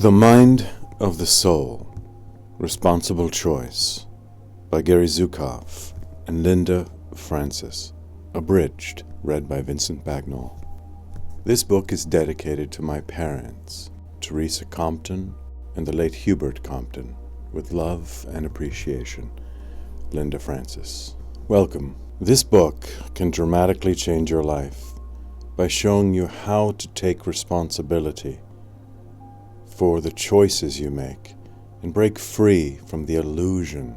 The Mind of the Soul, Responsible Choice by Gary Zukav and Linda Francis. Abridged, read by Vincent Bagnall. This book is dedicated to my parents, Teresa Compton and the late Hubert Compton, with love and appreciation. Linda Francis. Welcome. This book can dramatically change your life by showing you how to take responsibility for the choices you make and break free from the illusion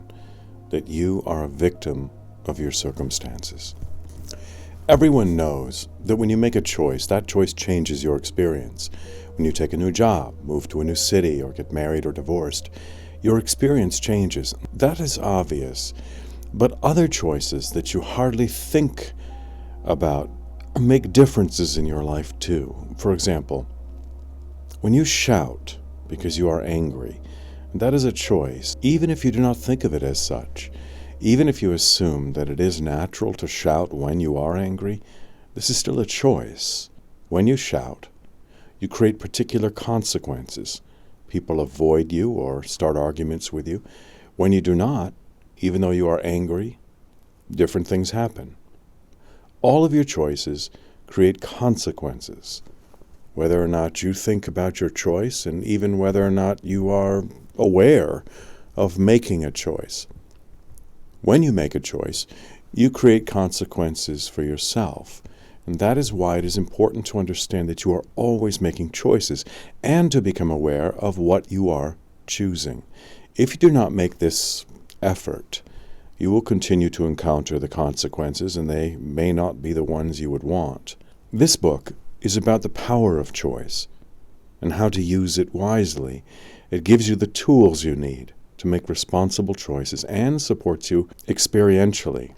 that you are a victim of your circumstances. Everyone knows that when you make a choice, that choice changes your experience. When you take a new job, move to a new city, or get married or divorced, your experience changes. That is obvious. But other choices that you hardly think about make differences in your life too. For example, when you shout because you are angry, that is a choice, even if you do not think of it as such. Even if you assume that it is natural to shout when you are angry, this is still a choice. When you shout, you create particular consequences. People avoid you or start arguments with you. When you do not, even though you are angry, different things happen. All of your choices create consequences, whether or not you think about your choice and even whether or not you are aware of making a choice. When you make a choice, you create consequences for yourself. And that is why it is important to understand that you are always making choices and to become aware of what you are choosing. If you do not make this effort, you will continue to encounter the consequences, and they may not be the ones you would want. This book is about the power of choice and how to use it wisely. It gives you the tools you need to make responsible choices and supports you experientially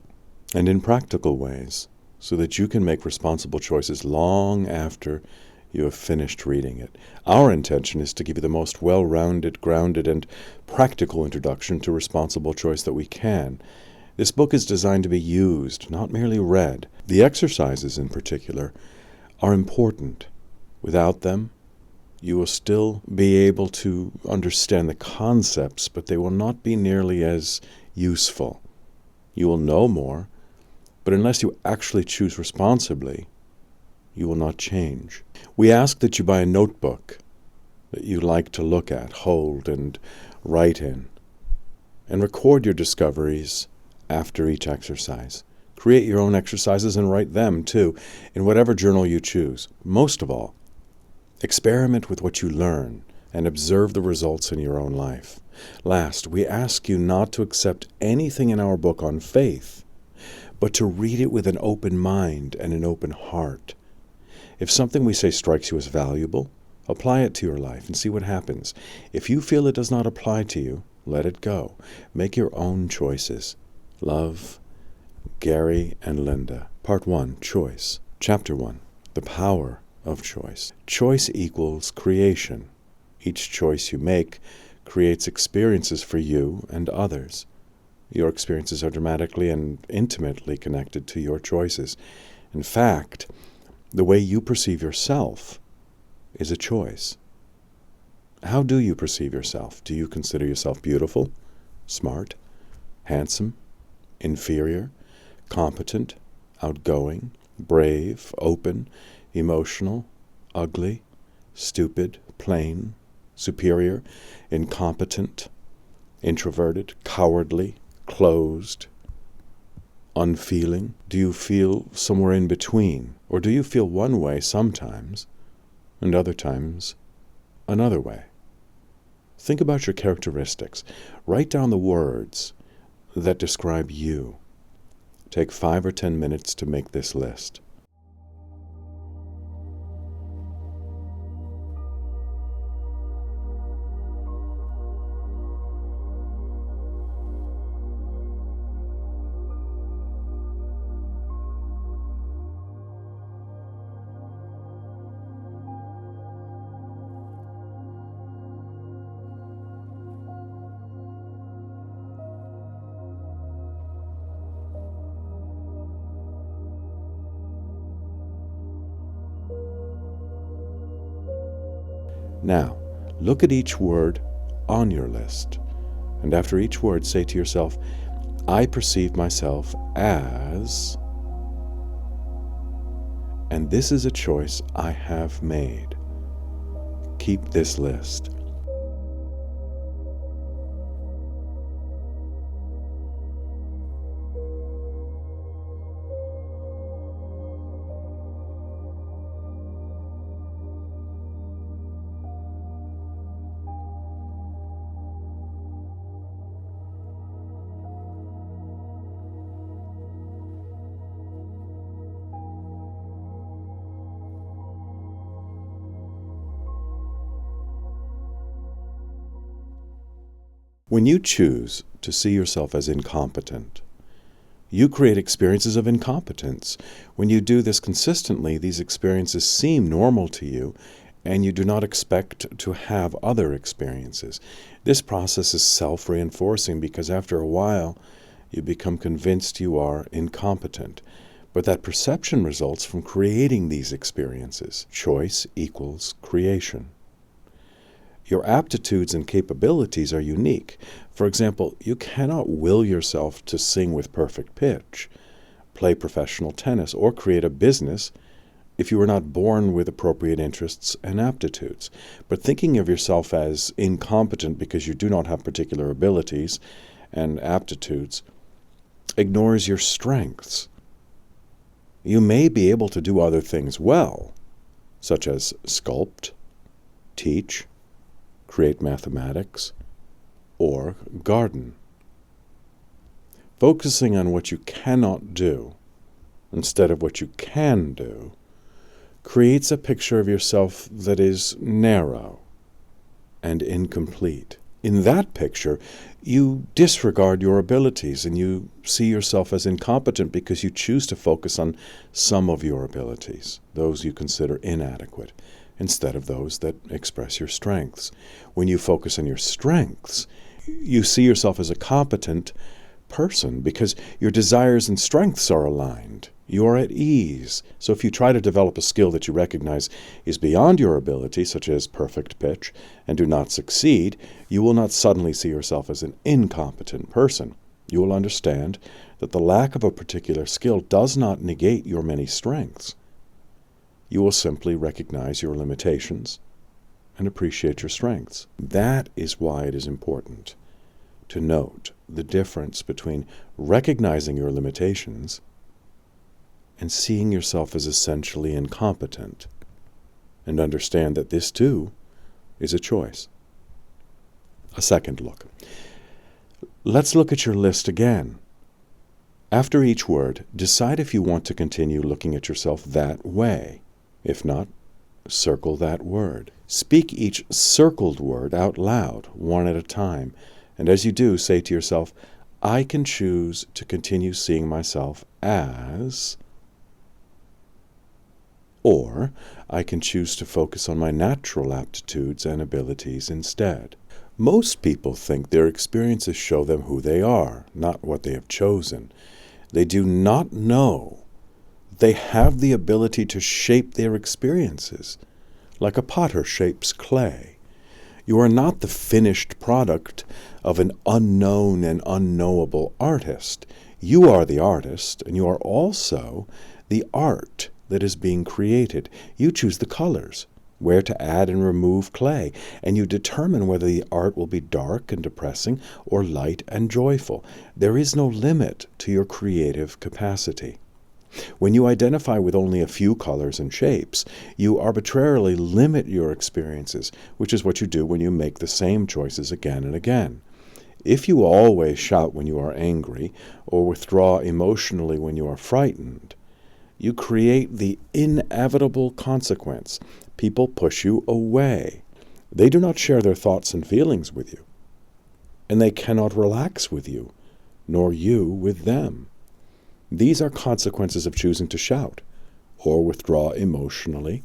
and in practical ways so that you can make responsible choices long after you have finished reading it. Our intention is to give you the most well-rounded, grounded, and practical introduction to responsible choice that we can. This book is designed to be used, not merely read. The exercises, in particular, are important. Without them, you will still be able to understand the concepts, but they will not be nearly as useful. You will know more, but unless you actually choose responsibly, you will not change. We ask that you buy a notebook that you like to look at, hold, and write in, and record your discoveries after each exercise. Create your own exercises and write them, too, in whatever journal you choose. Most of all, experiment with what you learn and observe the results in your own life. Last, we ask you not to accept anything in our book on faith, but to read it with an open mind and an open heart. If something we say strikes you as valuable, apply it to your life and see what happens. If you feel it does not apply to you, let it go. Make your own choices. Love, Gary and Linda. Part 1, Choice. Chapter 1, The Power of Choice. Choice equals creation. Each choice you make creates experiences for you and others. Your experiences are dramatically and intimately connected to your choices. In fact, the way you perceive yourself is a choice. How do you perceive yourself? Do you consider yourself beautiful, smart, handsome, inferior, competent, outgoing, brave, open, emotional, ugly, stupid, plain, superior, incompetent, introverted, cowardly, closed, unfeeling? Do you feel somewhere in between? Or do you feel one way sometimes, and other times another way? Think about your characteristics. Write down the words that describe you. Take 5 or 10 minutes to make this list. Now, Look at each word on your list, and after each word say to yourself, I perceive myself as, and this is a choice I have made. Keep this list. When you choose to see yourself as incompetent, you create experiences of incompetence. When you do this consistently, these experiences seem normal to you, and you do not expect to have other experiences. This process is self-reinforcing because after a while, you become convinced you are incompetent. But that perception results from creating these experiences. Choice equals creation. Your aptitudes and capabilities are unique. For example, you cannot will yourself to sing with perfect pitch, play professional tennis, or create a business if you were not born with appropriate interests and aptitudes. But thinking of yourself as incompetent because you do not have particular abilities and aptitudes ignores your strengths. You may be able to do other things well, such as sculpt, teach, create mathematics, or garden. Focusing on what you cannot do instead of what you can do creates a picture of yourself that is narrow and incomplete. In that picture, you disregard your abilities and you see yourself as incompetent because you choose to focus on some of your abilities, those you consider inadequate, instead of those that express your strengths. When you focus on your strengths, you see yourself as a competent person because your desires and strengths are aligned. You are at ease. So if you try to develop a skill that you recognize is beyond your ability, such as perfect pitch, and do not succeed, you will not suddenly see yourself as an incompetent person. You will understand that the lack of a particular skill does not negate your many strengths. You will simply recognize your limitations and appreciate your strengths. That is why it is important to note the difference between recognizing your limitations and seeing yourself as essentially incompetent, and understand that this too is a choice. A second look. Let's look at your list again. After each word, decide if you want to continue looking at yourself that way. If not, circle that word. Speak each circled word out loud, one at a time, and as you do, say to yourself, I can choose to continue seeing myself as, or I can choose to focus on my natural aptitudes and abilities instead. Most people think their experiences show them who they are, not what they have chosen. They do not know they have the ability to shape their experiences, like a potter shapes clay. You are not the finished product of an unknown and unknowable artist. You are the artist, and you are also the art that is being created. You choose the colors, where to add and remove clay, and you determine whether the art will be dark and depressing or light and joyful. There is no limit to your creative capacity. When you identify with only a few colors and shapes, you arbitrarily limit your experiences, which is what you do when you make the same choices again and again. If you always shout when you are angry or withdraw emotionally when you are frightened, you create the inevitable consequence. People push you away. They do not share their thoughts and feelings with you, and they cannot relax with you, nor you with them. These are consequences of choosing to shout or withdraw emotionally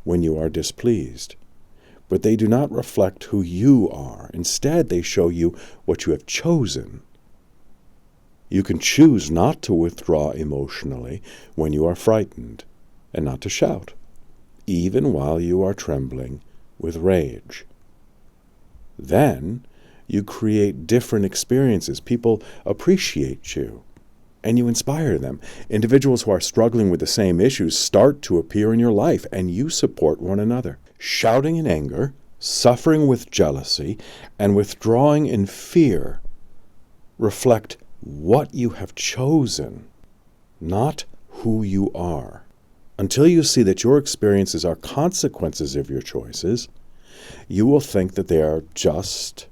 when you are displeased. But they do not reflect who you are. Instead, they show you what you have chosen. You can choose not to withdraw emotionally when you are frightened, and not to shout, even while you are trembling with rage. Then you create different experiences. People appreciate you, and you inspire them. Individuals who are struggling with the same issues start to appear in your life, and you support one another. Shouting in anger, suffering with jealousy, and withdrawing in fear reflect what you have chosen, not who you are. Until you see that your experiences are consequences of your choices, you will think that they are just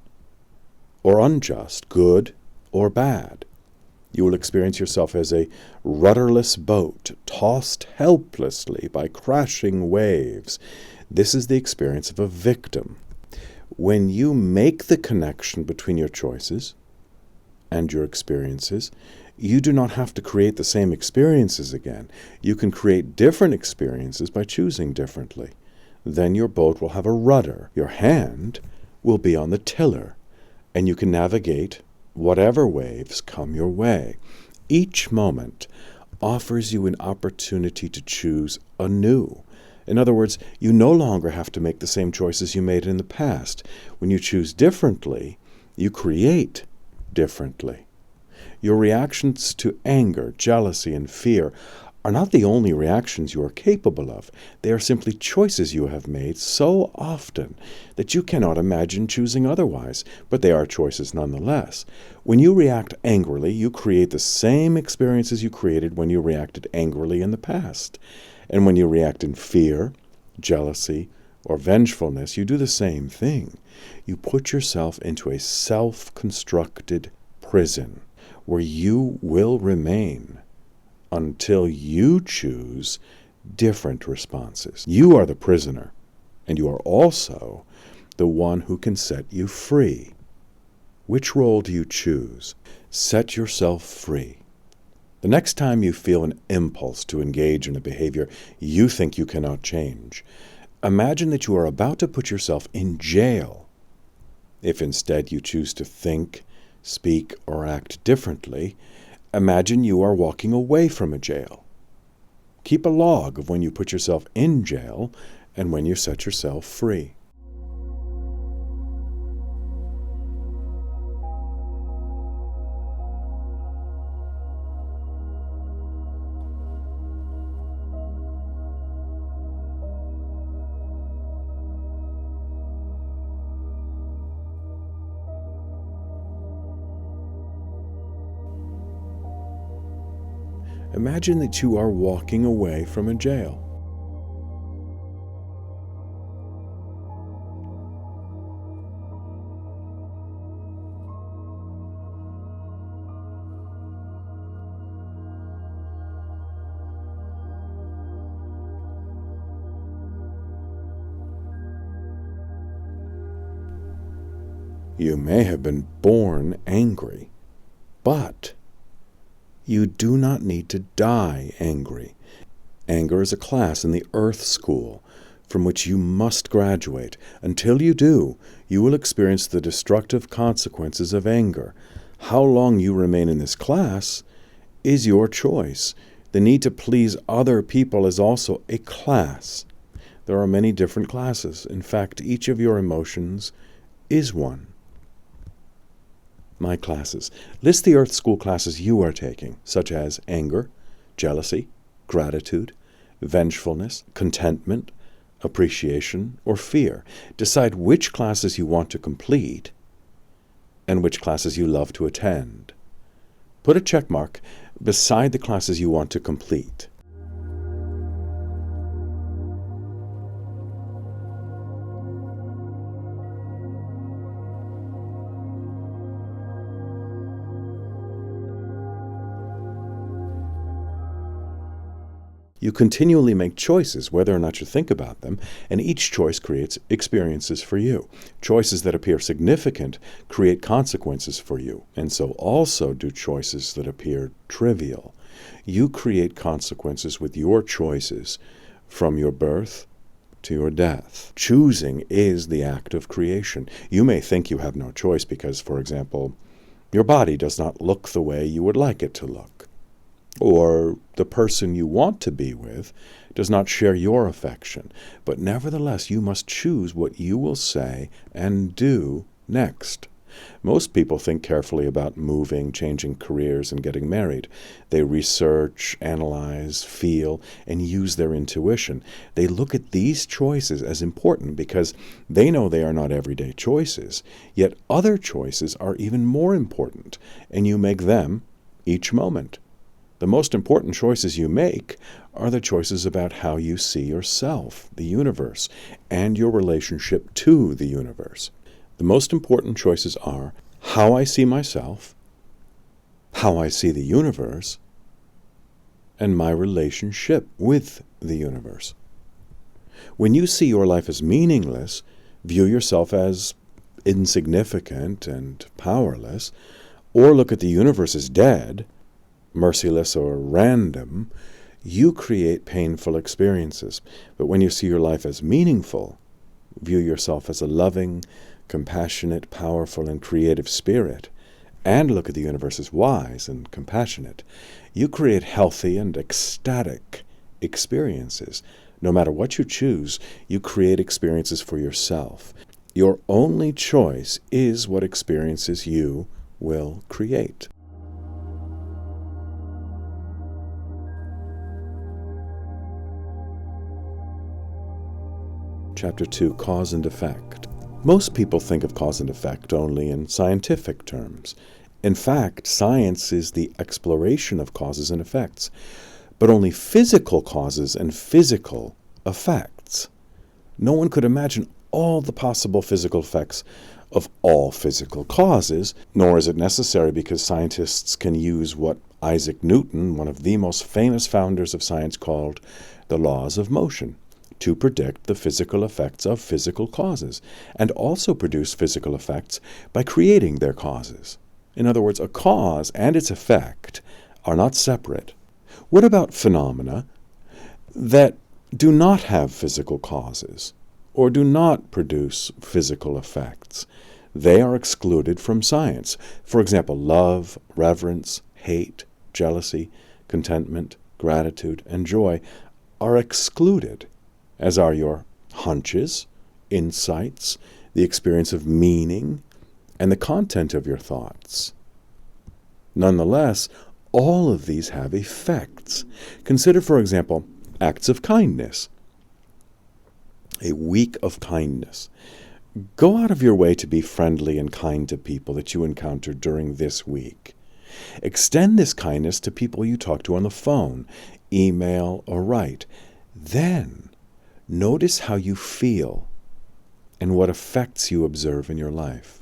or unjust, good or bad. You will experience yourself as a rudderless boat, tossed helplessly by crashing waves. This is the experience of a victim. When you make the connection between your choices and your experiences, you do not have to create the same experiences again. You can create different experiences by choosing differently. Then your boat will have a rudder. Your hand will be on the tiller, and you can navigate whatever waves come your way. Each moment offers you an opportunity to choose anew. In other words, you no longer have to make the same choices you made in the past. When you choose differently, you create differently. Your reactions to anger, jealousy, and fear are not the only reactions you are capable of. They are simply choices you have made so often that you cannot imagine choosing otherwise, but they are choices nonetheless. When you react angrily, you create the same experiences you created when you reacted angrily in the past. And when you react in fear, jealousy, or vengefulness, you do the same thing. You put yourself into a self-constructed prison where you will remain until you choose different responses. You are the prisoner, and you are also the one who can set you free. Which role do you choose? Set yourself free. The next time you feel an impulse to engage in a behavior you think you cannot change, imagine that you are about to put yourself in jail. If instead you choose to think, speak, or act differently, imagine you are walking away from a jail. Keep a log of when you put yourself in jail and when you set yourself free. Imagine that you are walking away from a jail. You may have been born angry, but you do not need to die angry. Anger is a class in the Earth School from which you must graduate. Until you do, you will experience the destructive consequences of anger. How long you remain in this class is your choice. The need to please other people is also a class. There are many different classes. In fact, each of your emotions is one. My classes. List the Earth School classes you are taking, such as anger, jealousy, gratitude, vengefulness, contentment, appreciation, or fear. Decide which classes you want to complete and which classes you love to attend. Put a check mark beside the classes you want to complete. You continually make choices, whether or not you think about them, and each choice creates experiences for you. Choices that appear significant create consequences for you, and so also do choices that appear trivial. You create consequences with your choices from your birth to your death. Choosing is the act of creation. You may think you have no choice because, for example, your body does not look the way you would like it to look, or the person you want to be with does not share your affection. But nevertheless, you must choose what you will say and do next. Most people think carefully about moving, changing careers, and getting married. They research, analyze, feel, and use their intuition. They look at these choices as important because they know they are not everyday choices. Yet other choices are even more important, and you make them each moment. The most important choices you make are the choices about how you see yourself, the universe, and your relationship to the universe. The most important choices are how I see myself, how I see the universe, and my relationship with the universe. When you see your life as meaningless, view yourself as insignificant and powerless, or look at the universe as dead, merciless or random, you create painful experiences. But when you see your life as meaningful, view yourself as a loving, compassionate, powerful, and creative spirit, and look at the universe as wise and compassionate, you create healthy and ecstatic experiences. No matter what you choose, you create experiences for yourself. Your only choice is what experiences you will create. Chapter 2, Cause and Effect. Most people think of cause and effect only in scientific terms. In fact, science is the exploration of causes and effects, but only physical causes and physical effects. No one could imagine all the possible physical effects of all physical causes, nor is it necessary because scientists can use what Isaac Newton, one of the most famous founders of science, called the laws of motion, to predict the physical effects of physical causes, and also produce physical effects by creating their causes. In other words, a cause and its effect are not separate. What about phenomena that do not have physical causes or do not produce physical effects? They are excluded from science. For example, love, reverence, hate, jealousy, contentment, gratitude, and joy are excluded, as are your hunches, insights, the experience of meaning, and the content of your thoughts. Nonetheless, all of these have effects. Consider, for example, acts of kindness. A week of kindness. Go out of your way to be friendly and kind to people that you encounter during this week. Extend this kindness to people you talk to on the phone, email, or write. Then, notice how you feel and what effects you observe in your life.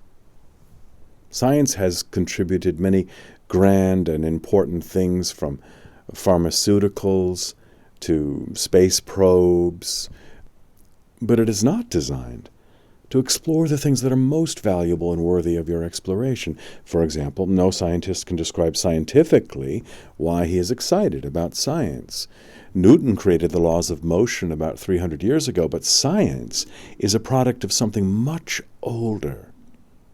Science has contributed many grand and important things, from pharmaceuticals to space probes, but it is not designed to explore the things that are most valuable and worthy of your exploration. For example, no scientist can describe scientifically why he is excited about science. Newton created the laws of motion about 300 years ago, but science is a product of something much older,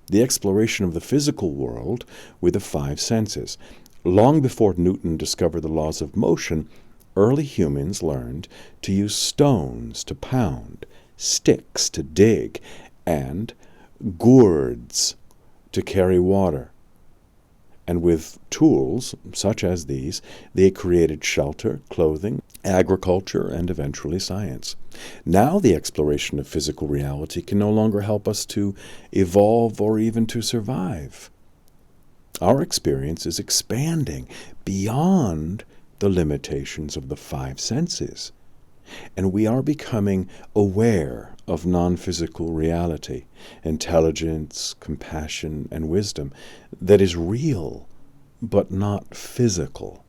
the exploration of the physical world with the five senses. Long before Newton discovered the laws of motion, early humans learned to use stones to pound, sticks to dig, and gourds to carry water. And with tools such as these, they created shelter, clothing, agriculture, and eventually science. Now the exploration of physical reality can no longer help us to evolve or even to survive. Our experience is expanding beyond the limitations of the five senses, and we are becoming aware of non-physical reality, intelligence, compassion, and wisdom that is real but not physical.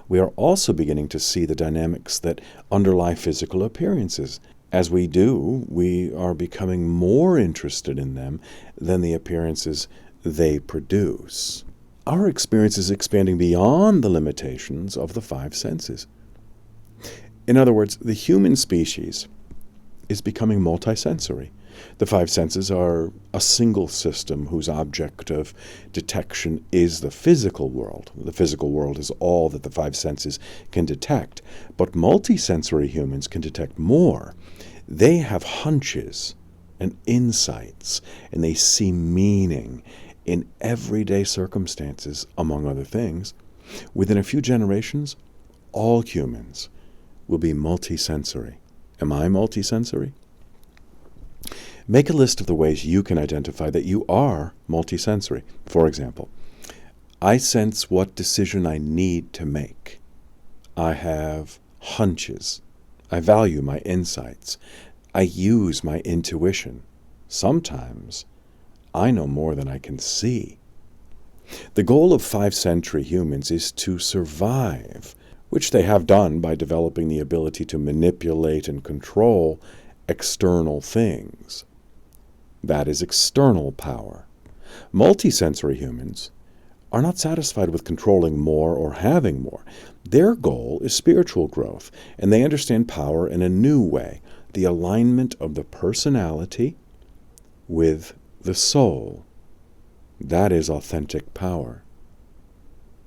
We are also beginning to see the dynamics that underlie physical appearances. As we do, we are becoming more interested in them than the appearances they produce. Our experience is expanding beyond the limitations of the five senses. In other words, the human species is becoming multisensory. The five senses are a single system whose object of detection is the physical world. The physical world is all that the five senses can detect. But multisensory humans can detect more. They have hunches and insights, and they see meaning in everyday circumstances, among other things, within a few generations, all humans will be multisensory. Am I multisensory? Make a list of the ways you can identify that you are multisensory. For example, I sense what decision I need to make. I have hunches. I value my insights. I use my intuition. Sometimes I know more than I can see. The goal of 5th-century humans is to survive, which they have done by developing the ability to manipulate and control external things. That is external power. Multisensory humans are not satisfied with controlling more or having more. Their goal is spiritual growth, and they understand power in a new way, the alignment of the personality with the soul. That is authentic power.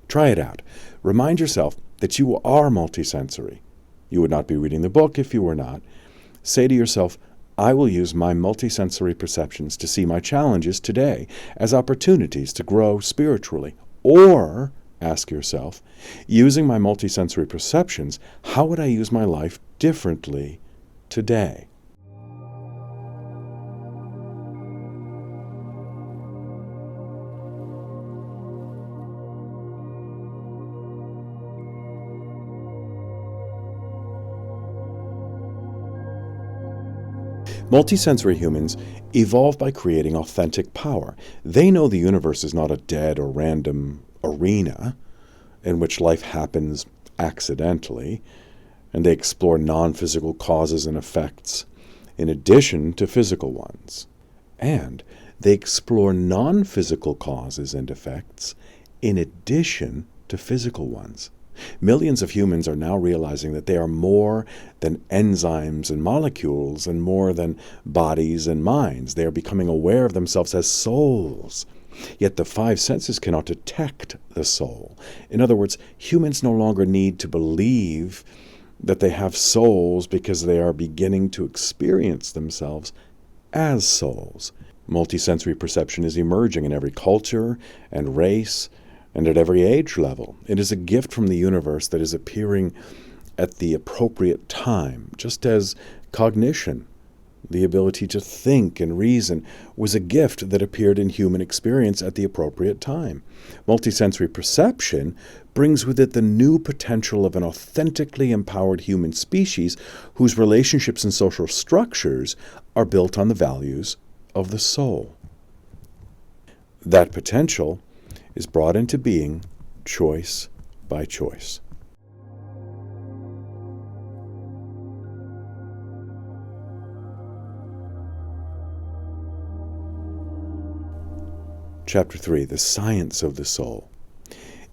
Try it out. Remind yourself that you are multisensory. You would not be reading the book if you were not. Say to yourself, I will use my multisensory perceptions to see my challenges today as opportunities to grow spiritually. Or, ask yourself, using my multisensory perceptions, how would I use my life differently today? Multisensory humans evolve by creating authentic power. They know the universe is not a dead or random arena in which life happens accidentally, and they explore non-physical causes and effects in addition to physical ones. And they explore non-physical causes and effects in addition to physical ones. Millions of humans are now realizing that they are more than enzymes and molecules and more than bodies and minds. They are becoming aware of themselves as souls. Yet the 5 senses cannot detect the soul. In other words, humans no longer need to believe that they have souls because they are beginning to experience themselves as souls. Multisensory perception is emerging in every culture and race and at every age level. It is a gift from the universe that is appearing at the appropriate time, just as cognition, the ability to think and reason, was a gift that appeared in human experience at the appropriate time. Multisensory perception brings with it the new potential of an authentically empowered human species whose relationships and social structures are built on the values of the soul. That potential is brought into being choice by choice. Chapter 3, The Science of the Soul.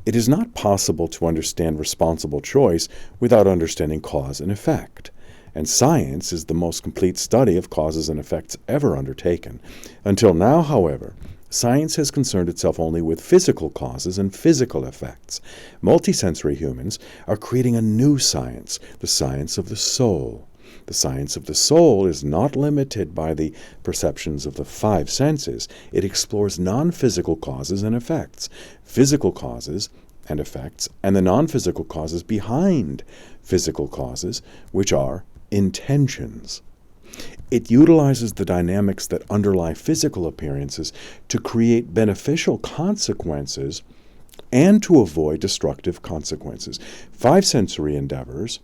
It is not possible to understand responsible choice without understanding cause and effect, and science is the most complete study of causes and effects ever undertaken. Until now, however, science has concerned itself only with physical causes and physical effects. Multisensory humans are creating a new science, the science of the soul. The science of the soul is not limited by the perceptions of the 5 senses. It explores non-physical causes and effects, physical causes and effects, and the non-physical causes behind physical causes, which are intentions. It utilizes the dynamics that underlie physical appearances to create beneficial consequences and to avoid destructive consequences. 5 sensory endeavors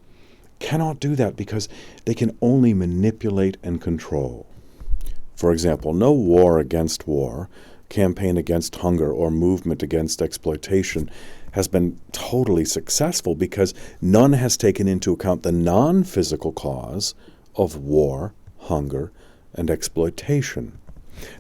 cannot do that because they can only manipulate and control. For example, no war against war, campaign against hunger, or movement against exploitation has been totally successful because none has taken into account the non-physical cause of war, hunger, and exploitation.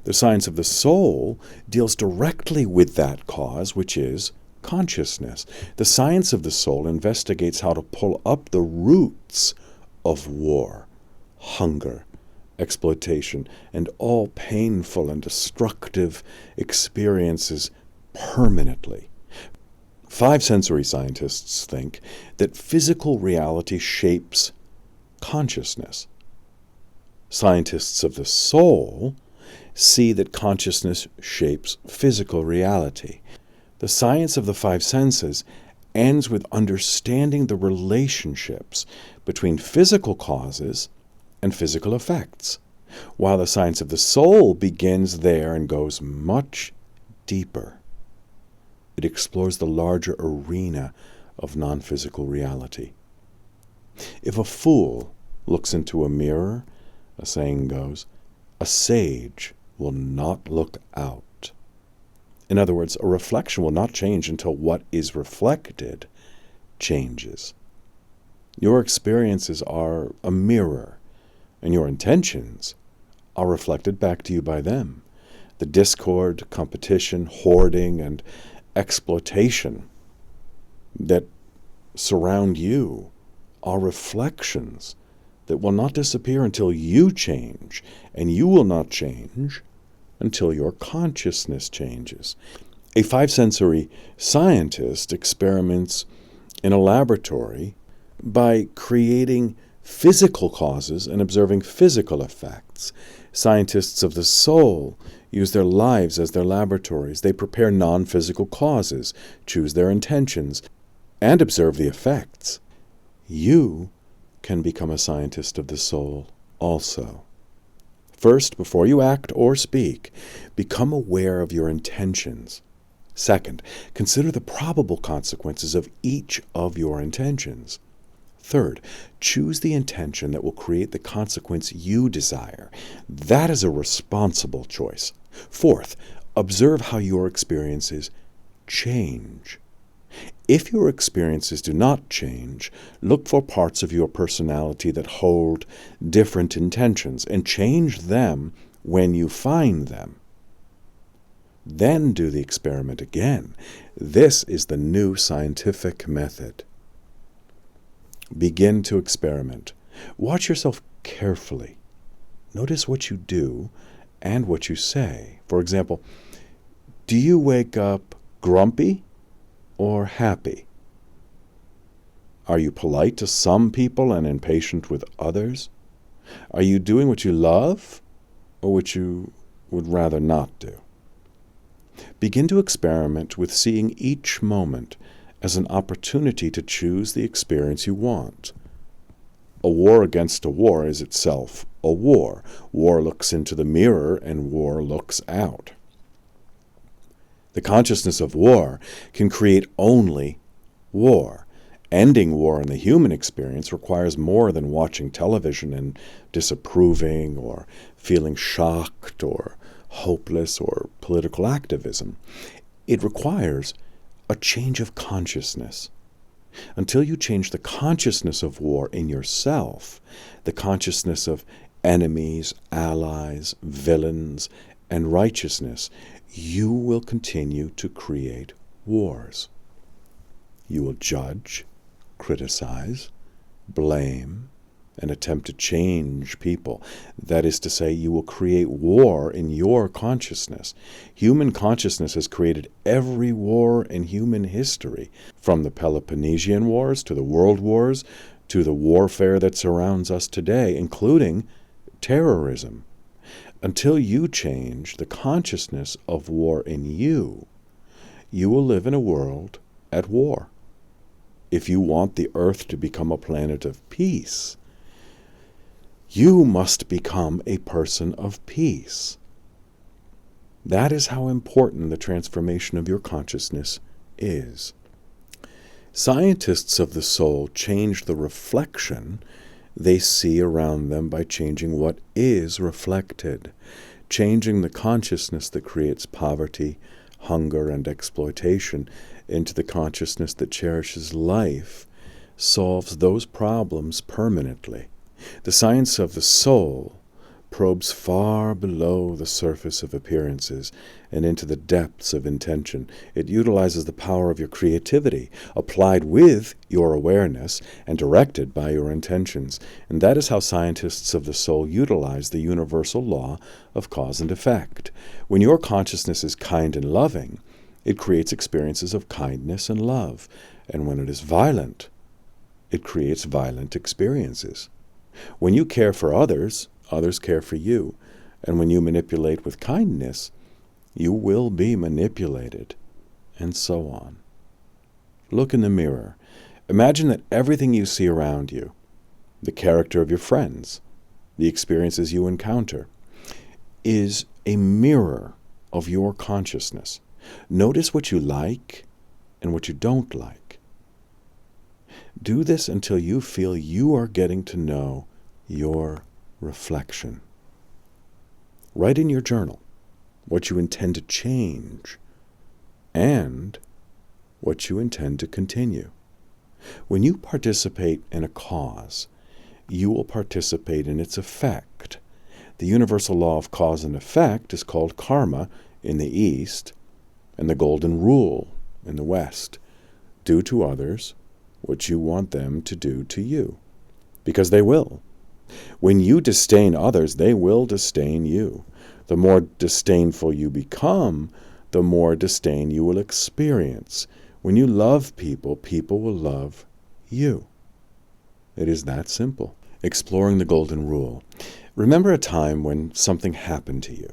The science of the soul deals directly with that cause, which is consciousness. The science of the soul investigates how to pull up the roots of war, hunger, exploitation, and all painful and destructive experiences permanently. 5 sensory scientists think that physical reality shapes consciousness. Scientists of the soul see that consciousness shapes physical reality. The science of the five senses ends with understanding the relationships between physical causes and physical effects, while the science of the soul begins there and goes much deeper. It explores the larger arena of non-physical reality. If a fool looks into a mirror, a saying goes, a sage will not look out. In other words, a reflection will not change until what is reflected changes. Your experiences are a mirror, and your intentions are reflected back to you by them. The discord, competition, hoarding, and exploitation that surround you are reflections that will not disappear until you change, and you will not change until your consciousness changes. A five-sensory scientist experiments in a laboratory by creating physical causes and observing physical effects. Scientists of the soul use their lives as their laboratories. They prepare non-physical causes, choose their intentions, and observe the effects. You can become a scientist of the soul also. First, before you act or speak, become aware of your intentions. Second, consider the probable consequences of each of your intentions. Third, choose the intention that will create the consequence you desire. That is a responsible choice. Fourth, observe how your experiences change. If your experiences do not change, look for parts of your personality that hold different intentions and change them when you find them. Then do the experiment again. This is the new scientific method. Begin to experiment. Watch yourself carefully. Notice what you do and what you say. For example, do you wake up grumpy or happy? Are you polite to some people and impatient with others? Are you doing what you love or what you would rather not do? Begin to experiment with seeing each moment as an opportunity to choose the experience you want. A war against a war is itself a war. War looks into the mirror and war looks out. The consciousness of war can create only war. Ending war in the human experience requires more than watching television and disapproving or feeling shocked or hopeless or political activism. It requires a change of consciousness. Until you change the consciousness of war in yourself, the consciousness of enemies, allies, villains, and righteousness, you will continue to create wars. You will judge, criticize, blame, and attempt to change people. That is to say, you will create war in your consciousness. Human consciousness has created every war in human history, from the Peloponnesian Wars to the World Wars to the warfare that surrounds us today, including terrorism. Until you change the consciousness of war in you, you will live in a world at war. If you want the earth to become a planet of peace, you must become a person of peace. That is how important the transformation of your consciousness is. Scientists of the soul change the reflection they see around them by changing what is reflected. Changing the consciousness that creates poverty, hunger, and exploitation into the consciousness that cherishes life solves those problems permanently. The science of the soul probes far below the surface of appearances and into the depths of intention. It utilizes the power of your creativity, applied with your awareness and directed by your intentions. And that is how scientists of the soul utilize the universal law of cause and effect. When your consciousness is kind and loving, it creates experiences of kindness and love. And when it is violent, it creates violent experiences. When you care for others, others care for you. And when you manipulate with kindness, you will be manipulated, and so on. Look in the mirror. Imagine that everything you see around you, the character of your friends, the experiences you encounter, is a mirror of your consciousness. Notice what you like and what you don't like. Do this until you feel you are getting to know your reflection. Write in your journal what you intend to change and what you intend to continue. When you participate in a cause, you will participate in its effect. The universal law of cause and effect is called karma in the East, and the golden rule in the West. Do to others what you want them to do to you, because they will. When you disdain others, they will disdain you. The more disdainful you become, the more disdain you will experience. When you love people, people will love you. It is that simple. Exploring the golden rule. Remember a time when something happened to you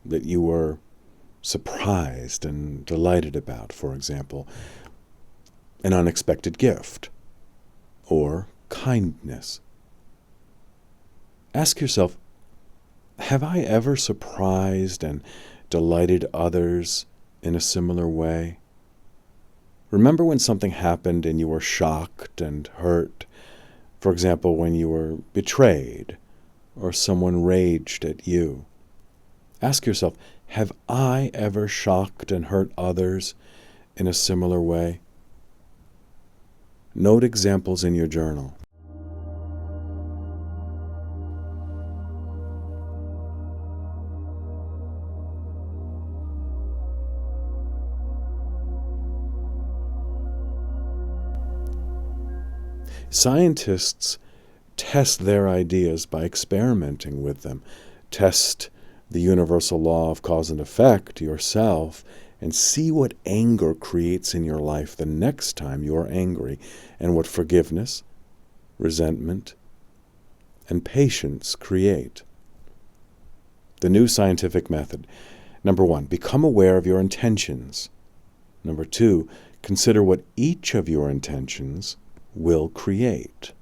that you were surprised and delighted about, for example, an unexpected gift or kindness. Ask yourself, have I ever surprised and delighted others in a similar way? Remember when something happened and you were shocked and hurt? For example, when you were betrayed or someone raged at you. Ask yourself, have I ever shocked and hurt others in a similar way? Note examples in your journal. Scientists test their ideas by experimenting with them. Test the universal law of cause and effect yourself and see what anger creates in your life the next time you are angry, and what forgiveness, resentment, and patience create. The new scientific method. Number 1, become aware of your intentions. Number 2, consider what each of your intentions will create.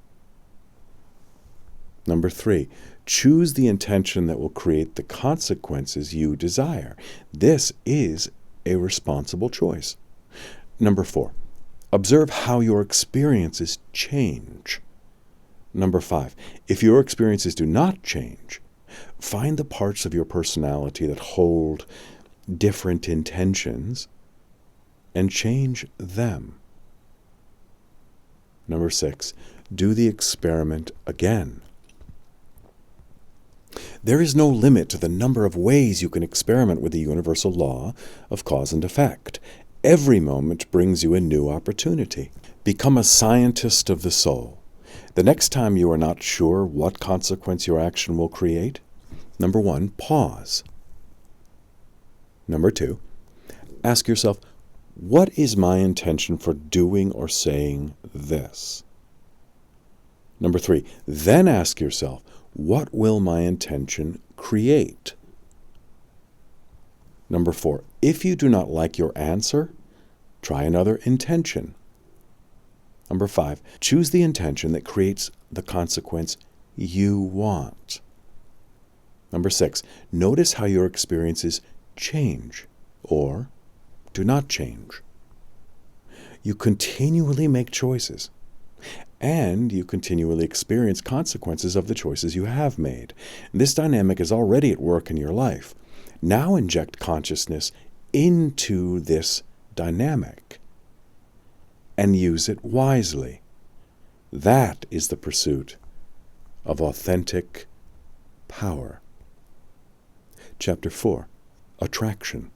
Number 3, choose the intention that will create the consequences you desire. This is a responsible choice. Number 4, observe how your experiences change. Number 5, if your experiences do not change, find the parts of your personality that hold different intentions and change them. Number 6, do the experiment again. There is no limit to the number of ways you can experiment with the universal law of cause and effect. Every moment brings you a new opportunity. Become a scientist of the soul. The next time you are not sure what consequence your action will create, number 1, pause. Number 2, ask yourself, what is my intention for doing or saying this? Number 3, then ask yourself, what will my intention create? Number 4, if you do not like your answer, try another intention. Number 5, choose the intention that creates the consequence you want. Number 6, notice how your experiences change or do not change. You continually make choices, and you continually experience consequences of the choices you have made. This dynamic is already at work in your life. Now inject consciousness into this dynamic and use it wisely. That is the pursuit of authentic power. Chapter 4, Attraction.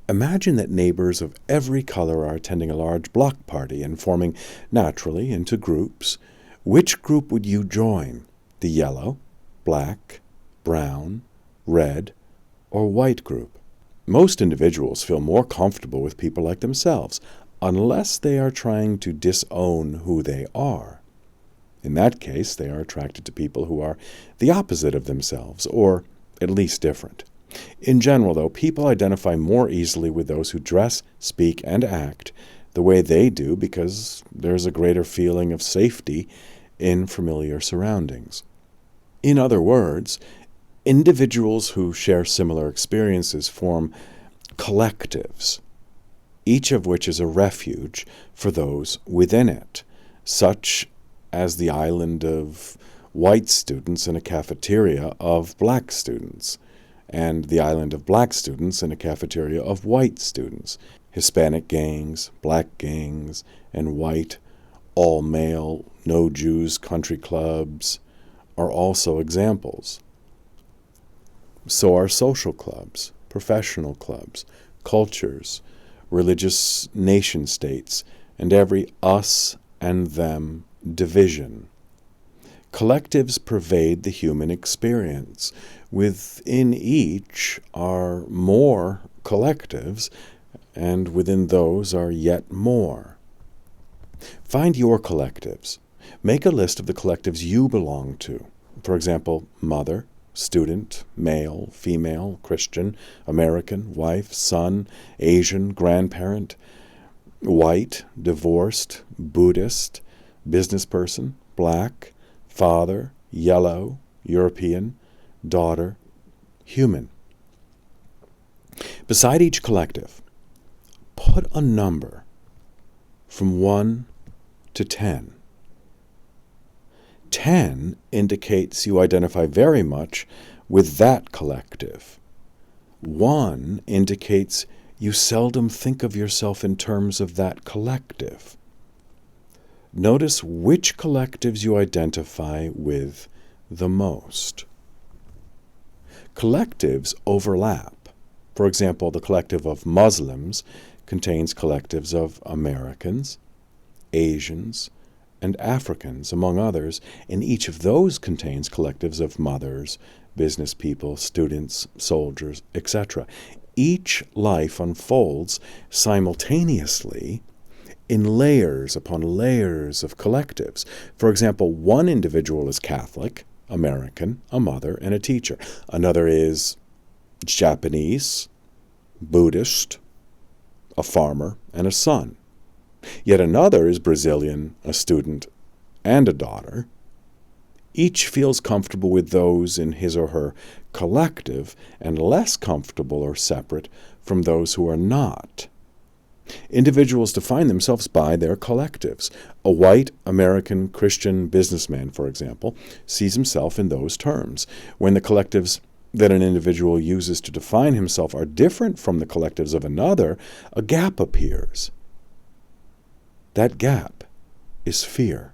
Imagine that neighbors of every color are attending a large block party and forming naturally into groups. Which group would you join? The yellow, black, brown, red, or white group? Most individuals feel more comfortable with people like themselves, unless they are trying to disown who they are. In that case, they are attracted to people who are the opposite of themselves, or at least different. In general, though, people identify more easily with those who dress, speak, and act the way they do because there's a greater feeling of safety in familiar surroundings. In other words, individuals who share similar experiences form collectives, each of which is a refuge for those within it, such as the island of white students in a cafeteria of black students, and the island of black students in a cafeteria of white students. Hispanic gangs, black gangs, and white, all-male, no-Jews country clubs are also examples. So are social clubs, professional clubs, cultures, religious nation-states, and every us and them division. Collectives pervade the human experience. Within each are more collectives, and within those are yet more. Find your collectives. Make a list of the collectives you belong to. For example, mother, student, male, female, Christian, American, wife, son, Asian, grandparent, white, divorced, Buddhist, business person, black, father, yellow, European, daughter, human. Beside each collective, put a number from 1 to 10. 10 indicates you identify very much with that collective. 1 indicates you seldom think of yourself in terms of that collective. Notice which collectives you identify with the most. Collectives overlap. For example, the collective of Muslims contains collectives of Americans, Asians, and Africans, among others, and each of those contains collectives of mothers, business people, students, soldiers, etc. Each life unfolds simultaneously in layers upon layers of collectives. For example, one individual is Catholic, American, a mother, and a teacher. Another is Japanese, Buddhist, a farmer, and a son. Yet another is Brazilian, a student, and a daughter. Each feels comfortable with those in his or her collective and less comfortable or separate from those who are not. Individuals define themselves by their collectives. A white American Christian businessman, for example, sees himself in those terms. When the collectives that an individual uses to define himself are different from the collectives of another, a gap appears. That gap is fear.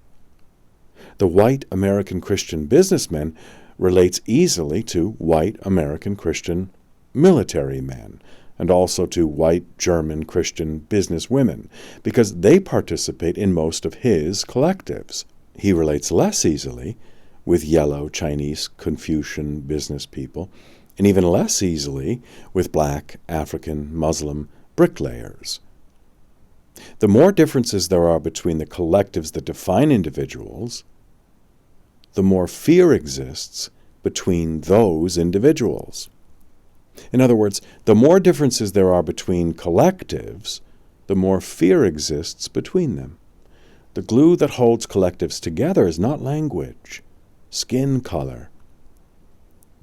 The white American Christian businessman relates easily to white American Christian military men, and also to white German Christian business women, because they participate in most of his collectives. He relates less easily with yellow Chinese Confucian business people, and even less easily with black, African, Muslim bricklayers. The more differences there are between the collectives that define individuals, the more fear exists between those individuals. In other words, the more differences there are between collectives, the more fear exists between them. The glue that holds collectives together is not language, skin color,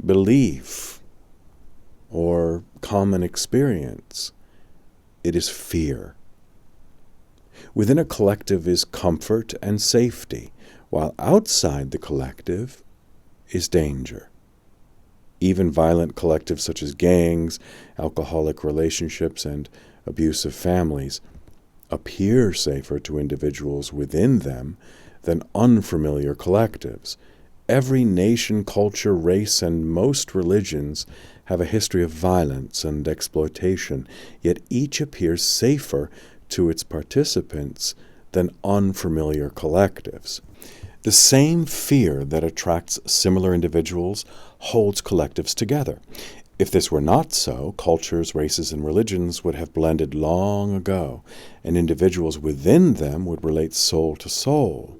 belief, or common experience. It is fear. Within a collective is comfort and safety, while outside the collective is danger. Even violent collectives such as gangs, alcoholic relationships, and abusive families appear safer to individuals within them than unfamiliar collectives. Every nation, culture, race, and most religions have a history of violence and exploitation, yet each appears safer to its participants than unfamiliar collectives. The same fear that attracts similar individuals holds collectives together. If this were not so, cultures, races, and religions would have blended long ago, and individuals within them would relate soul to soul.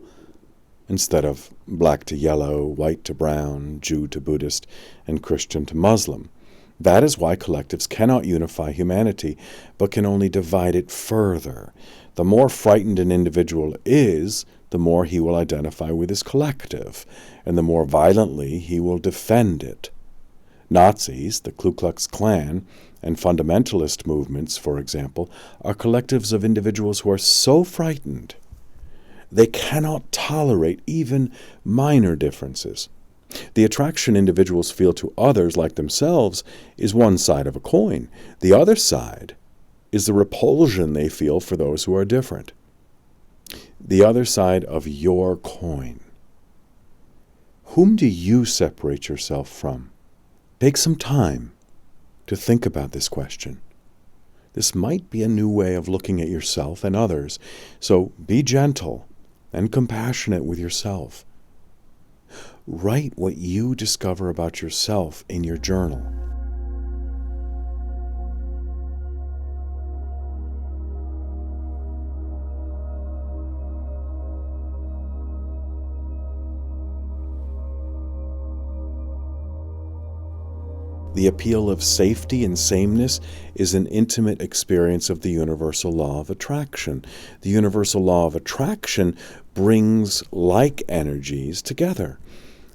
instead of black to yellow, white to brown, Jew to Buddhist, and Christian to Muslim. That is why collectives cannot unify humanity, but can only divide it further. The more frightened an individual is, the more he will identify with his collective, and the more violently he will defend it. Nazis, the Ku Klux Klan, and fundamentalist movements, for example, are collectives of individuals who are so frightened they cannot tolerate even minor differences. The attraction individuals feel to others like themselves is one side of a coin. The other side is the repulsion they feel for those who are different. The other side of your coin. Whom do you separate yourself from? Take some time to think about this question. This might be a new way of looking at yourself and others, so be gentle and compassionate with yourself. Write what you discover about yourself in your journal. The appeal of safety and sameness is an intimate experience of the universal law of attraction. The universal law of attraction brings like energies together.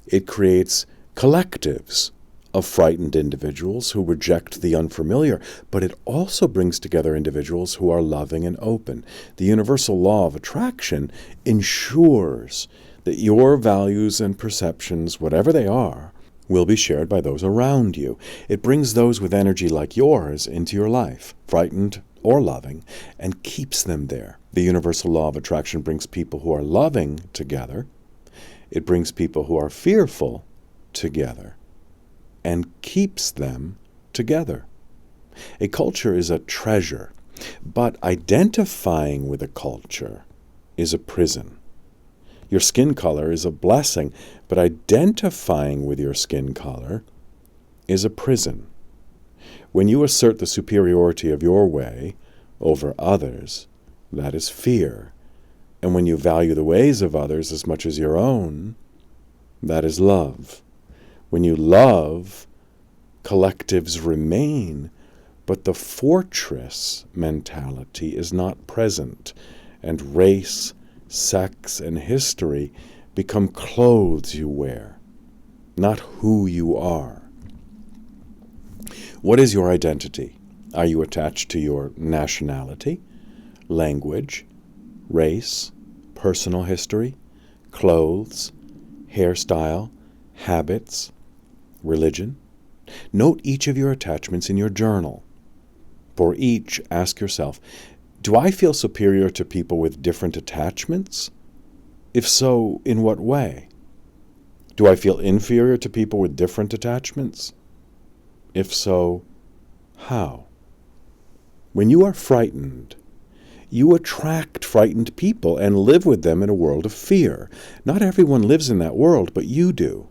It creates collectives of frightened individuals who reject the unfamiliar, but it also brings together individuals who are loving and open. The universal law of attraction ensures that your values and perceptions, whatever they are, will be shared by those around you. It brings those with energy like yours into your life, frightened or loving, and keeps them there. The universal law of attraction brings people who are loving together. It brings people who are fearful together and keeps them together. A culture is a treasure, but identifying with a culture is a prison. Your skin color is a blessing, but identifying with your skin color is a prison. When you assert the superiority of your way over others, that is fear. And when you value the ways of others as much as your own, that is love. When you love, collectives remain, but the fortress mentality is not present, and race, sex, and history become clothes you wear, not who you are. What is your identity? Are you attached to your nationality, language, race, personal history, clothes, hairstyle, habits, religion? Note each of your attachments in your journal. For each, ask yourself, do I feel superior to people with different attachments? If so, in what way? Do I feel inferior to people with different attachments? If so, how? When you are frightened, you attract frightened people and live with them in a world of fear. Not everyone lives in that world, but you do.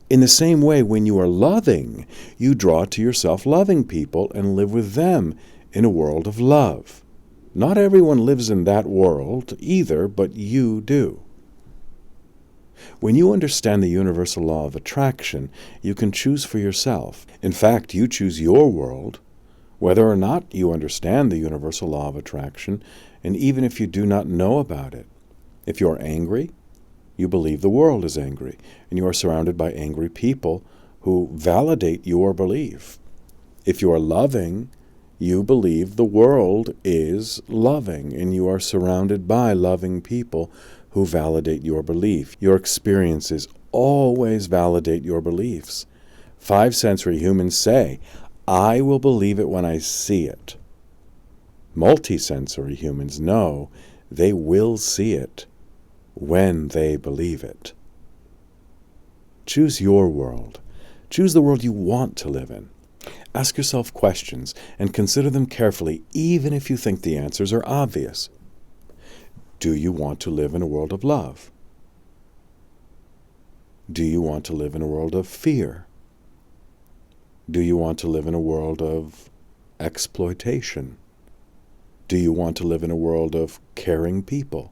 In the same way, when you are loving, you draw to yourself loving people and live with them in a world of love. Not everyone lives in that world either, but you do. When you understand the universal law of attraction, you can choose for yourself. In fact, you choose your world, whether or not you understand the universal law of attraction, and even if you do not know about it. If you are angry, you believe the world is angry, and you are surrounded by angry people who validate your belief. If you are loving, you believe the world is loving, and you are surrounded by loving people who validate your belief. Your experiences always validate your beliefs. 5-sensory humans say, I will believe it when I see it. Multisensory humans know they will see it when they believe it. Choose your world. Choose the world you want to live in. Ask yourself questions and consider them carefully, even if you think the answers are obvious. Do you want to live in a world of love? Do you want to live in a world of fear? Do you want to live in a world of exploitation? Do you want to live in a world of caring people?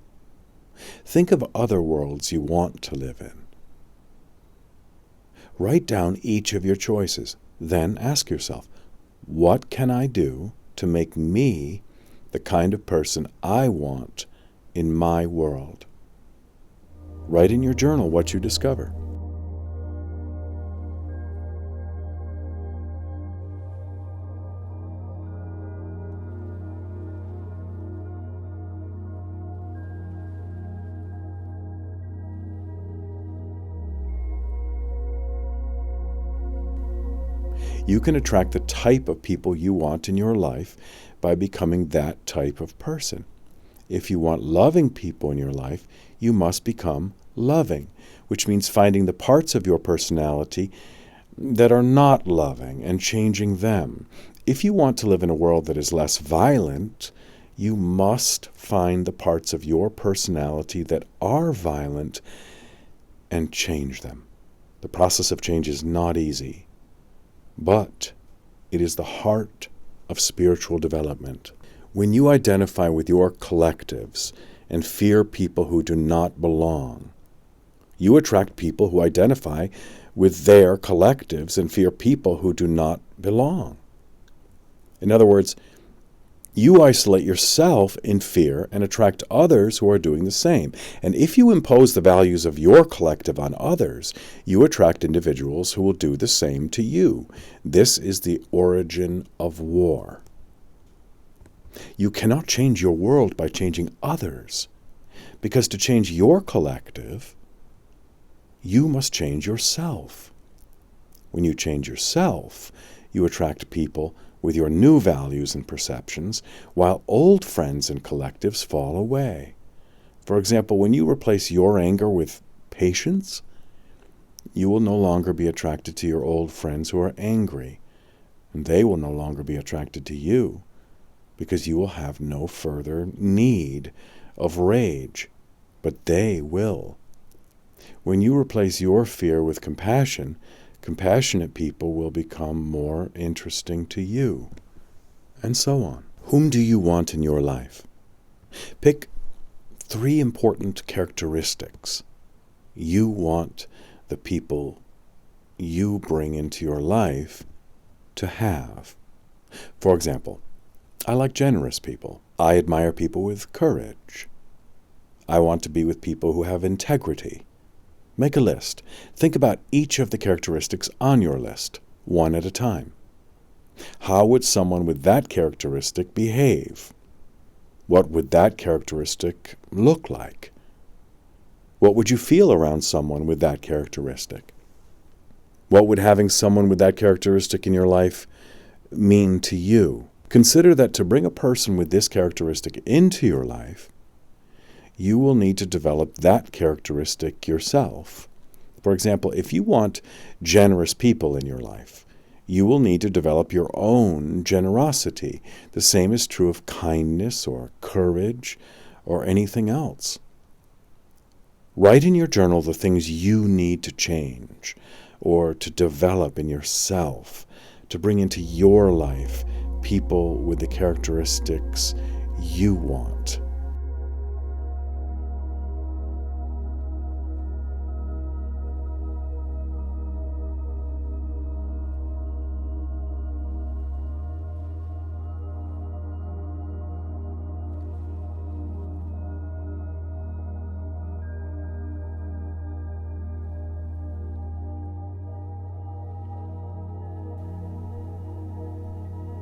Think of other worlds you want to live in. Write down each of your choices. Then ask yourself, what can I do to make me the kind of person I want in my world? Write in your journal what you discover. You can attract the type of people you want in your life by becoming that type of person. If you want loving people in your life, you must become loving, which means finding the parts of your personality that are not loving and changing them. If you want to live in a world that is less violent, you must find the parts of your personality that are violent and change them. The process of change is not easy, but it is the heart of spiritual development. When you identify with your collectives and fear people who do not belong, you attract people who identify with their collectives and fear people who do not belong. In other words, you isolate yourself in fear and attract others who are doing the same. And if you impose the values of your collective on others, you attract individuals who will do the same to you. This is the origin of war. You cannot change your world by changing others, because to change your collective, you must change yourself. When you change yourself, you attract people with your new values and perceptions, while old friends and collectives fall away. For example, when you replace your anger with patience, you will no longer be attracted to your old friends who are angry, and they will no longer be attracted to you, because you will have no further need of rage, but they will. When you replace your fear with compassion, compassionate people will become more interesting to you, and so on. Whom do you want in your life? Pick 3 important characteristics you want the people you bring into your life to have. For example, I like generous people. I admire people with courage. I want to be with people who have integrity. Make a list. Think about each of the characteristics on your list, one at a time. How would someone with that characteristic behave? What would that characteristic look like? What would you feel around someone with that characteristic? What would having someone with that characteristic in your life mean to you? Consider that to bring a person with this characteristic into your life, you will need to develop that characteristic yourself. For example, if you want generous people in your life, you will need to develop your own generosity. The same is true of kindness or courage or anything else. Write in your journal the things you need to change or to develop in yourself to bring into your life people with the characteristics you want.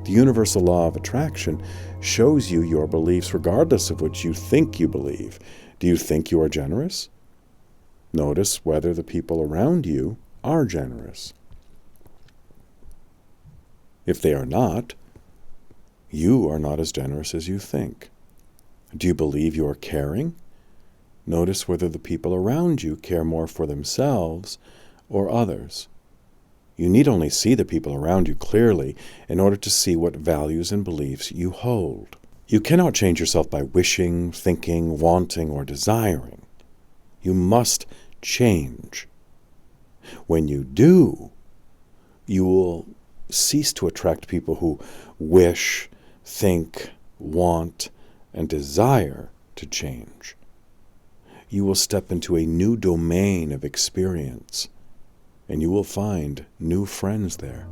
The universal law of attraction shows you your beliefs regardless of what you think you believe. Do you think you are generous? Notice whether the people around you are generous. If they are not, you are not as generous as you think. Do you believe you are caring? Notice whether the people around you care more for themselves or others. You need only see the people around you clearly in order to see what values and beliefs you hold. You cannot change yourself by wishing, thinking, wanting, or desiring. You must change. When you do, you will cease to attract people who wish, think, want, and desire to change. you will step into a new domain of experience, and you will find new friends there.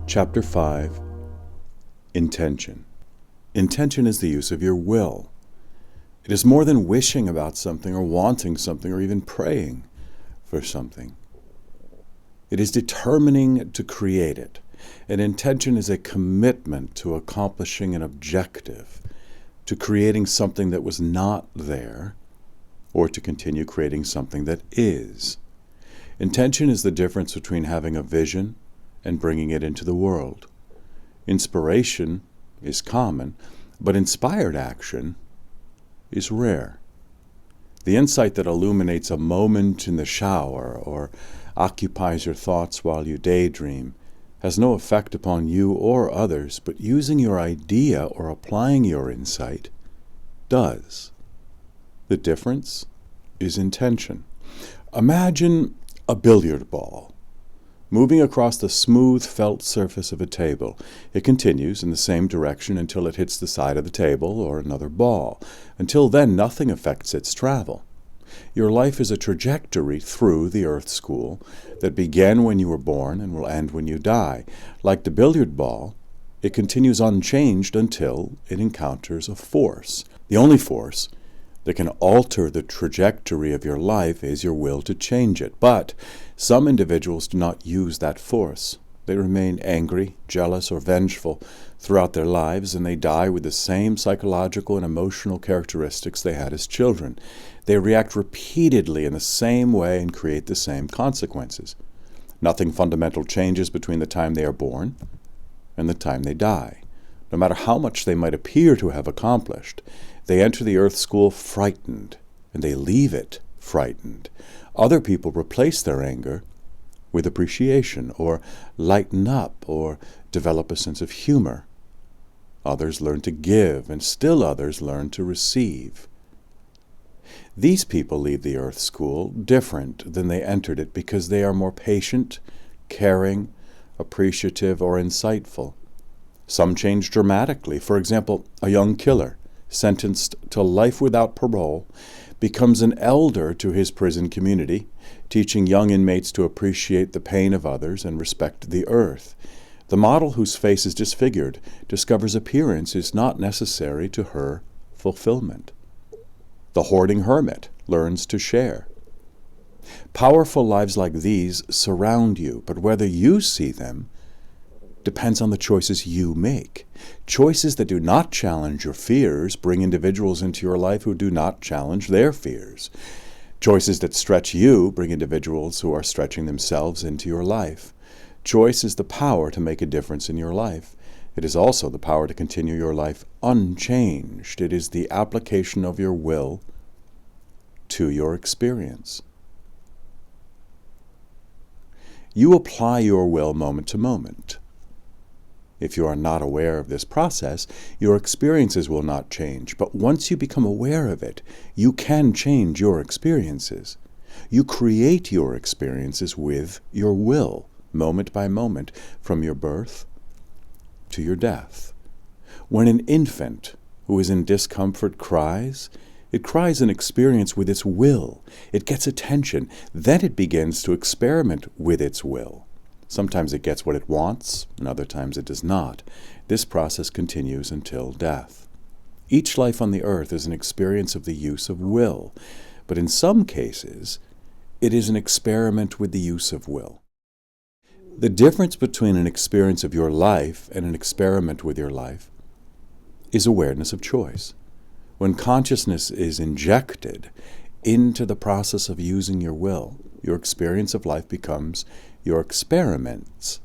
Chapter 5. Intention. Intention is the use of your will. It is more than wishing about something or wanting something or even praying for something. It is determining to create it. An intention is a commitment to accomplishing an objective, to creating something that was not there, or to continue creating something that is. Intention is the difference between having a vision and bringing it into the world. Inspiration is common, but inspired action is rare. The insight that illuminates a moment in the shower or occupies your thoughts while you daydream has no effect upon you or others, but using your idea or applying your insight does. The difference is intention. Imagine a billiard ball moving across the smooth felt surface of a table. It continues in the same direction until it hits the side of the table or another ball. Until then, nothing affects its travel. Your life is a trajectory through the earth school that began when you were born and will end when you die. Like the billiard ball, it continues unchanged until it encounters a force. The only force that can alter the trajectory of your life is your will to change it. But some individuals do not use that force. They remain angry, jealous, or vengeful throughout their lives, and they die with the same psychological and emotional characteristics they had as children. They react repeatedly in the same way and create the same consequences. Nothing fundamental changes between the time they are born and the time they die. No matter how much they might appear to have accomplished, they enter the earth school frightened, and they leave it frightened. Other people replace their anger with appreciation, or lighten up, or develop a sense of humor. Others learn to give, and still others learn to receive. These people leave the earth school different than they entered it because they are more patient, caring, appreciative, or insightful. Some change dramatically. For example, a young killer sentenced to life without parole becomes an elder to his prison community, teaching young inmates to appreciate the pain of others and respect the earth. The model whose face is disfigured discovers appearance is not necessary to her fulfillment. The hoarding hermit learns to share. Powerful lives like these surround you, but whether you see them depends on the choices you make. Choices that do not challenge your fears bring individuals into your life who do not challenge their fears. Choices that stretch you bring individuals who are stretching themselves into your life. Choice is the power to make a difference in your life. It is also the power to continue your life unchanged. It is the application of your will to your experience. You apply your will moment to moment. If you are not aware of this process, your experiences will not change. But once you become aware of it, you can change your experiences. You create your experiences with your will, moment by moment, from your birth to your death. When an infant who is in discomfort cries, it cries an experience with its will. It gets attention. Then it begins to experiment with its will. Sometimes it gets what it wants, and other times it does not. This process continues until death. Each life on the earth is an experience of the use of will, but in some cases, it is an experiment with the use of will. The difference between an experience of your life and an experiment with your life is awareness of choice. When consciousness is injected into the process of using your will, your experience of life becomes your experiments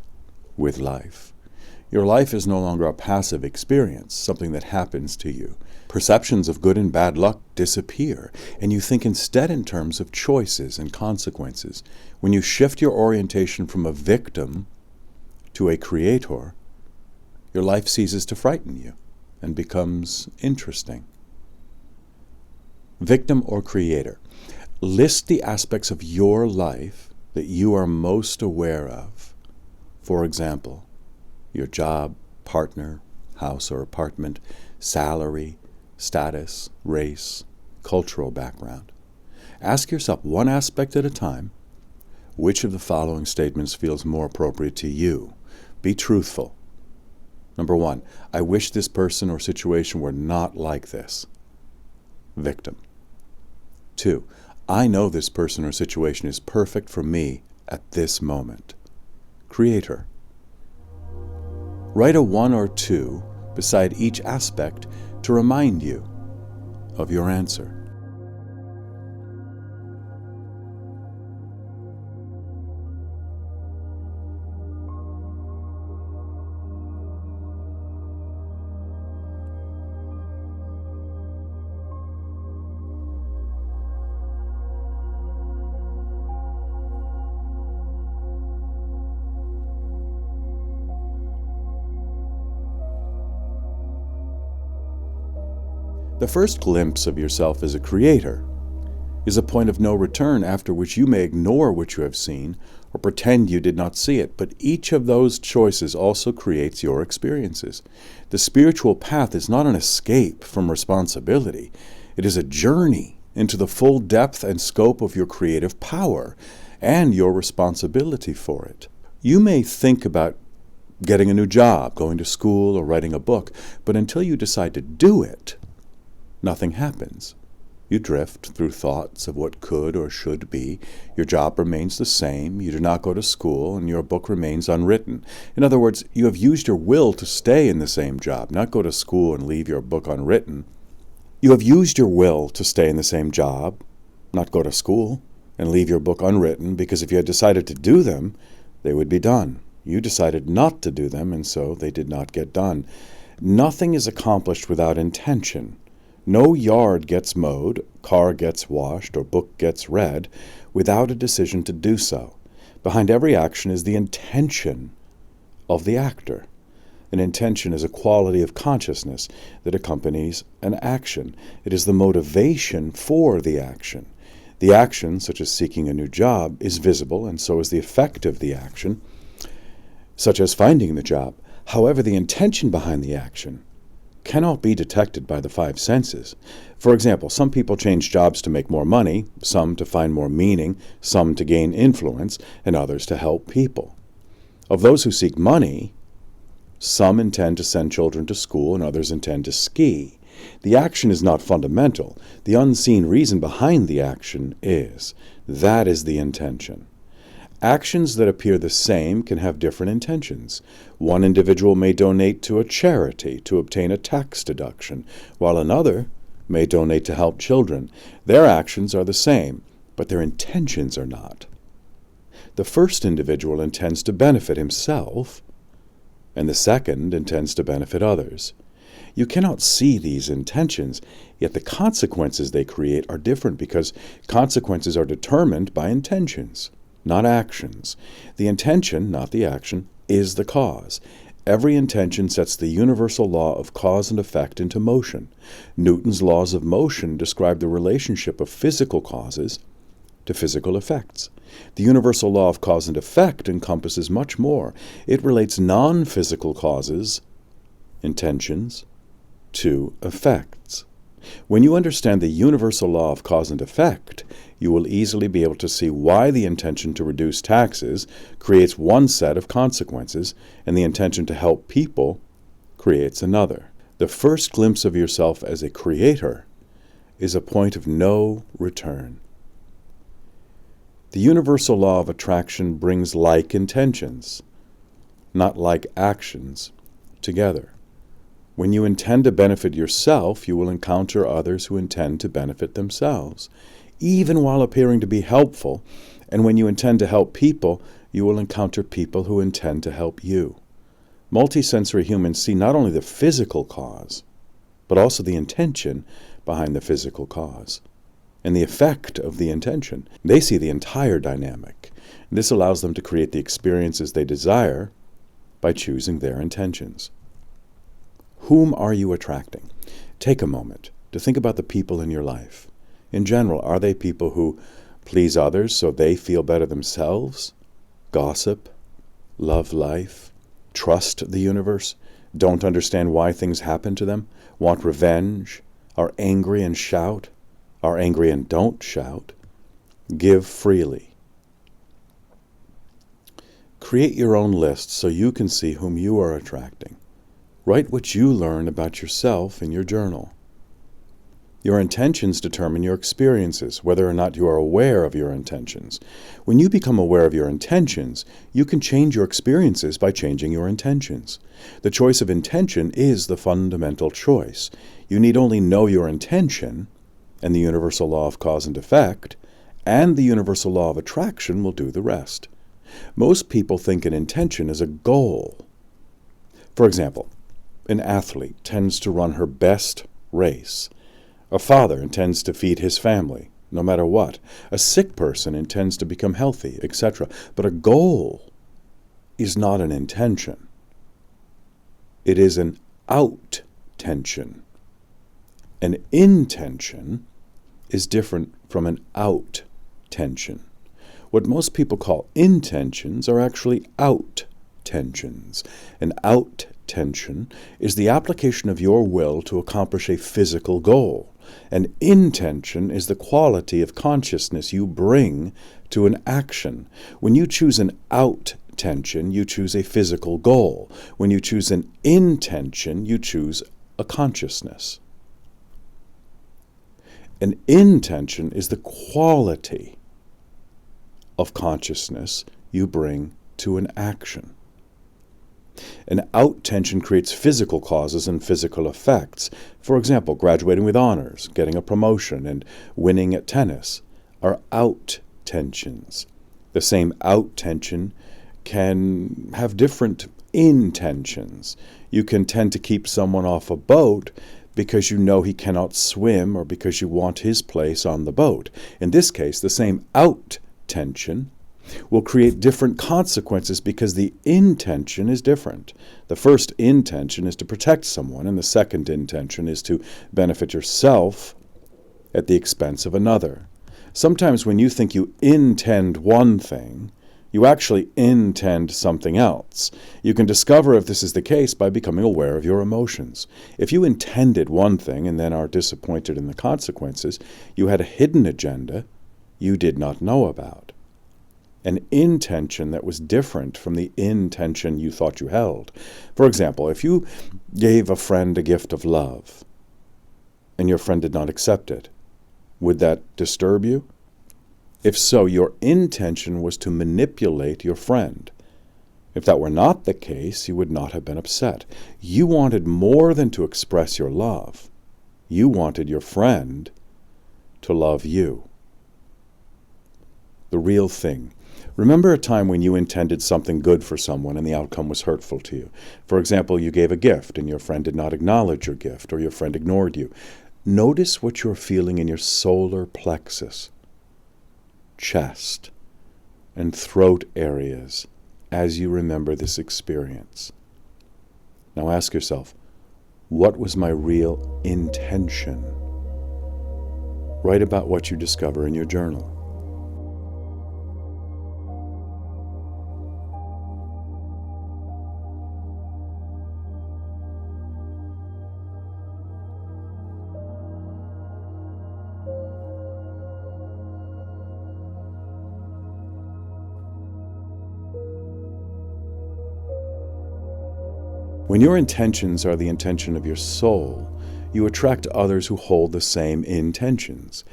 with life. Your life is no longer a passive experience, something that happens to you. Perceptions of good and bad luck disappear, and you think instead in terms of choices and consequences. When you shift your orientation from a victim to a creator, your life ceases to frighten you and becomes interesting. Victim or creator. List the aspects of your life that you are most aware of. For example, your job, partner, house or apartment, salary, status, race, cultural background. Ask yourself one aspect at a time, which of the following statements feels more appropriate to you? Be truthful. Number 1, I wish this person or situation were not like this. Victim. 2, I know this person or situation is perfect for me at this moment. Creator. Write a 1 or 2 beside each aspect to remind you of your answer. The first glimpse of yourself as a creator is a point of no return after which you may ignore what you have seen or pretend you did not see it, but each of those choices also creates your experiences. The spiritual path is not an escape from responsibility. It is a journey into the full depth and scope of your creative power and your responsibility for it. You may think about getting a new job, going to school, or writing a book, but until you decide to do it, nothing happens. You drift through thoughts of what could or should be. Your job remains the same. You do not go to school, and your book remains unwritten. In other words, you have used your will to stay in the same job, not go to school and leave your book unwritten. You have used your will to stay in the same job, not go to school and leave your book unwritten, because if you had decided to do them, they would be done. You decided not to do them, and so they did not get done. Nothing is accomplished without intention. No yard gets mowed, car gets washed, or book gets read without a decision to do so. Behind every action is the intention of the actor. An intention is a quality of consciousness that accompanies an action. It is the motivation for the action. The action, such as seeking a new job, is visible, and so is the effect of the action, such as finding the job. However, the intention behind the action cannot be detected by the 5 senses. For example, some people change jobs to make more money, some to find more meaning, some to gain influence, and others to help people. Of those who seek money, some intend to send children to school and others intend to ski. The action is not fundamental. The unseen reason behind the action is. That is the intention. Actions that appear the same can have different intentions. One individual may donate to a charity to obtain a tax deduction, while another may donate to help children. Their actions are the same, but their intentions are not. The first individual intends to benefit himself, and the second intends to benefit others. You cannot see these intentions, yet the consequences they create are different because consequences are determined by intentions, not actions. The intention, not the action, is the cause. Every intention sets the universal law of cause and effect into motion. Newton's laws of motion describe the relationship of physical causes to physical effects. The universal law of cause and effect encompasses much more. It relates non-physical causes, intentions, to effects. When you understand the universal law of cause and effect, you will easily be able to see why the intention to reduce taxes creates one set of consequences, and the intention to help people creates another. The first glimpse of yourself as a creator is a point of no return. The universal law of attraction brings like intentions, not like actions, together. When you intend to benefit yourself, you will encounter others who intend to benefit themselves, even while appearing to be helpful. And when you intend to help people, you will encounter people who intend to help you. Multisensory humans see not only the physical cause, but also the intention behind the physical cause and the effect of the intention. They see the entire dynamic. This allows them to create the experiences they desire by choosing their intentions. Whom are you attracting? Take a moment to think about the people in your life. In general, are they people who please others so they feel better themselves, gossip, love life, trust the universe, don't understand why things happen to them, want revenge, are angry and shout, are angry and don't shout, give freely. Create your own list so you can see whom you are attracting. Write what you learn about yourself in your journal. Your intentions determine your experiences, whether or not you are aware of your intentions. When you become aware of your intentions, you can change your experiences by changing your intentions. The choice of intention is the fundamental choice. You need only know your intention, and the universal law of cause and effect, and the universal law of attraction will do the rest. Most people think an intention is a goal. For example, an athlete tends to run her best race. A father intends to feed his family, no matter what. A sick person intends to become healthy, etc. But a goal is not an intention. It is an out-tension. An intention is different from an out-tension. What most people call intentions are actually out-tensions. An out-tension is the application of your will to accomplish a physical goal. An intention is the quality of consciousness you bring to an action. When you choose an out-tension, you choose a physical goal. When you choose an intention, you choose a consciousness. An intention is the quality of consciousness you bring to an action. An out-tension creates physical causes and physical effects. For example, graduating with honors, getting a promotion, and winning at tennis are out-tensions. The same out-tension can have different intentions. You can tend to keep someone off a boat because you know he cannot swim or because you want his place on the boat. In this case, the same out-tension will create different consequences because the intention is different. The first intention is to protect someone, and the second intention is to benefit yourself at the expense of another. Sometimes when you think you intend one thing, you actually intend something else. You can discover if this is the case by becoming aware of your emotions. If you intended one thing and then are disappointed in the consequences, you had a hidden agenda you did not know about. An intention that was different from the intention you thought you held. For example, if you gave a friend a gift of love and your friend did not accept it, would that disturb you? If so, your intention was to manipulate your friend. If that were not the case, you would not have been upset. You wanted more than to express your love. You wanted your friend to love you. The real thing. Remember a time when you intended something good for someone and the outcome was hurtful to you. For example, you gave a gift and your friend did not acknowledge your gift, or your friend ignored you. Notice what you're feeling in your solar plexus, chest, and throat areas as you remember this experience. Now ask yourself, what was my real intention? Write about what you discover in your journal. When your intentions are the intention of your soul, you attract others who hold the same intentions.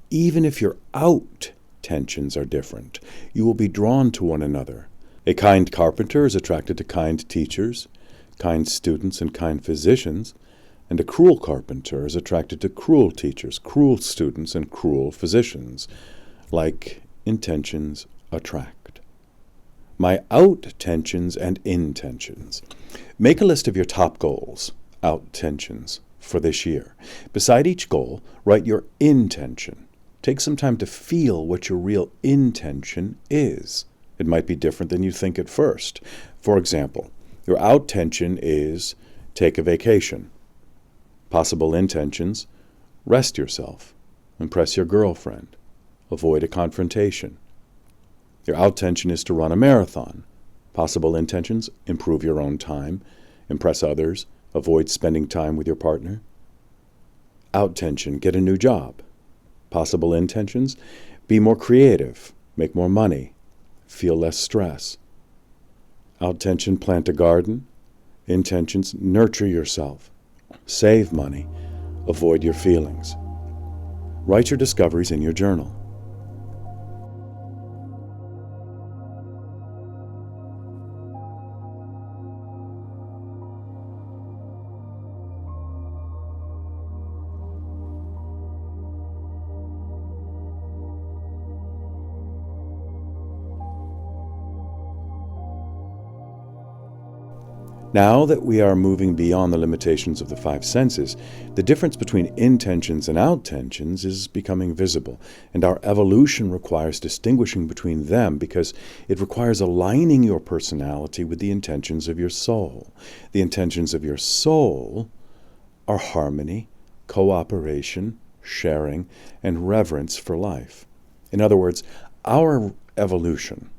Even if your out-tensions are different, you will be drawn to one another. A kind carpenter is attracted to kind teachers, kind students, and kind physicians, and a cruel carpenter is attracted to cruel teachers, cruel students, and cruel physicians. Like intentions attract. My out-tensions and intentions. Make a list of your top goals, out-tensions, for this year. Beside each goal, write your intention. Take some time to feel what your real intention is. It might be different than you think at first. For example, your out-tention is take a vacation. Possible intentions, rest yourself, impress your girlfriend, avoid a confrontation. Your out-tention is to run a marathon. Possible intentions: improve your own time, impress others, avoid spending time with your partner. Out-tension: get a new job. Possible intentions: be more creative, make more money, feel less stress. Out-tension: plant a garden. Intentions: nurture yourself, save money, avoid your feelings. Write your discoveries in your journal. Now that we are moving beyond the limitations of the five senses, the difference between intentions and out-tensions is becoming visible, and our evolution requires distinguishing between them because it requires aligning your personality with the intentions of your soul. The intentions of your soul are harmony, cooperation, sharing, and reverence for life. In other words, our evolution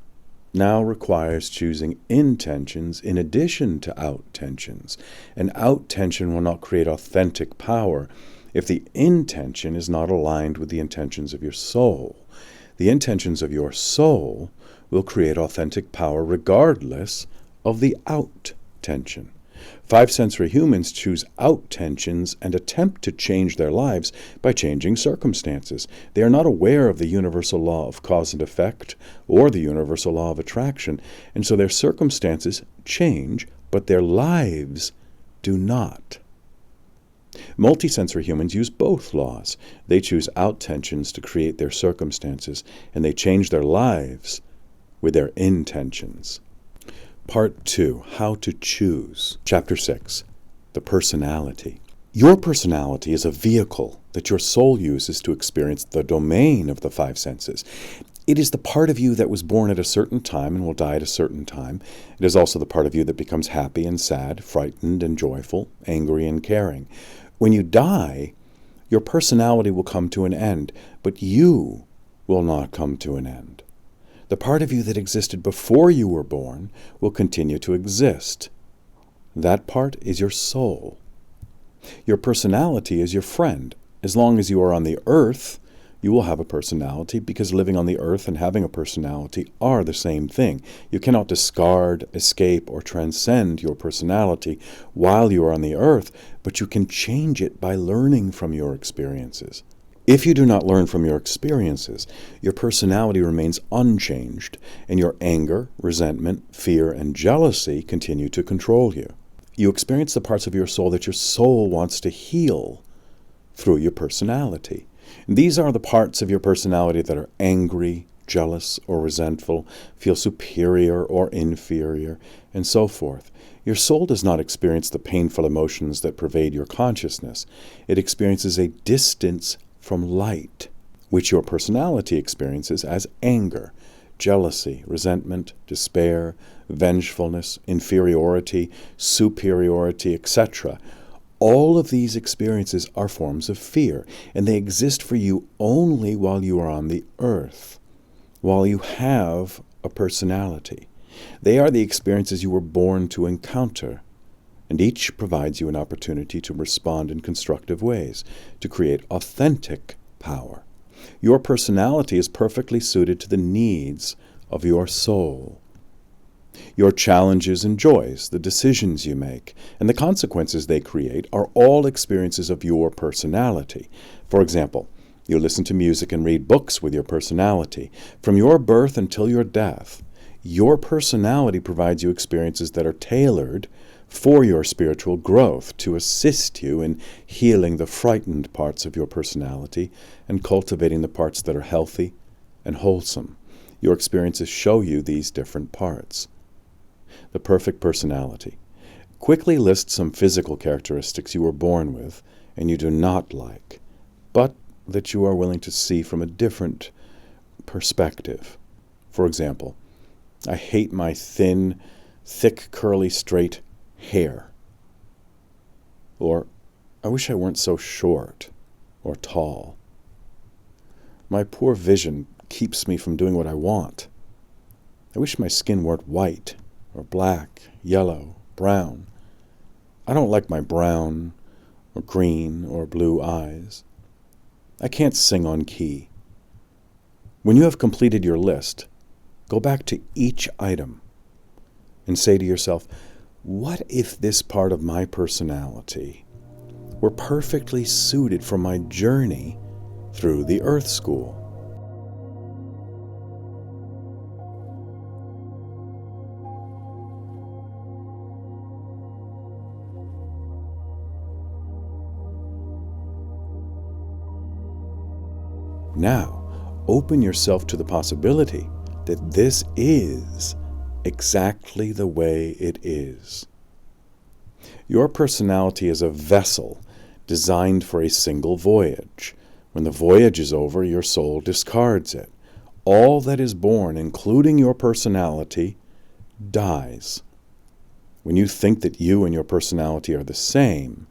now requires choosing intentions in addition to out-tensions. An out-tension will not create authentic power if the intention is not aligned with the intentions of your soul. The intentions of your soul will create authentic power regardless of the out-tension. Five-sensory humans choose out-tensions and attempt to change their lives by changing circumstances. They are not aware of the universal law of cause and effect or the universal law of attraction, and so their circumstances change, but their lives do not. Multisensory humans use both laws. They choose out-tensions to create their circumstances, and they change their lives with their intentions. Part 2, How to Choose. Chapter 6, The Personality. Your personality is a vehicle that your soul uses to experience the domain of the five senses. It is the part of you that was born at a certain time and will die at a certain time. It is also the part of you that becomes happy and sad, frightened and joyful, angry and caring. When you die, your personality will come to an end, but you will not come to an end. The part of you that existed before you were born will continue to exist. That part is your soul. Your personality is your friend. As long as you are on the earth, you will have a personality because living on the earth and having a personality are the same thing. You cannot discard, escape, or transcend your personality while you are on the earth, but you can change it by learning from your experiences. If you do not learn from your experiences, your personality remains unchanged, and your anger, resentment, fear, and jealousy continue to control you. You experience the parts of your soul that your soul wants to heal through your personality. And these are the parts of your personality that are angry, jealous, or resentful, feel superior or inferior, and so forth. Your soul does not experience the painful emotions that pervade your consciousness. It experiences a distance from light, which your personality experiences as anger, jealousy, resentment, despair, vengefulness, inferiority, superiority, etc. All of these experiences are forms of fear, and they exist for you only while you are on the earth, while you have a personality. They are the experiences you were born to encounter, and each provides you an opportunity to respond in constructive ways, to create authentic power. Your personality is perfectly suited to the needs of your soul. Your challenges and joys, the decisions you make, and the consequences they create are all experiences of your personality. For example, you listen to music and read books with your personality. From your birth until your death, your personality provides you experiences that are tailored for your spiritual growth, to assist you in healing the frightened parts of your personality and cultivating the parts that are healthy and wholesome. Your experiences show you these different parts. The perfect personality. Quickly list some physical characteristics you were born with and you do not like, but that you are willing to see from a different perspective. For example, I hate my thin, thick, curly, straight hair. Or, I wish I weren't so short or tall. My poor vision keeps me from doing what I want. I wish my skin weren't white or black, yellow, brown. I don't like my brown or green or blue eyes. I can't sing on key. When you have completed your list, go back to each item and say to yourself, what if this part of my personality were perfectly suited for my journey through the Earth School? Now, open yourself to the possibility that this is exactly the way it is. Your personality is a vessel designed for a single voyage. When the voyage is over, your soul discards it. All that is born, including your personality, dies. When you think that you and your personality are the same,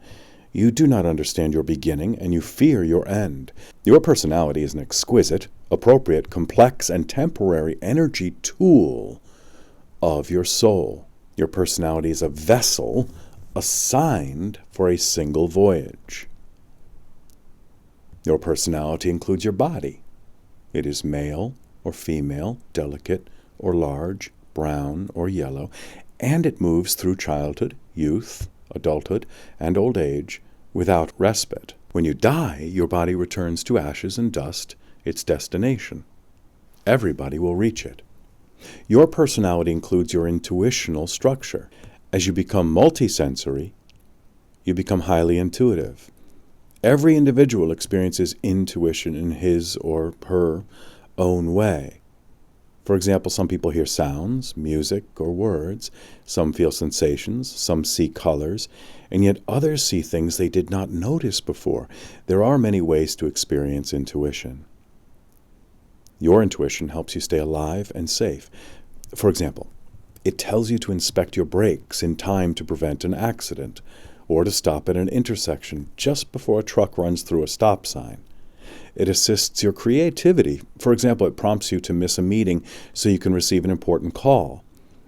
you do not understand your beginning and you fear your end. Your personality is an exquisite, appropriate, complex, and temporary energy tool of your soul. Your personality is a vessel assigned for a single voyage. Your personality includes your body. It is male or female, delicate or large, brown or yellow, and it moves through childhood, youth, adulthood, and old age without respite. When you die, your body returns to ashes and dust, its destination. Everybody will reach it. Your personality includes your intuitional structure. As you become multisensory, you become highly intuitive. Every individual experiences intuition in his or her own way. For example, some people hear sounds, music, or words. Some feel sensations, some see colors, and yet others see things they did not notice before. There are many ways to experience intuition. Your intuition helps you stay alive and safe. For example, it tells you to inspect your brakes in time to prevent an accident, or to stop at an intersection just before a truck runs through a stop sign. It assists your creativity. For example, it prompts you to miss a meeting so you can receive an important call.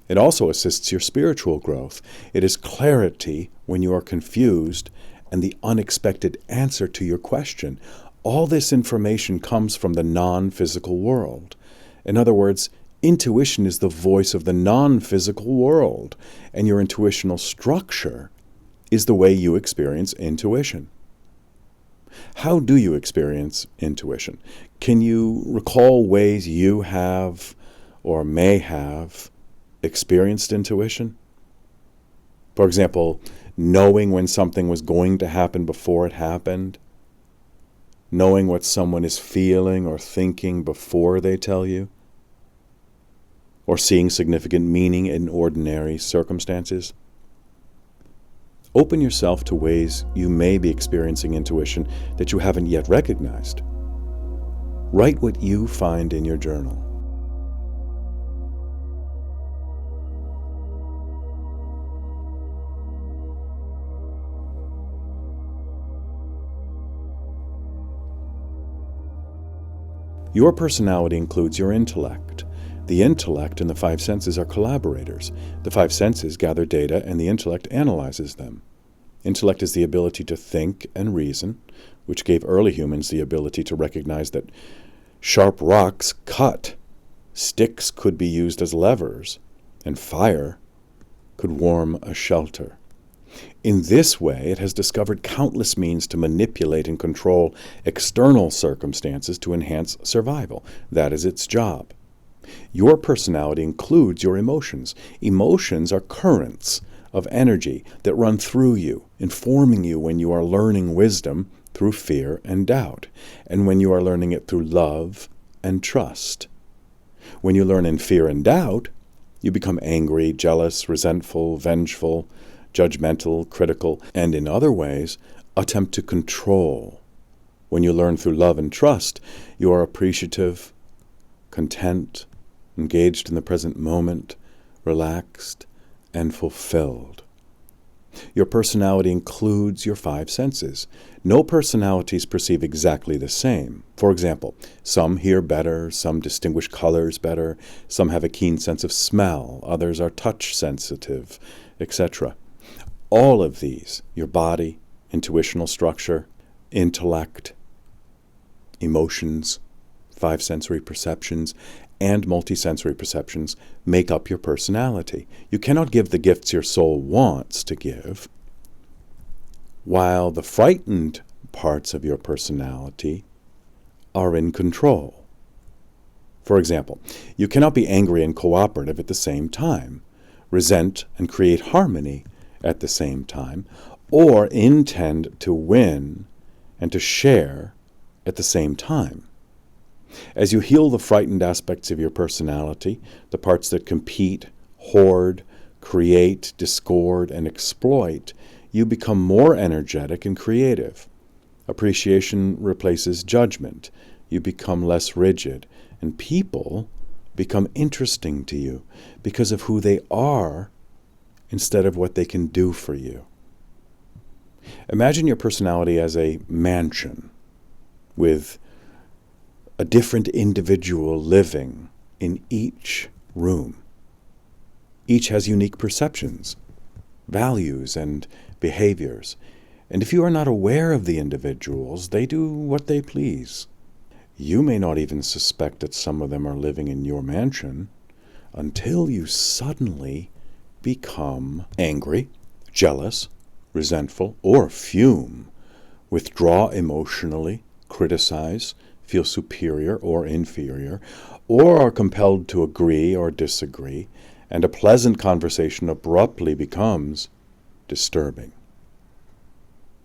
It also assists your spiritual growth. It is clarity when you are confused and the unexpected answer to your question. All this information comes from the non-physical world. In other words, intuition is the voice of the non-physical world, and your intuitional structure is the way you experience intuition. How do you experience intuition? Can you recall ways you have or may have experienced intuition? For example, knowing when something was going to happen before it happened, knowing what someone is feeling or thinking before they tell you, or seeing significant meaning in ordinary circumstances. Open yourself to ways you may be experiencing intuition that you haven't yet recognized. Write what you find in your journal. Your personality includes your intellect. The intellect and the five senses are collaborators. The five senses gather data and the intellect analyzes them. Intellect is the ability to think and reason, which gave early humans the ability to recognize that sharp rocks cut, sticks could be used as levers, and fire could warm a shelter. In this way, it has discovered countless means to manipulate and control external circumstances to enhance survival. That is its job. Your personality includes your emotions. Emotions are currents of energy that run through you, informing you when you are learning wisdom through fear and doubt, and when you are learning it through love and trust. When you learn in fear and doubt, you become angry, jealous, resentful, vengeful, judgmental, critical, and in other ways, attempt to control. When you learn through love and trust, you are appreciative, content, engaged in the present moment, relaxed, and fulfilled. Your personality includes your five senses. No personalities perceive exactly the same. For example, some hear better, some distinguish colors better, some have a keen sense of smell, others are touch sensitive, etc. All of these, your body, intuitional structure, intellect, emotions, five sensory perceptions, and multisensory perceptions make up your personality. You cannot give the gifts your soul wants to give, while the frightened parts of your personality are in control. For example, you cannot be angry and cooperative at the same time, resent and create harmony at the same time, or intend to win and to share at the same time. As you heal the frightened aspects of your personality, the parts that compete, hoard, create, discord, and exploit, you become more energetic and creative. Appreciation replaces judgment. You become less rigid, and people become interesting to you because of who they are instead of what they can do for you. Imagine your personality as a mansion with a different individual living in each room. Each has unique perceptions, values, and behaviors. And if you are not aware of the individuals, they do what they please. You may not even suspect that some of them are living in your mansion until you suddenly become angry, jealous, resentful, or fume, withdraw emotionally, criticize, feel superior or inferior, or are compelled to agree or disagree, and a pleasant conversation abruptly becomes disturbing.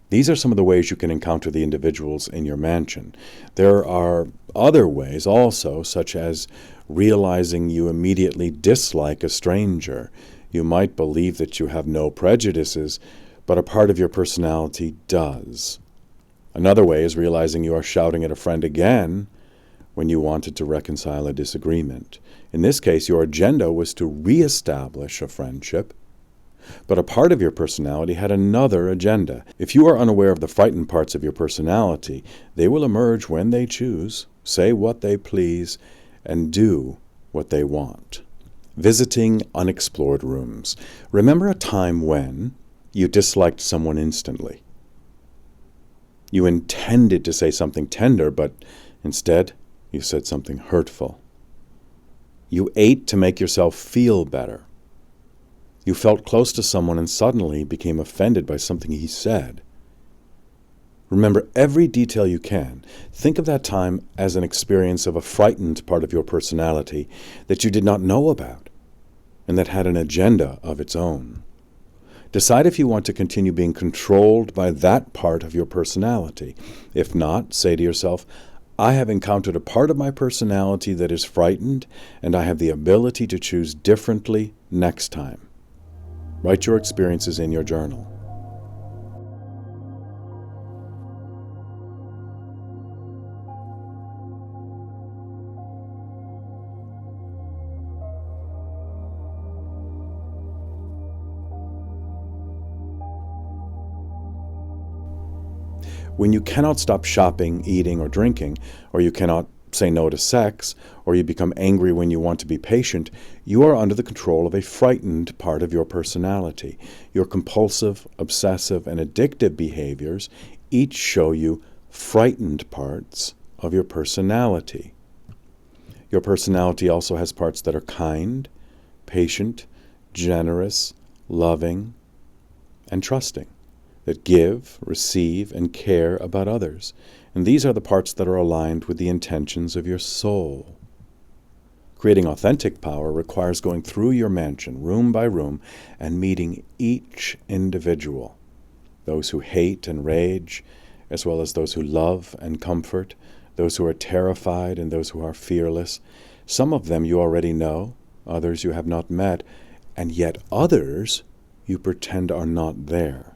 These are some of the ways you can encounter the individuals in your mansion. There are other ways also, such as realizing you immediately dislike a stranger. You might believe that you have no prejudices, but a part of your personality does. Another way is realizing you are shouting at a friend again when you wanted to reconcile a disagreement. In this case, your agenda was to reestablish a friendship, but a part of your personality had another agenda. If you are unaware of the frightened parts of your personality, they will emerge when they choose, say what they please, and do what they want. Visiting unexplored rooms. Remember a time when you disliked someone instantly. You intended to say something tender, but instead you said something hurtful. You ate to make yourself feel better. You felt close to someone and suddenly became offended by something he said. Remember every detail you can. Think of that time as an experience of a frightened part of your personality that you did not know about and that had an agenda of its own. Decide if you want to continue being controlled by that part of your personality. If not, say to yourself, I have encountered a part of my personality that is frightened, and I have the ability to choose differently next time. Write your experiences in your journal. When you cannot stop shopping, eating, or drinking, or you cannot say no to sex, or you become angry when you want to be patient, you are under the control of a frightened part of your personality. Your compulsive, obsessive, and addictive behaviors each show you frightened parts of your personality. Your personality also has parts that are kind, patient, generous, loving, and trusting, that give, receive, and care about others. And these are the parts that are aligned with the intentions of your soul. Creating authentic power requires going through your mansion, room by room, and meeting each individual, those who hate and rage, as well as those who love and comfort, those who are terrified and those who are fearless. Some of them you already know, others you have not met, and yet others you pretend are not there.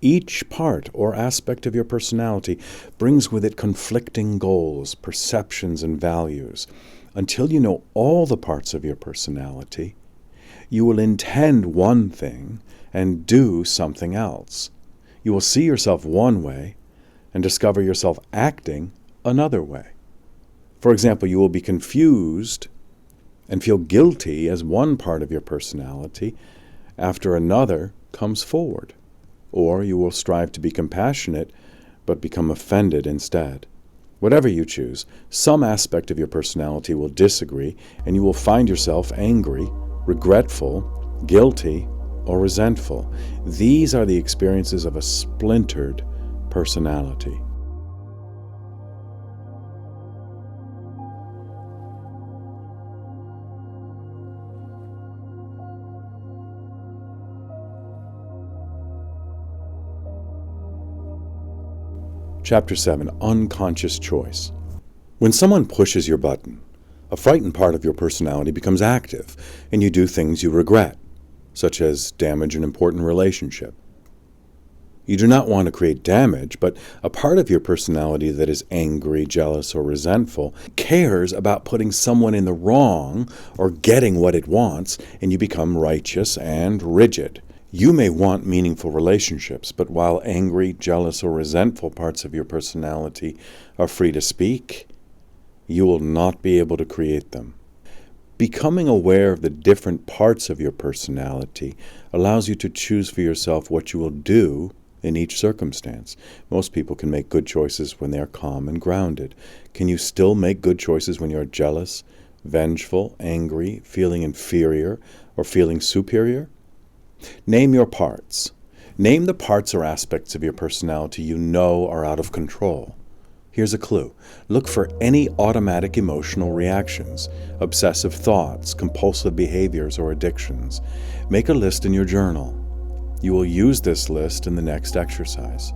Each part or aspect of your personality brings with it conflicting goals, perceptions, and values. Until you know all the parts of your personality, You will intend one thing and do something else. You will see yourself one way and discover yourself acting another way. For example, you will be confused and feel guilty as one part of your personality after another comes forward. Or you will strive to be compassionate but become offended instead. Whatever you choose, some aspect of your personality will disagree, and you will find yourself angry, regretful, guilty, or resentful. These are the experiences of a splintered personality. Chapter 7, Unconscious Choice. When someone pushes your button, a frightened part of your personality becomes active, and you do things you regret, such as damage an important relationship. You do not want to create damage, but a part of your personality that is angry, jealous, or resentful cares about putting someone in the wrong or getting what it wants, and you become righteous and rigid. You may want meaningful relationships, but while angry, jealous, or resentful parts of your personality are free to speak, you will not be able to create them. Becoming aware of the different parts of your personality allows you to choose for yourself what you will do in each circumstance. Most people can make good choices when they are calm and grounded. Can you still make good choices when you are jealous, vengeful, angry, feeling inferior, or feeling superior? Name your parts. Name the parts or aspects of your personality you know are out of control. Here's a clue. Look for any automatic emotional reactions, obsessive thoughts, compulsive behaviors, or addictions. Make a list in your journal. You will use this list in the next exercise.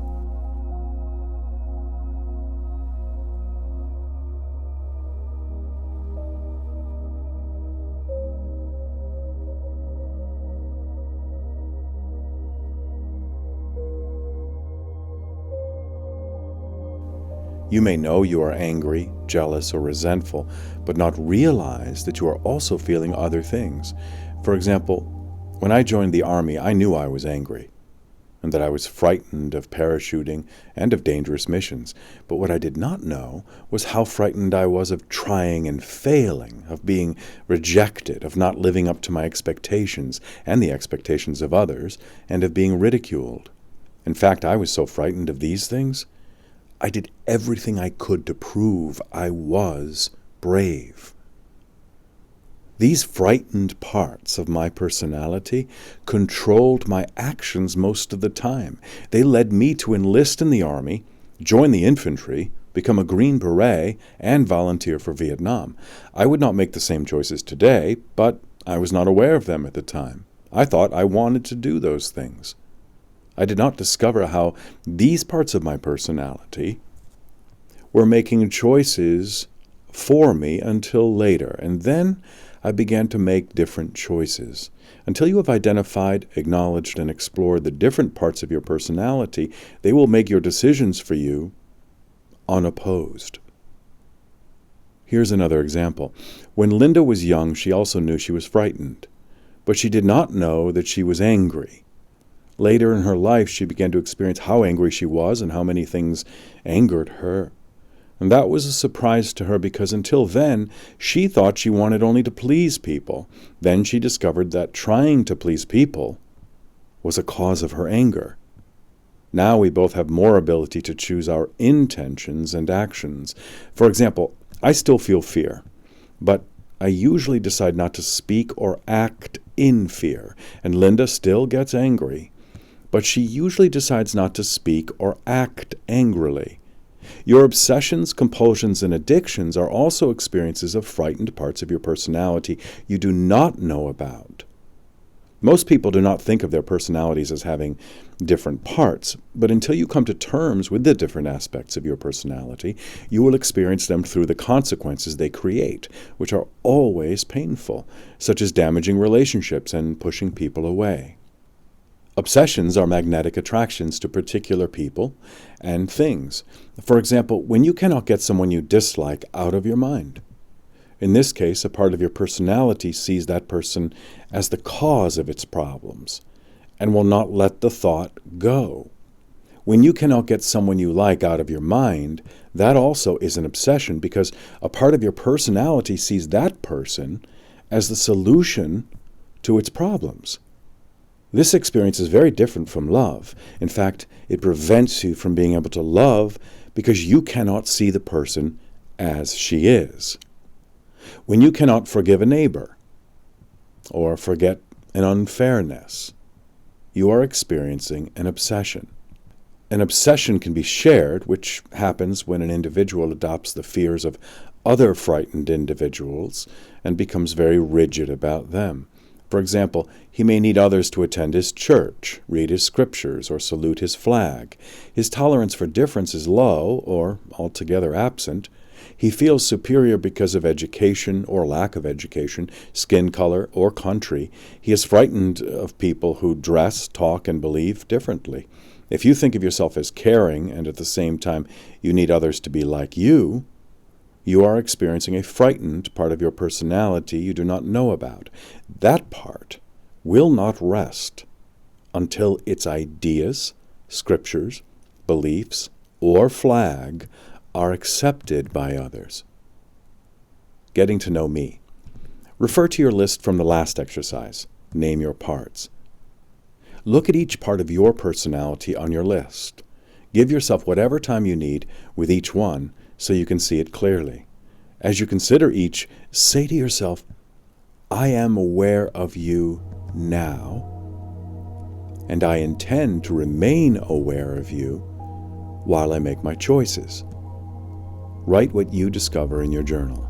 You may know you are angry, jealous, or resentful, but not realize that you are also feeling other things. For example, when I joined the Army, I knew I was angry, and that I was frightened of parachuting and of dangerous missions. But what I did not know was how frightened I was of trying and failing, of being rejected, of not living up to my expectations and the expectations of others, and of being ridiculed. In fact, I was so frightened of these things, I did everything I could to prove I was brave. These frightened parts of my personality controlled my actions most of the time. They led me to enlist in the Army, join the infantry, become a Green Beret, and volunteer for Vietnam. I would not make the same choices today, but I was not aware of them at the time. I thought I wanted to do those things. I did not discover how these parts of my personality were making choices for me until later, and then I began to make different choices. Until you have identified, acknowledged, and explored the different parts of your personality, they will make your decisions for you unopposed. Here's another example. When Linda was young, she also knew she was frightened, but she did not know that she was angry. Later in her life, she began to experience how angry she was and how many things angered her. And that was a surprise to her because until then, she thought she wanted only to please people. Then she discovered that trying to please people was a cause of her anger. Now we both have more ability to choose our intentions and actions. For example, I still feel fear, but I usually decide not to speak or act in fear. And Linda still gets angry, but she usually decides not to speak or act angrily. Your obsessions, compulsions, and addictions are also experiences of frightened parts of your personality you do not know about. Most people do not think of their personalities as having different parts, but until you come to terms with the different aspects of your personality, you will experience them through the consequences they create, which are always painful, such as damaging relationships and pushing people away. Obsessions are magnetic attractions to particular people and things. For example, when you cannot get someone you dislike out of your mind. In this case, a part of your personality sees that person as the cause of its problems and will not let the thought go. When you cannot get someone you like out of your mind, that also is an obsession because a part of your personality sees that person as the solution to its problems. This experience is very different from love. In fact, it prevents you from being able to love because you cannot see the person as she is. When you cannot forgive a neighbor or forget an unfairness, you are experiencing an obsession. An obsession can be shared, which happens when an individual adopts the fears of other frightened individuals and becomes very rigid about them. For example, he may need others to attend his church, read his scriptures, or salute his flag. His tolerance for difference is low or altogether absent. He feels superior because of education or lack of education, skin color, or country. He is frightened of people who dress, talk, and believe differently. If you think of yourself as caring and at the same time you need others to be like you are experiencing a frightened part of your personality you do not know about. That part will not rest until its ideas, scriptures, beliefs, or flag are accepted by others. Getting to know me. Refer to your list from the last exercise. Name your parts. Look at each part of your personality on your list. Give yourself whatever time you need with each one so you can see it clearly. As you consider each, say to yourself, I am aware of you now, and I intend to remain aware of you while I make my choices. Write what you discover in your journal.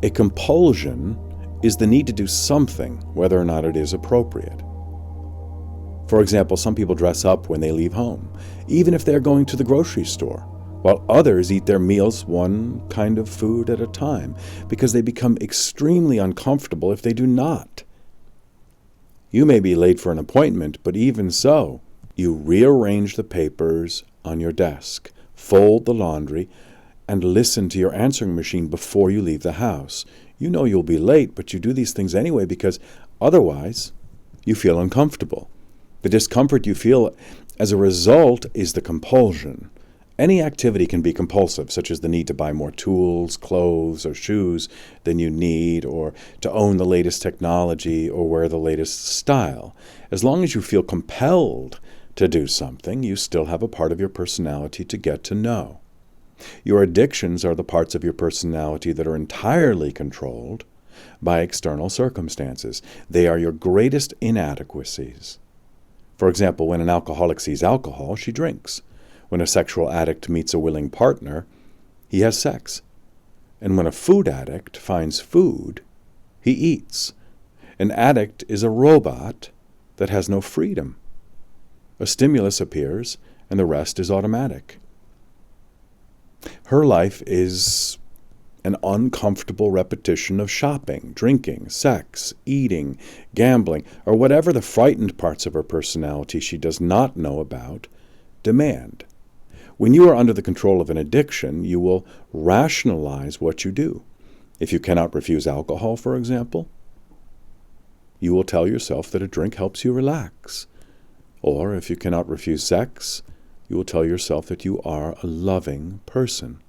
A compulsion is the need to do something, whether or not it is appropriate. For example, some people dress up when they leave home, even if they're going to the grocery store, while others eat their meals one kind of food at a time, because they become extremely uncomfortable if they do not. You may be late for an appointment, but even so, you rearrange the papers on your desk, fold the laundry, and listen to your answering machine before you leave the house. You know you'll be late, but you do these things anyway because otherwise you feel uncomfortable. The discomfort you feel as a result is the compulsion. Any activity can be compulsive, such as the need to buy more tools, clothes, or shoes than you need, or to own the latest technology or wear the latest style. As long as you feel compelled to do something, you still have a part of your personality to get to know. Your addictions are the parts of your personality that are entirely controlled by external circumstances. They are your greatest inadequacies. For example, when an alcoholic sees alcohol, she drinks. When a sexual addict meets a willing partner, he has sex. And when a food addict finds food, he eats. An addict is a robot that has no freedom. A stimulus appears, and the rest is automatic. Her life is an uncomfortable repetition of shopping, drinking, sex, eating, gambling, or whatever the frightened parts of her personality she does not know about demand. When you are under the control of an addiction, you will rationalize what you do. If you cannot refuse alcohol, for example, you will tell yourself that a drink helps you relax. Or if you cannot refuse sex, you will tell yourself that you are a loving person.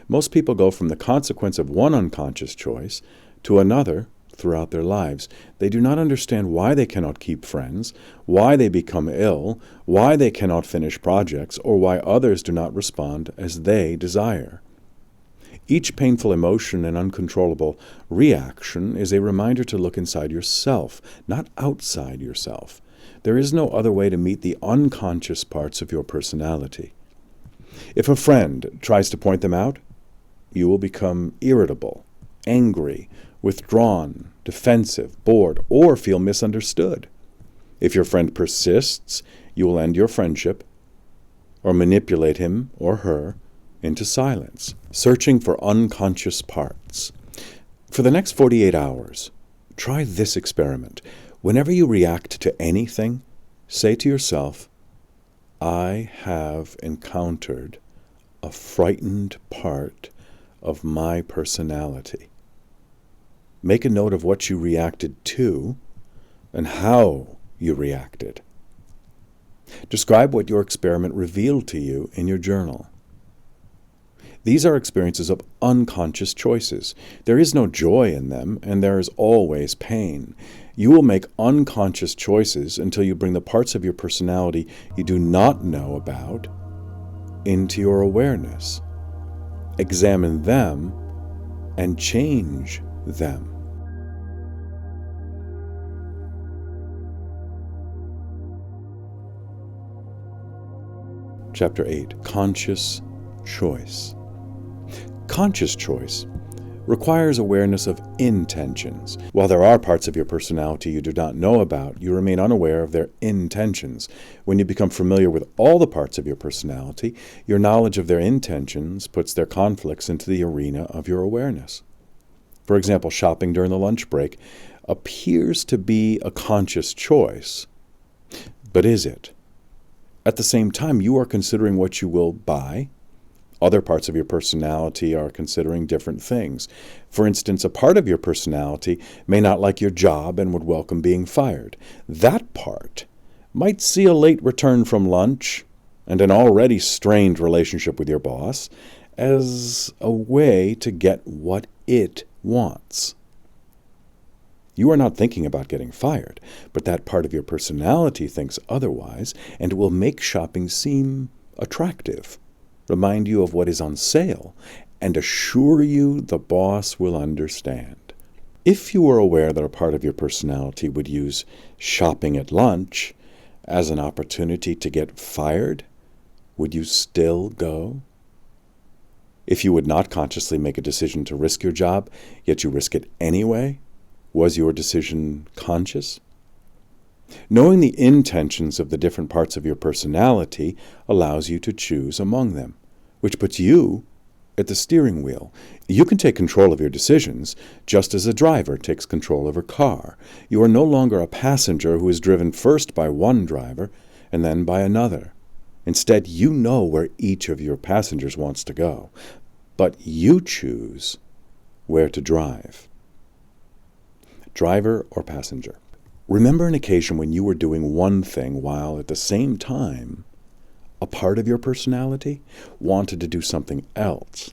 Most people go from the consequence of one unconscious choice to another throughout their lives. They do not understand why they cannot keep friends, why they become ill, why they cannot finish projects, or why others do not respond as they desire. Each painful emotion and uncontrollable reaction is a reminder to look inside yourself, not outside yourself. There is no other way to meet the unconscious parts of your personality. If a friend tries to point them out, you will become irritable, angry, withdrawn, defensive, bored, or feel misunderstood. If your friend persists, you will end your friendship or manipulate him or her into silence, searching for unconscious parts. For the next 48 hours, try this experiment. Whenever you react to anything, say to yourself, I have encountered a frightened part of my personality. Make a note of what you reacted to and how you reacted. Describe what your experiment revealed to you in your journal. These are experiences of unconscious choices. There is no joy in them, and there is always pain. You will make unconscious choices until you bring the parts of your personality you do not know about into your awareness. Examine them and change them. Chapter 8. Conscious Choice. Conscious choice requires awareness of intentions. While there are parts of your personality you do not know about, you remain unaware of their intentions. When you become familiar with all the parts of your personality, your knowledge of their intentions puts their conflicts into the arena of your awareness. For example, shopping during the lunch break appears to be a conscious choice, but is it? At the same time, you are considering what you will buy. Other parts of your personality are considering different things. For instance, a part of your personality may not like your job and would welcome being fired. That part might see a late return from lunch and an already strained relationship with your boss as a way to get what it wants. You are not thinking about getting fired, but that part of your personality thinks otherwise, and it will make shopping seem attractive, remind you of what is on sale, and assure you the boss will understand. If you were aware that a part of your personality would use shopping at lunch as an opportunity to get fired, would you still go? If you would not consciously make a decision to risk your job, yet you risk it anyway, was your decision conscious? Knowing the intentions of the different parts of your personality allows you to choose among them, which puts you at the steering wheel. You can take control of your decisions, just as a driver takes control of a car. You are no longer a passenger who is driven first by one driver and then by another. Instead, you know where each of your passengers wants to go, but you choose where to drive. Driver or passenger. Remember an occasion when you were doing one thing while at the same time a part of your personality wanted to do something else.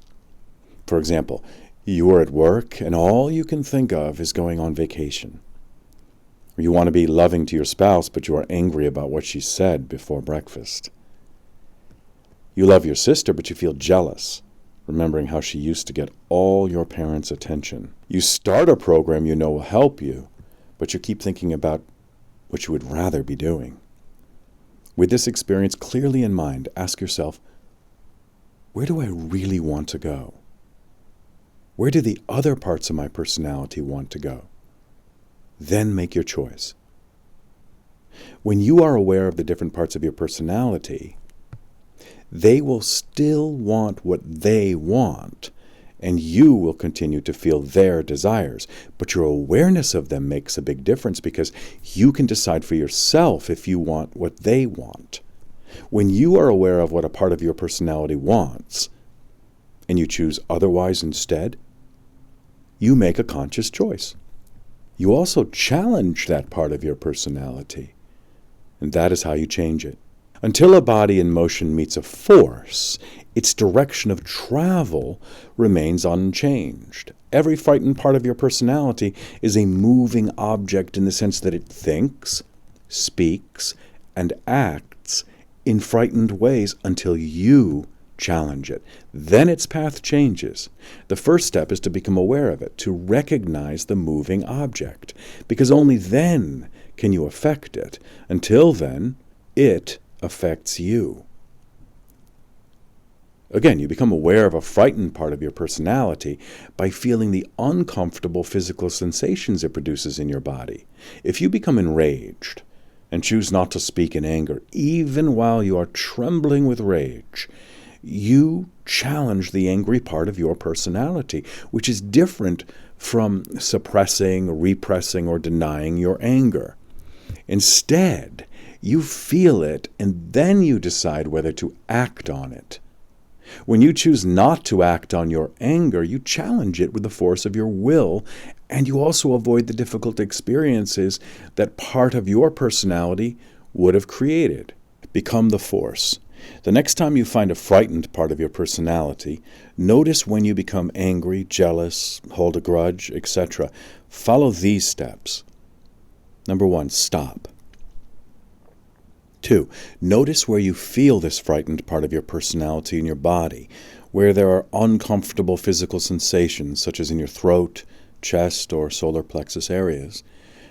For example, you are at work and all you can think of is going on vacation. Or you want to be loving to your spouse, but you are angry about what she said before breakfast. You love your sister, but you feel jealous, remembering how she used to get all your parents' attention. You start a program you know will help you, but you keep thinking about what you would rather be doing. With this experience clearly in mind, ask yourself, where do I really want to go? Where do the other parts of my personality want to go? Then make your choice. When you are aware of the different parts of your personality, they will still want what they want, and you will continue to feel their desires. But your awareness of them makes a big difference because you can decide for yourself if you want what they want. When you are aware of what a part of your personality wants, and you choose otherwise instead, you make a conscious choice. You also challenge that part of your personality, and that is how you change it. Until a body in motion meets a force, its direction of travel remains unchanged. Every frightened part of your personality is a moving object in the sense that it thinks, speaks, and acts in frightened ways until you challenge it. Then its path changes. The first step is to become aware of it, to recognize the moving object, because only then can you affect it. Until then, it affects you. Again, you become aware of a frightened part of your personality by feeling the uncomfortable physical sensations it produces in your body. If you become enraged and choose not to speak in anger, even while you are trembling with rage, you challenge the angry part of your personality, which is different from suppressing, repressing, or denying your anger. Instead, you feel it, and then you decide whether to act on it. When you choose not to act on your anger, you challenge it with the force of your will, and you also avoid the difficult experiences that part of your personality would have created. Become the force. The next time you find a frightened part of your personality, notice when you become angry, jealous, hold a grudge, etc. Follow these steps. Number 1, stop. 2, notice where you feel this frightened part of your personality in your body, where there are uncomfortable physical sensations, such as in your throat, chest, or solar plexus areas.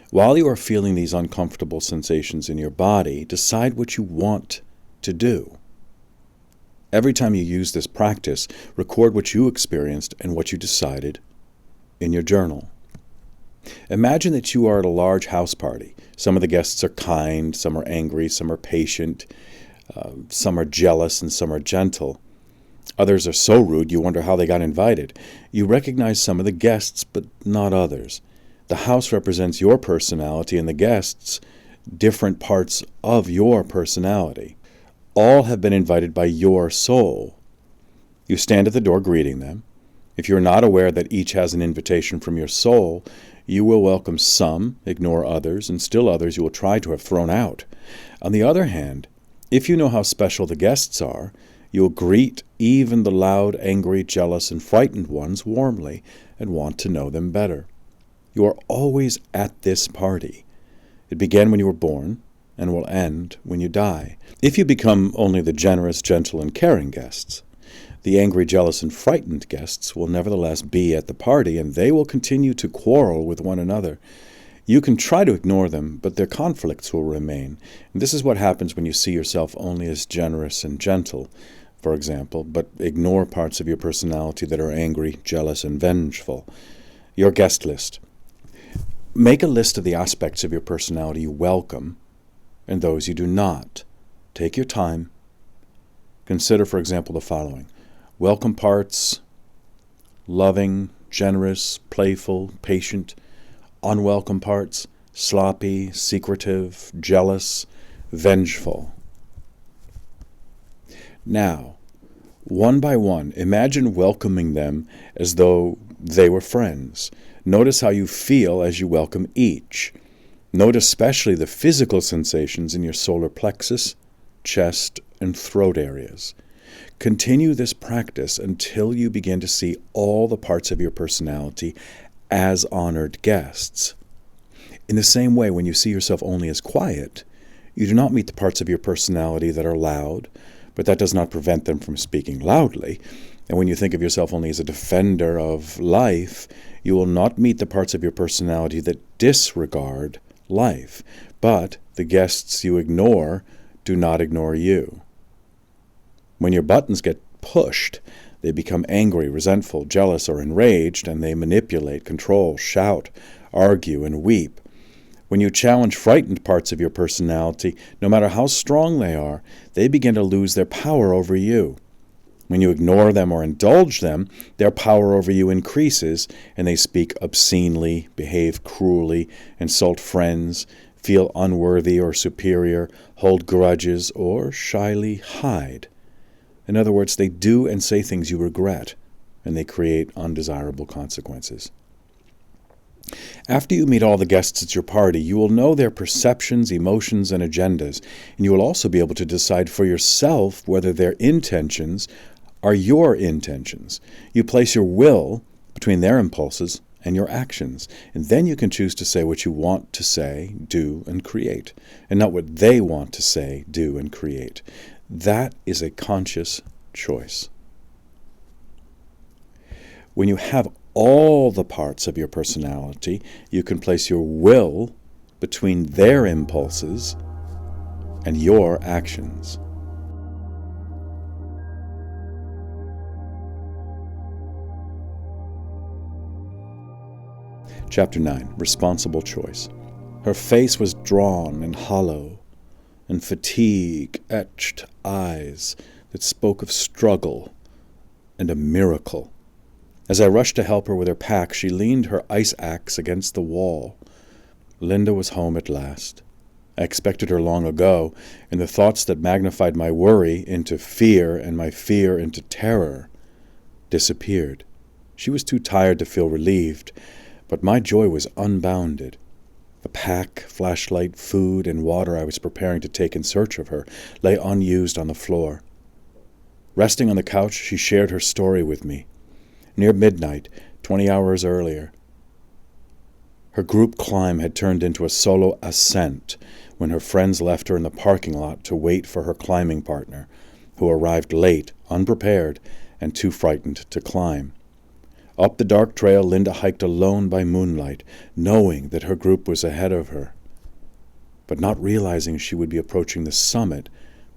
While you are feeling these uncomfortable sensations in your body, decide what you want to do. Every time you use this practice, record what you experienced and what you decided in your journal. Imagine that you are at a large house party. Some of the guests are kind, some are angry, some are patient, some are jealous, and some are gentle. Others are so rude you wonder how they got invited. You recognize some of the guests, but not others. The house represents your personality, and the guests, different parts of your personality. All have been invited by your soul. You stand at the door greeting them. If you're not aware that each has an invitation from your soul, you will welcome some, ignore others, and still others you will try to have thrown out. On the other hand, if you know how special the guests are, you will greet even the loud, angry, jealous, and frightened ones warmly and want to know them better. You are always at this party. It began when you were born and will end when you die. If you become only the generous, gentle, and caring guests, the angry, jealous, and frightened guests will nevertheless be at the party, and they will continue to quarrel with one another. You can try to ignore them, but their conflicts will remain. And this is what happens when you see yourself only as generous and gentle, for example, but ignore parts of your personality that are angry, jealous, and vengeful. Your guest list. Make a list of the aspects of your personality you welcome and those you do not. Take your time. Consider, for example, the following. Welcome parts: loving, generous, playful, patient. Unwelcome parts: sloppy, secretive, jealous, vengeful. Now, one by one, imagine welcoming them as though they were friends. Notice how you feel as you welcome each. Note especially the physical sensations in your solar plexus, chest, and throat areas. Continue this practice until you begin to see all the parts of your personality as honored guests. In the same way, when you see yourself only as quiet, you do not meet the parts of your personality that are loud, but that does not prevent them from speaking loudly. And when you think of yourself only as a defender of life, you will not meet the parts of your personality that disregard life. But the guests you ignore do not ignore you. When your buttons get pushed, they become angry, resentful, jealous, or enraged, and they manipulate, control, shout, argue, and weep. When you challenge frightened parts of your personality, no matter how strong they are, they begin to lose their power over you. When you ignore them or indulge them, their power over you increases, and they speak obscenely, behave cruelly, insult friends, feel unworthy or superior, hold grudges, or shyly hide. In other words, they do and say things you regret, and they create undesirable consequences. After you meet all the guests at your party, you will know their perceptions, emotions, and agendas, and you will also be able to decide for yourself whether their intentions are your intentions. You place your will between their impulses and your actions, and then you can choose to say what you want to say, do, and create, and not what they want to say, do, and create. That is a conscious choice. When you have all the parts of your personality, you can place your will between their impulses and your actions. Chapter 9, Responsible Choice. Her face was drawn and hollow, and fatigue-etched eyes that spoke of struggle and a miracle. As I rushed to help her with her pack, she leaned her ice axe against the wall. Linda was home at last. I expected her long ago, and the thoughts that magnified my worry into fear and my fear into terror disappeared. She was too tired to feel relieved, but my joy was unbounded. The pack, flashlight, food, and water I was preparing to take in search of her lay unused on the floor. Resting on the couch, she shared her story with me. Near midnight, 20 hours earlier, her group climb had turned into a solo ascent when her friends left her in the parking lot to wait for her climbing partner, who arrived late, unprepared, and too frightened to climb. Up the dark trail, Linda hiked alone by moonlight, knowing that her group was ahead of her, but not realizing she would be approaching the summit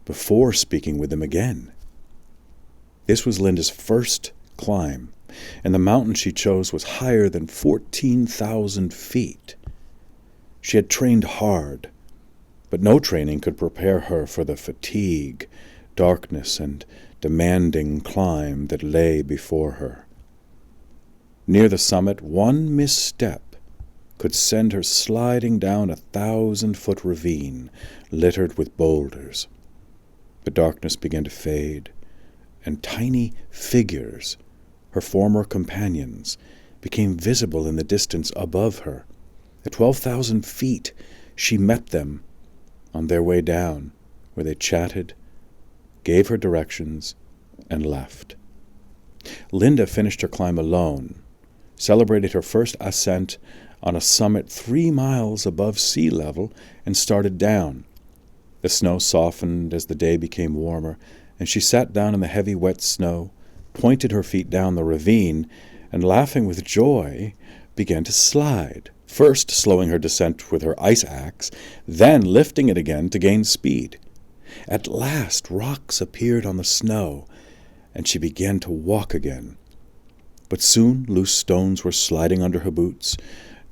before speaking with them again. This was Linda's first climb, and the mountain she chose was higher than 14,000 feet. She had trained hard, but no training could prepare her for the fatigue, darkness, and demanding climb that lay before her. Near the summit, one misstep could send her sliding down a 1,000-foot ravine littered with boulders. The darkness began to fade, and tiny figures, her former companions, became visible in the distance above her. At 12,000 feet, she met them on their way down, where they chatted, gave her directions, and left. Linda finished her climb alone, celebrated her first ascent on a summit 3 miles above sea level, and started down. The snow softened as the day became warmer, and she sat down in the heavy wet snow, pointed her feet down the ravine, and laughing with joy, began to slide, first slowing her descent with her ice axe, then lifting it again to gain speed. At last rocks appeared on the snow, and she began to walk again. But soon loose stones were sliding under her boots,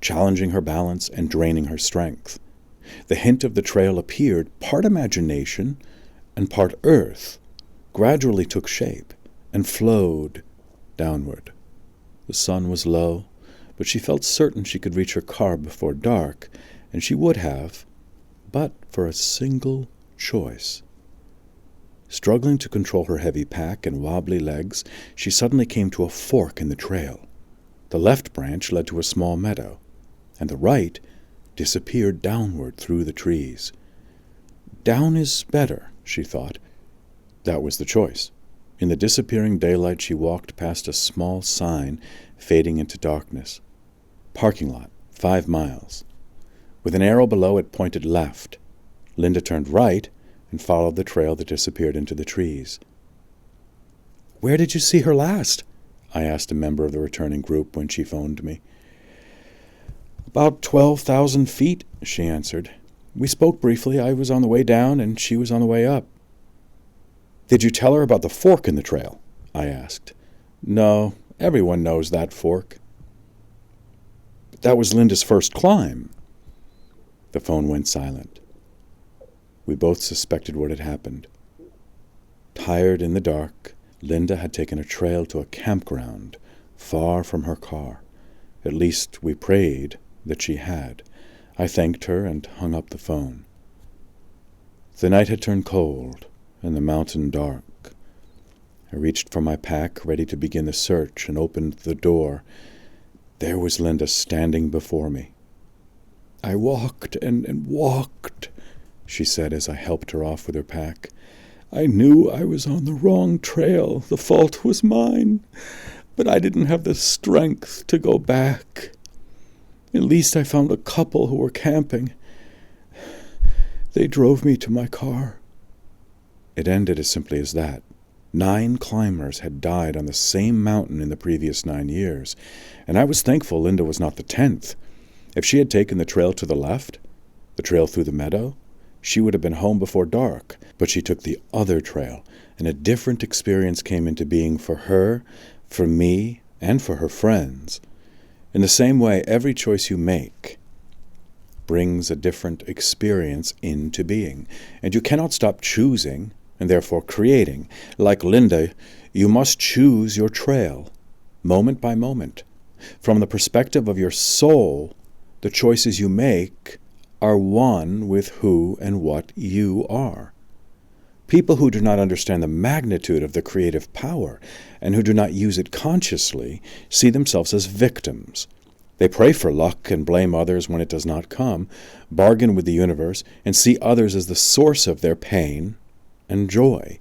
challenging her balance and draining her strength. The hint of the trail appeared, part imagination and part earth, gradually took shape and flowed downward. The sun was low, but she felt certain she could reach her car before dark, and she would have, but for a single choice. Struggling to control her heavy pack and wobbly legs, she suddenly came to a fork in the trail. The left branch led to a small meadow, and the right disappeared downward through the trees. Down is better, she thought. That was the choice. In the disappearing daylight, she walked past a small sign fading into darkness. Parking lot, 5 miles. With an arrow below, it pointed left. Linda turned right and followed the trail that disappeared into the trees. "Where did you see her last?" I asked a member of the returning group when she phoned me. "About 12,000 feet, she answered. "We spoke briefly. I was on the way down, and she was on the way up." "Did you tell her about the fork in the trail?" I asked. "No, everyone knows that fork." "But that was Linda's first climb." The phone went silent. We both suspected what had happened. Tired in the dark, Linda had taken a trail to a campground far from her car. At least we prayed that she had. I thanked her and hung up the phone. The night had turned cold and the mountain dark. I reached for my pack, ready to begin the search, and opened the door. There was Linda standing before me. "I walked and walked," she said as I helped her off with her pack. "I knew I was on the wrong trail. The fault was mine, but I didn't have the strength to go back. At least I found a couple who were camping. They drove me to my car." It ended as simply as that. 9 climbers had died on the same mountain in the previous 9 years, and I was thankful Linda was not the 10th. If she had taken the trail to the left, the trail through the meadow, she would have been home before dark, but she took the other trail, and a different experience came into being for her, for me, and for her friends. In the same way, every choice you make brings a different experience into being. And you cannot stop choosing and therefore creating. Like Linda, you must choose your trail, moment by moment. From the perspective of your soul, the choices you make are one with who and what you are. People who do not understand the magnitude of the creative power and who do not use it consciously see themselves as victims. They pray for luck and blame others when it does not come, bargain with the universe, and see others as the source of their pain and joy.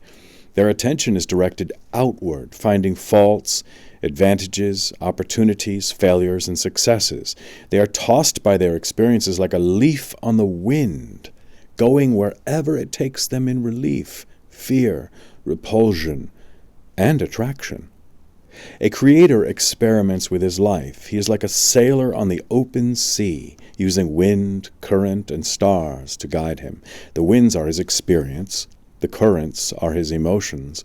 Their attention is directed outward, finding faults, advantages, opportunities, failures, and successes. They are tossed by their experiences like a leaf on the wind, going wherever it takes them in relief, fear, repulsion, and attraction. A creator experiments with his life. He is like a sailor on the open sea, using wind, current, and stars to guide him. The winds are his experience, the currents are his emotions,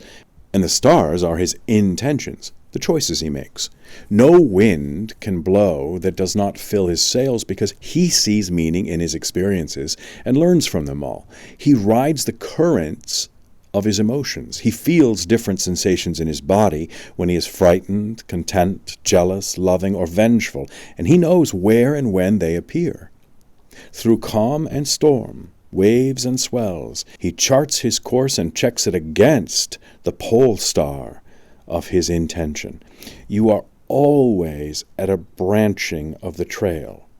and the stars are his intentions, the choices he makes. No wind can blow that does not fill his sails because he sees meaning in his experiences and learns from them all. He rides the currents of his emotions. He feels different sensations in his body when he is frightened, content, jealous, loving, or vengeful, and he knows where and when they appear. Through calm and storm, waves and swells, he charts his course and checks it against the pole star of his intention. You are always at a branching of the trail.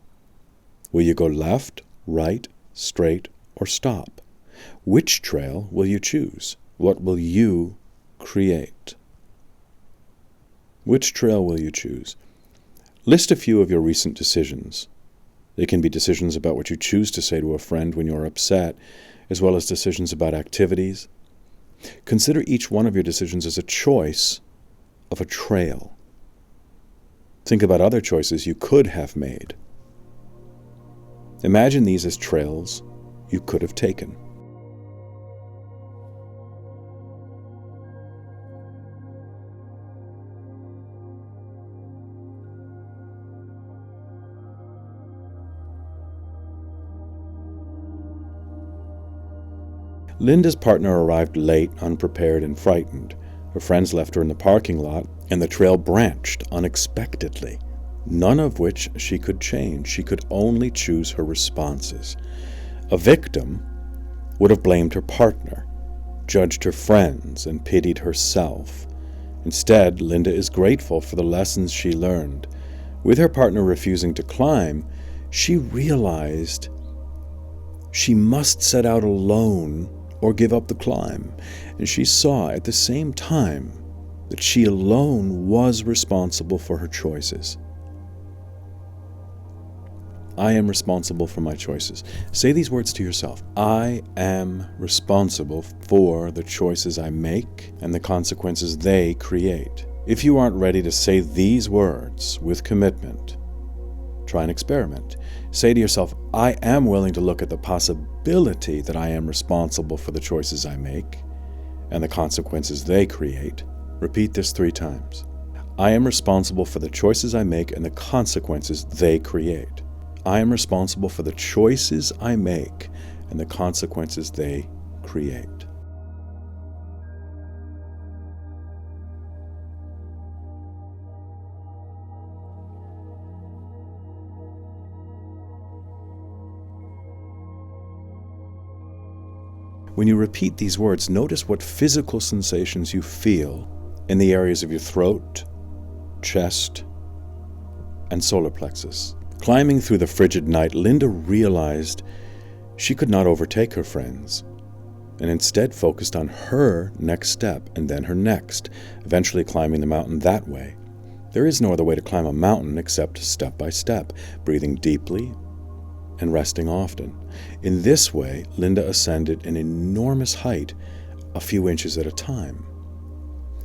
Will you go left, right, straight, or stop? Which trail will you choose? What will you create? Which trail will you choose? List a few of your recent decisions. They can be decisions about what you choose to say to a friend when you're upset, as well as decisions about activities. Consider each one of your decisions as a choice of a trail. Think about other choices you could have made. Imagine these as trails you could have taken. Linda's partner arrived late, unprepared, and frightened. Her friends left her in the parking lot, and the trail branched unexpectedly, none of which she could change. She could only choose her responses. A victim would have blamed her partner, judged her friends, and pitied herself. Instead, Linda is grateful for the lessons she learned. With her partner refusing to climb, she realized she must set out alone or give up the climb, and she saw at the same time that she alone was responsible for her choices. I am responsible for my choices. Say these words to yourself. I am responsible for the choices I make and the consequences they create. If you aren't ready to say these words with commitment, try an experiment. Say to yourself, I am willing to look at the possibility that I am responsible for the choices I make and the consequences they create. Repeat this 3 times. I am responsible for the choices I make and the consequences they create. I am responsible for the choices I make and the consequences they create. When you repeat these words, notice what physical sensations you feel in the areas of your throat, chest, and solar plexus. Climbing through the frigid night, Linda realized she could not overtake her friends, and instead focused on her next step and then her next, eventually climbing the mountain that way. There is no other way to climb a mountain except step by step, breathing deeply and resting often. In this way, Linda ascended an enormous height a few inches at a time.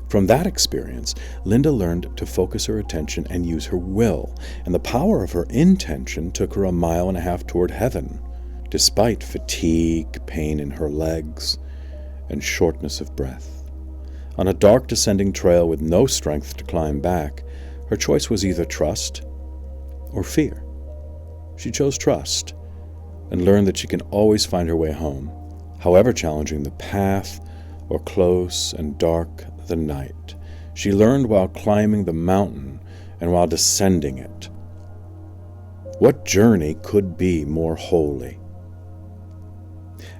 From that experience, Linda learned to focus her attention and use her will, and the power of her intention took her 1.5 miles toward heaven, despite fatigue, pain in her legs, and shortness of breath. On a dark descending trail with no strength to climb back, her choice was either trust or fear. She chose trust, and learned that she can always find her way home, however challenging the path or close and dark the night. She learned while climbing the mountain and while descending it. What journey could be more holy?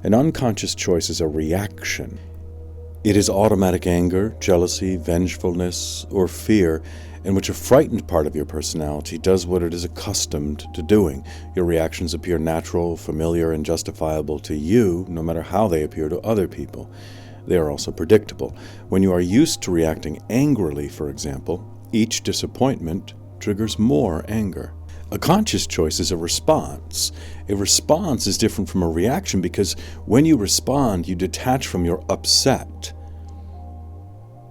An unconscious choice is a reaction. It is automatic anger, jealousy, vengefulness, or fear in which a frightened part of your personality does what it is accustomed to doing. Your reactions appear natural, familiar, and justifiable to you, no matter how they appear to other people. They are also predictable. When you are used to reacting angrily, for example, each disappointment triggers more anger. A conscious choice is a response. A response is different from a reaction because when you respond, you detach from your upset.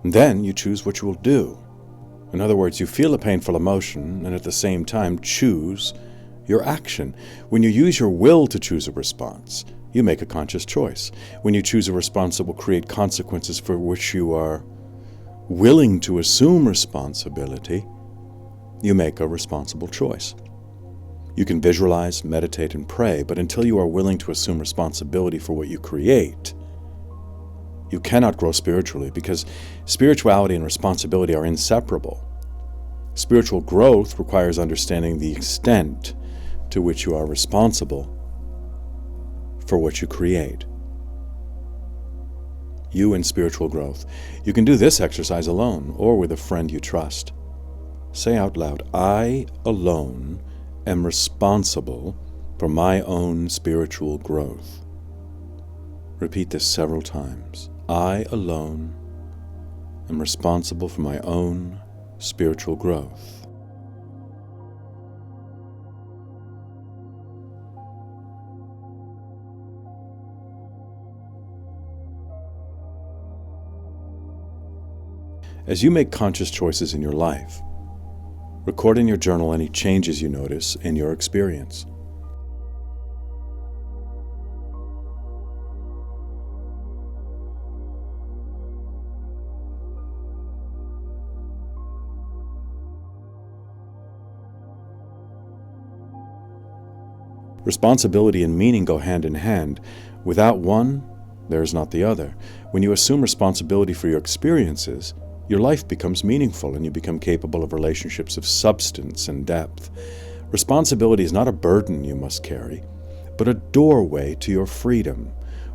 Then you choose what you will do. In other words, you feel a painful emotion and at the same time choose your action. When you use your will to choose a response, you make a conscious choice. When you choose a response that will create consequences for which you are willing to assume responsibility, you make a responsible choice. You can visualize, meditate, and pray, but until you are willing to assume responsibility for what you create, you cannot grow spiritually because spirituality and responsibility are inseparable. Spiritual growth requires understanding the extent to which you are responsible for what you create. You and spiritual growth. You can do this exercise alone or with a friend you trust. Say out loud, I alone am responsible for my own spiritual growth. Repeat this several times. I alone am responsible for my own spiritual growth. As you make conscious choices in your life, record in your journal any changes you notice in your experience. Responsibility and meaning go hand in hand. Without one, there is not the other. When you assume responsibility for your experiences, your life becomes meaningful and you become capable of relationships of substance and depth. Responsibility is not a burden you must carry, but a doorway to your freedom.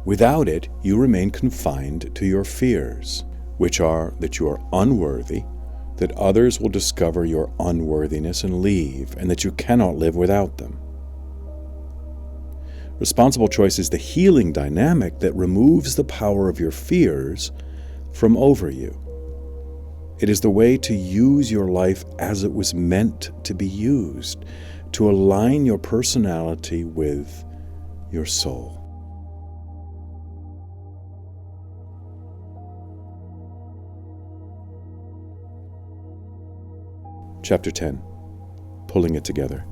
Without it, you remain confined to your fears, which are that you are unworthy, that others will discover your unworthiness and leave, and that you cannot live without them. Responsible choice is the healing dynamic that removes the power of your fears from over you. It is the way to use your life as it was meant to be used, to align your personality with your soul. Chapter 10. Pulling it together.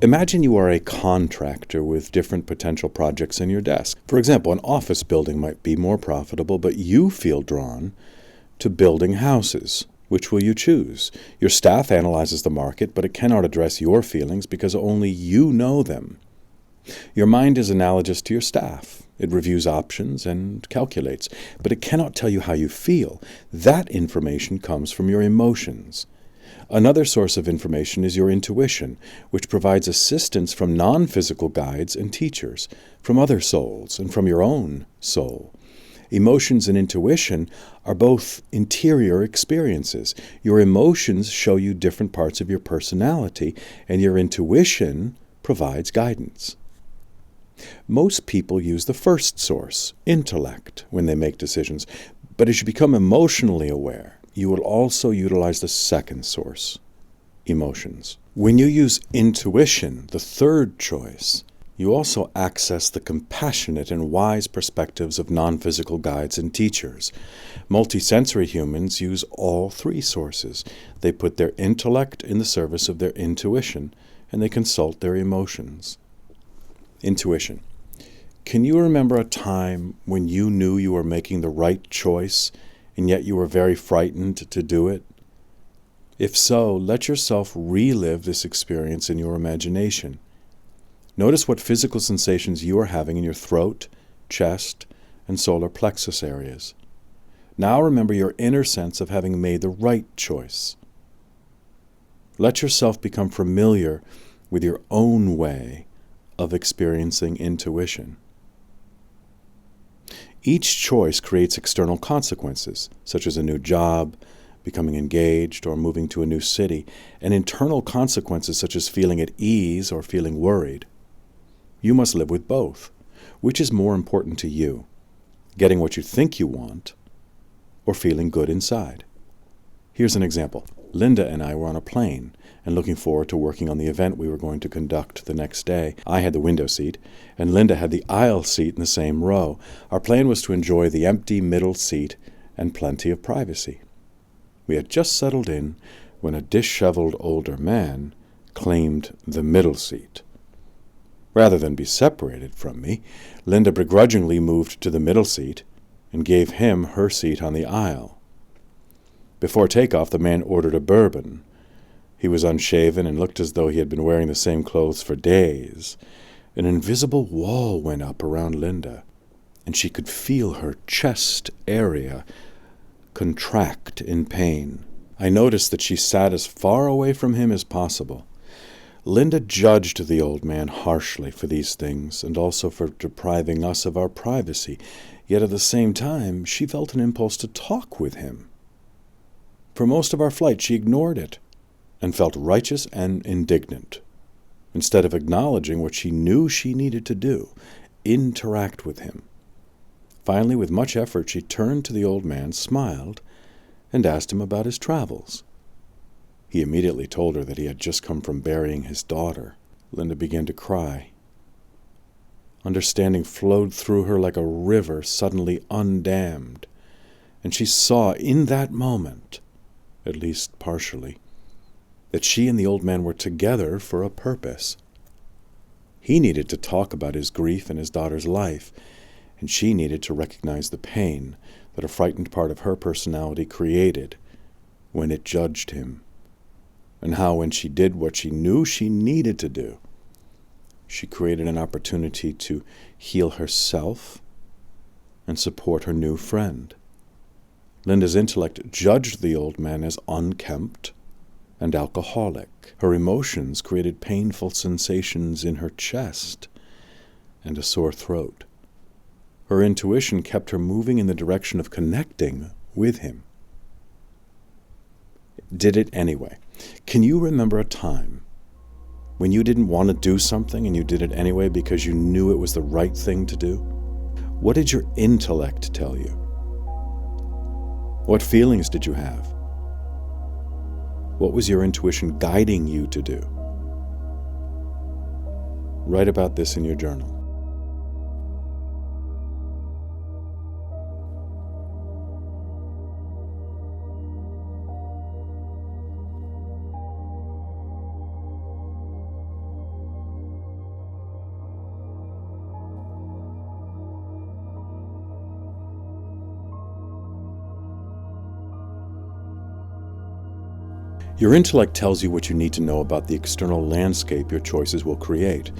Imagine you are a contractor with different potential projects in your desk. For example, an office building might be more profitable, but you feel drawn to building houses. Which will you choose? Your staff analyzes the market, but it cannot address your feelings because only you know them. Your mind is analogous to your staff. It reviews options and calculates, but it cannot tell you how you feel. That information comes from your emotions. Another source of information is your intuition, which provides assistance from non-physical guides and teachers, from other souls, and from your own soul. Emotions and intuition are both interior experiences. Your emotions show you different parts of your personality, and your intuition provides guidance. Most people use the first source, intellect, when they make decisions, but as you become emotionally aware, you will also utilize the second source, emotions. When you use intuition, the third choice, you also access the compassionate and wise perspectives of non-physical guides and teachers. Multisensory humans use all three sources. They put their intellect in the service of their intuition, and they consult their emotions. Intuition. Can you remember a time when you knew you were making the right choice, and yet you were very frightened to do it? If so, let yourself relive this experience in your imagination. Notice what physical sensations you are having in your throat, chest, and solar plexus areas. Now remember your inner sense of having made the right choice. Let yourself become familiar with your own way of experiencing intuition. Each choice creates external consequences, such as a new job, becoming engaged, or moving to a new city, and internal consequences such as feeling at ease or feeling worried. You must live with both. Which is more important to you, getting what you think you want, or feeling good inside? Here's an example. Linda and I were on a plane and looking forward to working on the event we were going to conduct the next day. I had the window seat, and Linda had the aisle seat in the same row. Our plan was to enjoy the empty middle seat and plenty of privacy. We had just settled in when a disheveled older man claimed the middle seat. Rather than be separated from me, Linda begrudgingly moved to the middle seat and gave him her seat on the aisle. Before takeoff, the man ordered a bourbon. He was unshaven and looked as though he had been wearing the same clothes for days. An invisible wall went up around Linda, and she could feel her chest area contract in pain. I noticed that she sat as far away from him as possible. Linda judged the old man harshly for these things, and also for depriving us of our privacy, yet at the same time she felt an impulse to talk with him. For most of our flight she ignored it, and felt righteous and indignant, instead of acknowledging what she knew she needed to do, interact with him. Finally, with much effort, she turned to the old man, smiled, and asked him about his travels. He immediately told her that he had just come from burying his daughter. Linda began to cry. Understanding flowed through her like a river suddenly undammed, and she saw in that moment, at least partially, that she and the old man were together for a purpose. He needed to talk about his grief and his daughter's life, and she needed to recognize the pain that a frightened part of her personality created when it judged him, and how when she did what she knew she needed to do, she created an opportunity to heal herself and support her new friend. Linda's intellect judged the old man as unkempt and alcoholic. Her emotions created painful sensations in her chest and a sore throat. Her intuition kept her moving in the direction of connecting with him. Did it anyway. Can you remember a time when you didn't want to do something and you did it anyway because you knew it was the right thing to do? What did your intellect tell you? What feelings did you have? What was your intuition guiding you to do? Write about this in your journal. Your intellect tells you what you need to know about the external landscape your choices will create.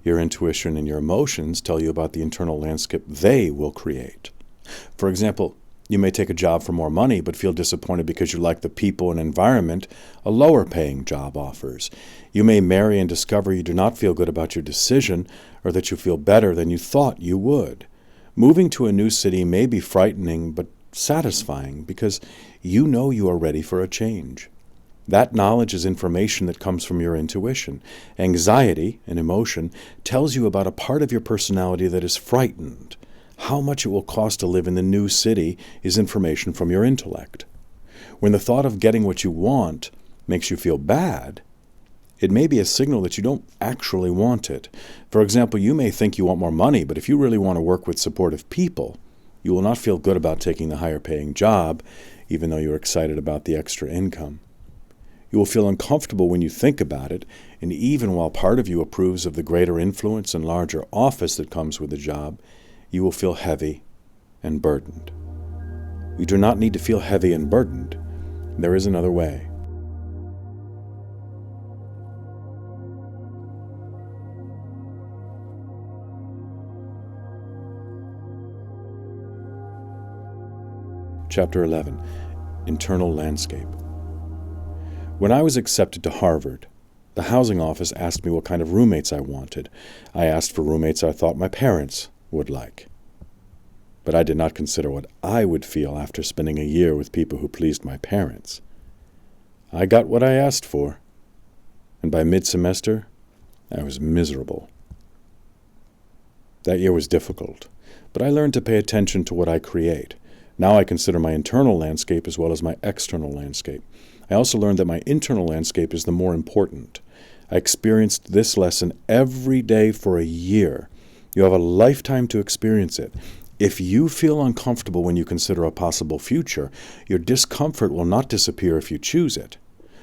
Your intuition and your emotions tell you about the internal landscape they will create. For example, you may take a job for more money but feel disappointed because you like the people and environment a lower-paying job offers. You may marry and discover you do not feel good about your decision or that you feel better than you thought you would. Moving to a new city may be frightening but satisfying because you know you are ready for a change. That knowledge is information that comes from your intuition. Anxiety, an emotion, tells you about a part of your personality that is frightened. How much it will cost to live in the new city is information from your intellect. When the thought of getting what you want makes you feel bad, it may be a signal that you don't actually want it. For example, you may think you want more money, but if you really want to work with supportive people, you will not feel good about taking the higher-paying job, even though you're excited about the extra income. You will feel uncomfortable when you think about it, and even while part of you approves of the greater influence and larger office that comes with the job, you will feel heavy and burdened. You do not need to feel heavy and burdened. There is another way. Chapter 11. Internal Landscape. When I was accepted to Harvard, the housing office asked me what kind of roommates I wanted. I asked for roommates I thought my parents would like. But I did not consider what I would feel after spending a year with people who pleased my parents. I got what I asked for, and by mid-semester, I was miserable. That year was difficult, but I learned to pay attention to what I create. Now I consider my internal landscape as well as my external landscape. I also learned that my internal landscape is the more important. I experienced this lesson every day for a year. You have a lifetime to experience it. If you feel uncomfortable when you consider a possible future, your discomfort will not disappear if you choose it.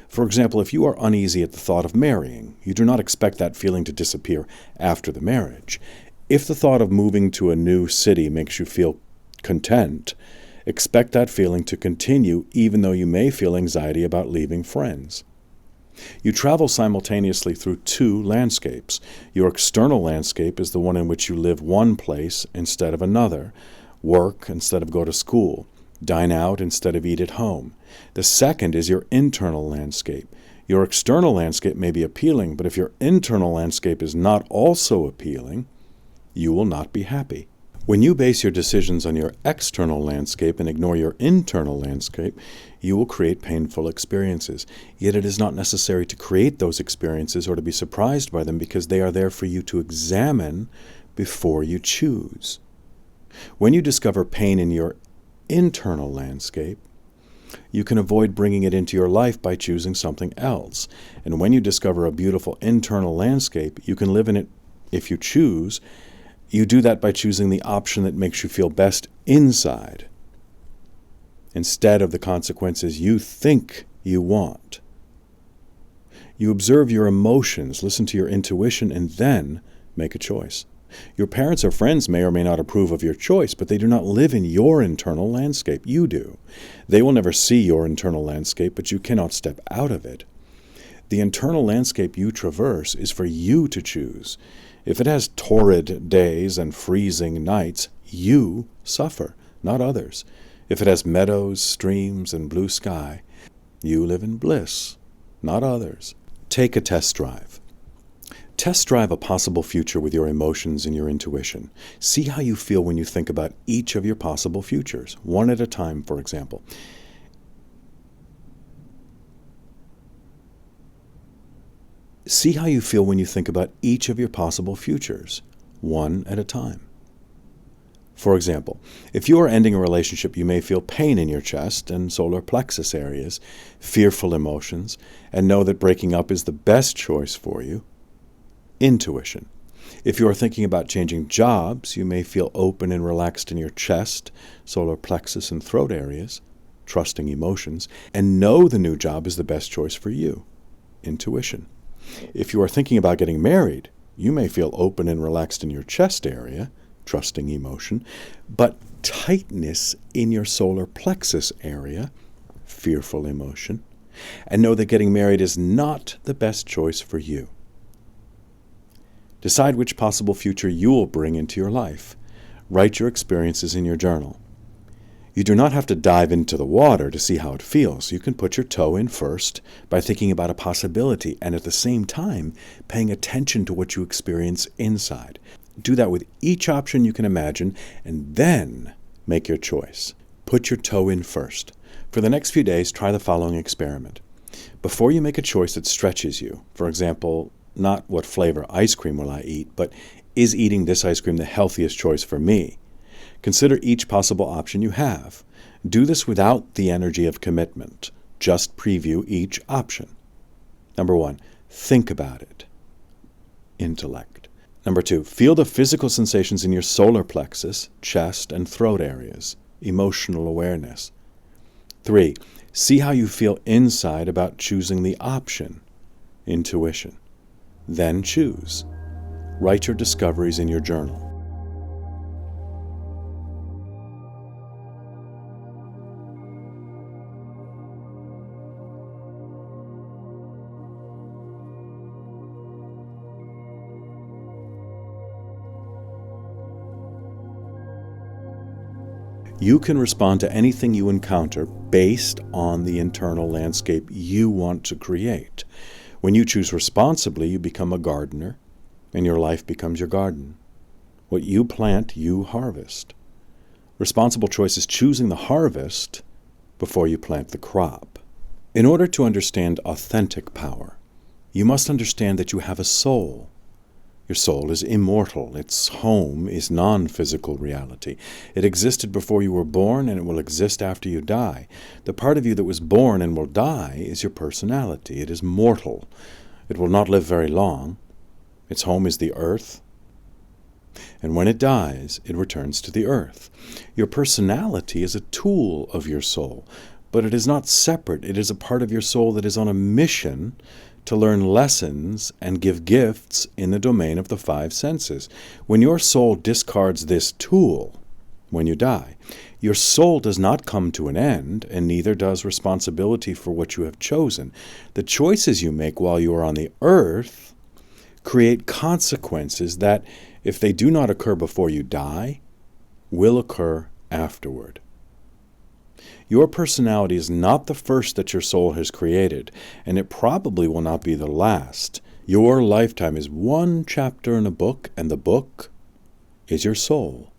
For example, if you are uneasy at the thought of marrying, you do not expect that feeling to disappear after the marriage. If the thought of moving to a new city makes you feel content, expect that feeling to continue even though you may feel anxiety about leaving friends. You travel simultaneously through two landscapes. Your external landscape is the one in which you live one place instead of another, work instead of go to school, dine out instead of eat at home. The second is your internal landscape. Your external landscape may be appealing, but if your internal landscape is not also appealing, you will not be happy. When you base your decisions on your external landscape and ignore your internal landscape, you will create painful experiences. Yet it is not necessary to create those experiences or to be surprised by them because they are there for you to examine before you choose. When you discover pain in your internal landscape, you can avoid bringing it into your life by choosing something else. And when you discover a beautiful internal landscape, you can live in it if you choose. You do that by choosing the option that makes you feel best inside, instead of the consequences you think you want. You observe your emotions, listen to your intuition, and then make a choice. Your parents or friends may or may not approve of your choice, but they do not live in your internal landscape. You do. They will never see your internal landscape, but you cannot step out of it. The internal landscape you traverse is for you to choose. If it has torrid days and freezing nights, you suffer, not others. If it has meadows, streams, and blue sky, you live in bliss, not others. Take a test drive. Test drive a possible future with your emotions and your intuition. See how you feel when you think about each of your possible futures, one at a time, for example. See how you feel when you think about each of your possible futures, one at a time. For example, if you are ending a relationship, you may feel pain in your chest and solar plexus areas, fearful emotions, and know that breaking up is the best choice for you. Intuition. If you are thinking about changing jobs, you may feel open and relaxed in your chest, solar plexus, and throat areas, trusting emotions, and know the new job is the best choice for you. Intuition. If you are thinking about getting married, you may feel open and relaxed in your chest area, trusting emotion, but tightness in your solar plexus area, fearful emotion, and know that getting married is not the best choice for you. Decide which possible future you will bring into your life. Write your experiences in your journal. You do not have to dive into the water to see how it feels. You can put your toe in first by thinking about a possibility and at the same time paying attention to what you experience inside. Do that with each option you can imagine and then make your choice. Put your toe in first. For the next few days, try the following experiment. Before you make a choice that stretches you, for example, not what flavor ice cream will I eat, but is eating this ice cream the healthiest choice for me? Consider each possible option you have. Do this without the energy of commitment. Just preview each option. Number 1, think about it. Intellect. Number 2, feel the physical sensations in your solar plexus, chest, and throat areas. Emotional awareness. 3, see how you feel inside about choosing the option. Intuition. Then choose. Write your discoveries in your journal. You can respond to anything you encounter based on the internal landscape you want to create. When you choose responsibly, you become a gardener, and your life becomes your garden. What you plant, you harvest. Responsible choice is choosing the harvest before you plant the crop. In order to understand authentic power, you must understand that you have a soul. Your soul is immortal. Its home is non-physical reality. It existed before you were born, and it will exist after you die. The part of you that was born and will die is your personality. It is mortal. It will not live very long. Its home is the earth. And when it dies, it returns to the earth. Your personality is a tool of your soul, but it is not separate. It is a part of your soul that is on a mission to learn lessons and give gifts in the domain of the five senses. When your soul discards this tool, when you die, your soul does not come to an end, and neither does responsibility for what you have chosen. The choices you make while you are on the earth create consequences that, if they do not occur before you die, will occur afterward. Your personality is not the first that your soul has created, and it probably will not be the last. Your lifetime is one chapter in a book, and the book is your soul.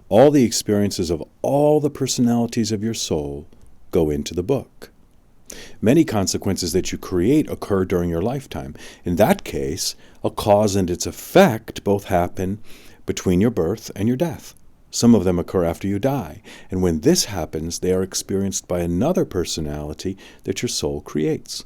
All the experiences of all the personalities of your soul go into the book. Many consequences that you create occur during your lifetime. In that case, a cause and its effect both happen between your birth and your death. Some of them occur after you die, and when this happens, they are experienced by another personality that your soul creates.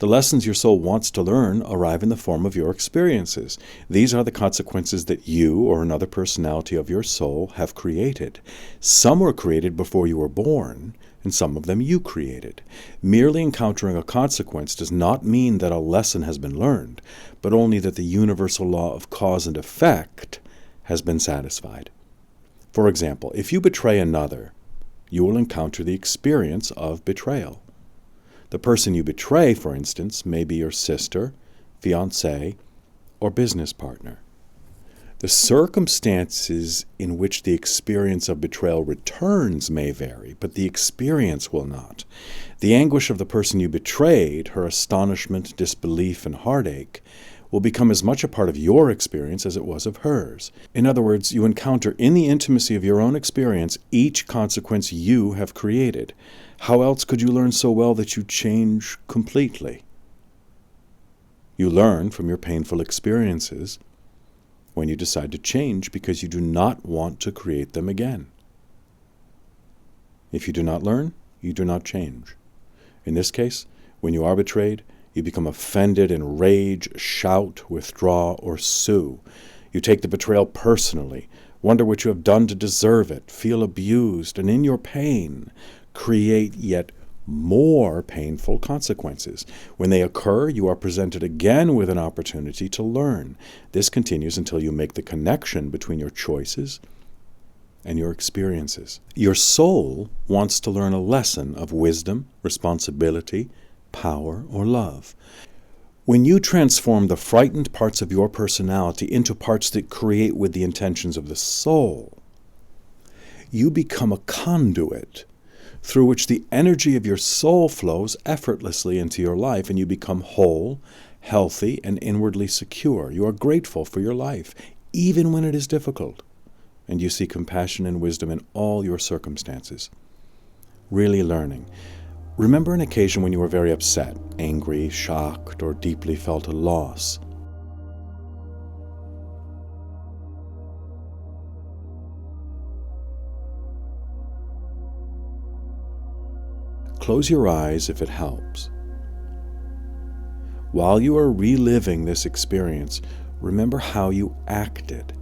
The lessons your soul wants to learn arrive in the form of your experiences. These are the consequences that you or another personality of your soul have created. Some were created before you were born, and some of them you created. Merely encountering a consequence does not mean that a lesson has been learned, but only that the universal law of cause and effect has been satisfied. For example, if you betray another, you will encounter the experience of betrayal. The person you betray, for instance, may be your sister, fiancé, or business partner. The circumstances in which the experience of betrayal returns may vary, but the experience will not. The anguish of the person you betrayed, her astonishment, disbelief, and heartache, will become as much a part of your experience as it was of hers. In other words, you encounter in the intimacy of your own experience each consequence you have created. How else could you learn so well that you change completely? You learn from your painful experiences when you decide to change because you do not want to create them again. If you do not learn, you do not change. In this case, when you are betrayed, you become offended, enrage, shout, withdraw, or sue. You take the betrayal personally, wonder what you have done to deserve it, feel abused, and in your pain, create yet more painful consequences. When they occur, you are presented again with an opportunity to learn. This continues until you make the connection between your choices and your experiences. Your soul wants to learn a lesson of wisdom, responsibility, power, or love. When you transform the frightened parts of your personality into parts that create with the intentions of the soul, you become a conduit through which the energy of your soul flows effortlessly into your life, and you become whole, healthy, and inwardly secure. You are grateful for your life, even when it is difficult, and you see compassion and wisdom in all your circumstances. Really learning. Remember an occasion when you were very upset, angry, shocked, or deeply felt a loss. Close your eyes if it helps. While you are reliving this experience, remember how you acted.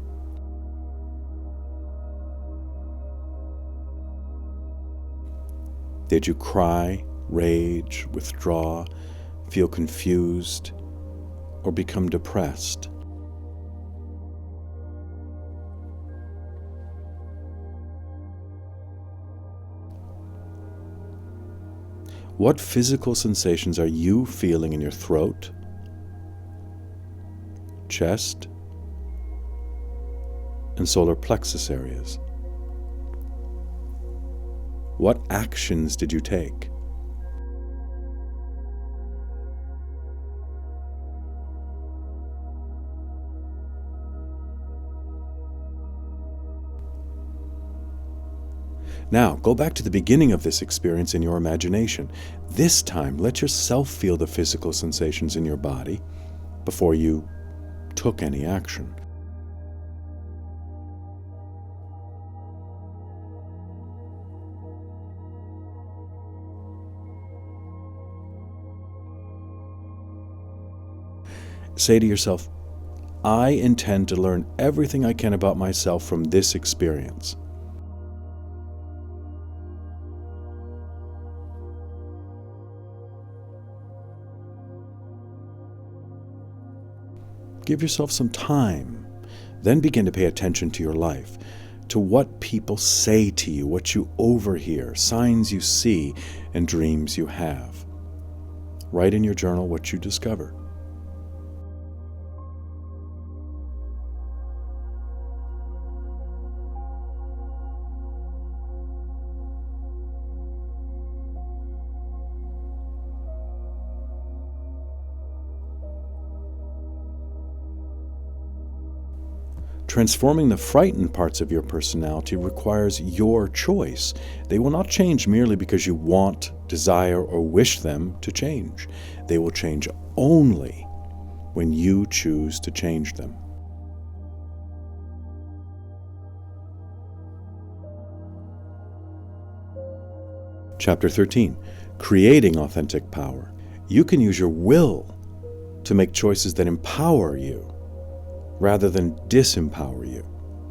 Did you cry, rage, withdraw, feel confused, or become depressed? What physical sensations are you feeling in your throat, chest, and solar plexus areas? What actions did you take? Now, go back to the beginning of this experience in your imagination. This time, let yourself feel the physical sensations in your body before you took any action. Say to yourself, I intend to learn everything I can about myself from this experience. Give yourself some time. Then begin to pay attention to your life, to what people say to you, what you overhear, signs you see, and dreams you have. Write in your journal what you discover. Transforming the frightened parts of your personality requires your choice. They will not change merely because you want, desire, or wish them to change. They will change only when you choose to change them. Chapter 13. Creating authentic power. You can use your will to make choices that empower you rather than disempower you.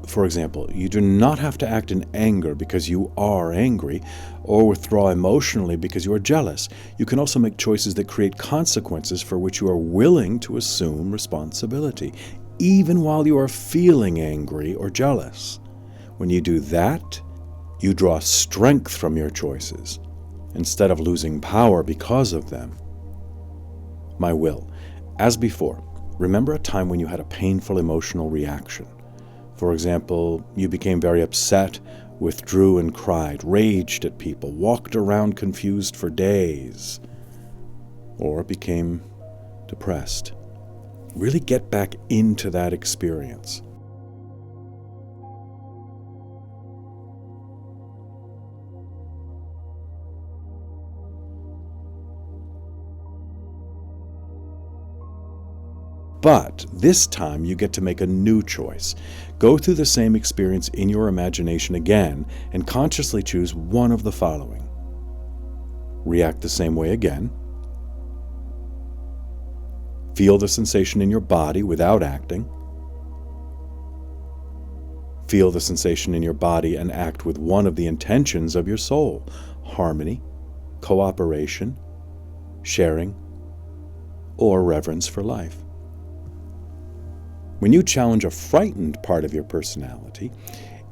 For example, you do not have to act in anger because you are angry, or withdraw emotionally because you are jealous. You can also make choices that create consequences for which you are willing to assume responsibility, even while you are feeling angry or jealous. When you do that, you draw strength from your choices, instead of losing power because of them. My will. As before, remember a time when you had a painful emotional reaction. For example, you became very upset, withdrew and cried, raged at people, walked around confused for days, or became depressed. Really get back into that experience. But this time you get to make a new choice. Go through the same experience in your imagination again and consciously choose one of the following. React the same way again. Feel the sensation in your body without acting. Feel the sensation in your body and act with one of the intentions of your soul: harmony, cooperation, sharing, or reverence for life. When you challenge a frightened part of your personality,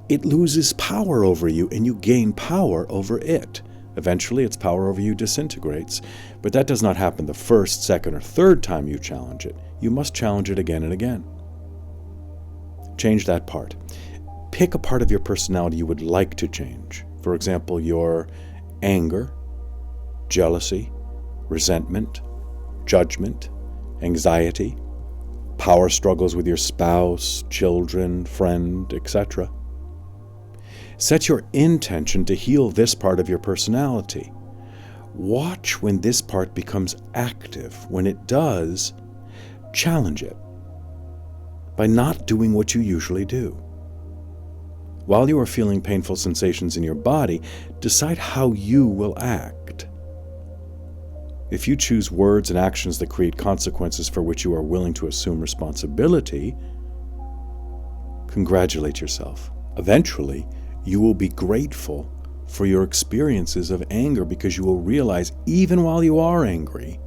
it loses power over you and you gain power over it. Eventually, its power over you disintegrates, but that does not happen the first, second, or third time you challenge it. You must challenge it again and again. Change that part. Pick a part of your personality you would like to change. For example, your anger, jealousy, resentment, judgment, anxiety, power struggles with your spouse, children, friend, etc. Set your intention to heal this part of your personality. Watch when this part becomes active. When it does, challenge it by not doing what you usually do. While you are feeling painful sensations in your body, decide how you will act. If you choose words and actions that create consequences for which you are willing to assume responsibility, congratulate yourself. Eventually, you will be grateful for your experiences of anger because you will realize, even while you are angry,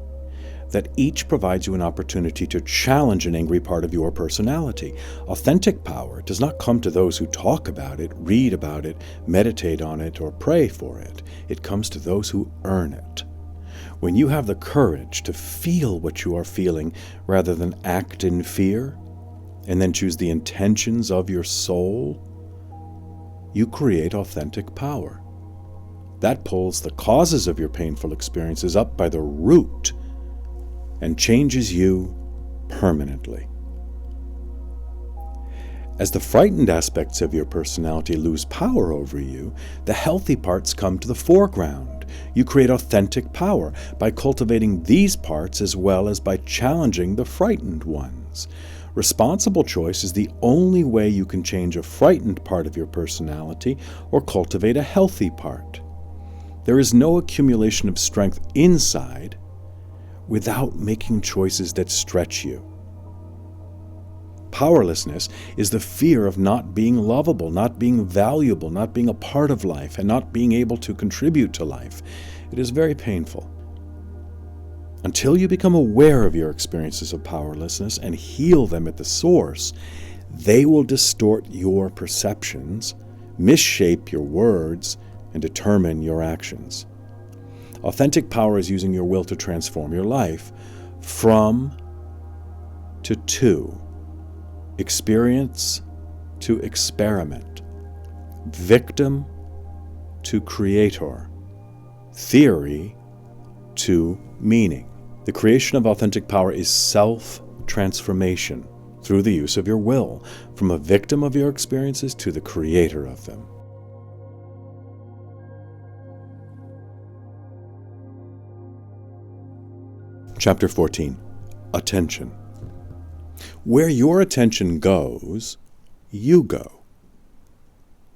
that each provides you an opportunity to challenge an angry part of your personality. Authentic power does not come to those who talk about it, read about it, meditate on it, or pray for it. It comes to those who earn it. When you have the courage to feel what you are feeling rather than act in fear, and then choose the intentions of your soul, you create authentic power. That pulls the causes of your painful experiences up by the root and changes you permanently. As the frightened aspects of your personality lose power over you, the healthy parts come to the foreground. You create authentic power by cultivating these parts as well as by challenging the frightened ones. Responsible choice is the only way you can change a frightened part of your personality or cultivate a healthy part. There is no accumulation of strength inside without making choices that stretch you. Powerlessness is the fear of not being lovable, not being valuable, not being a part of life, and not being able to contribute to life. It is very painful. Until you become aware of your experiences of powerlessness and heal them at the source, they will distort your perceptions, misshape your words, and determine your actions. Authentic power is using your will to transform your life from to. Experience to experiment, victim to creator, theory to meaning. The creation of authentic power is self-transformation through the use of your will, from a victim of your experiences to the creator of them. Chapter 14. Attention. Where your attention goes, you go.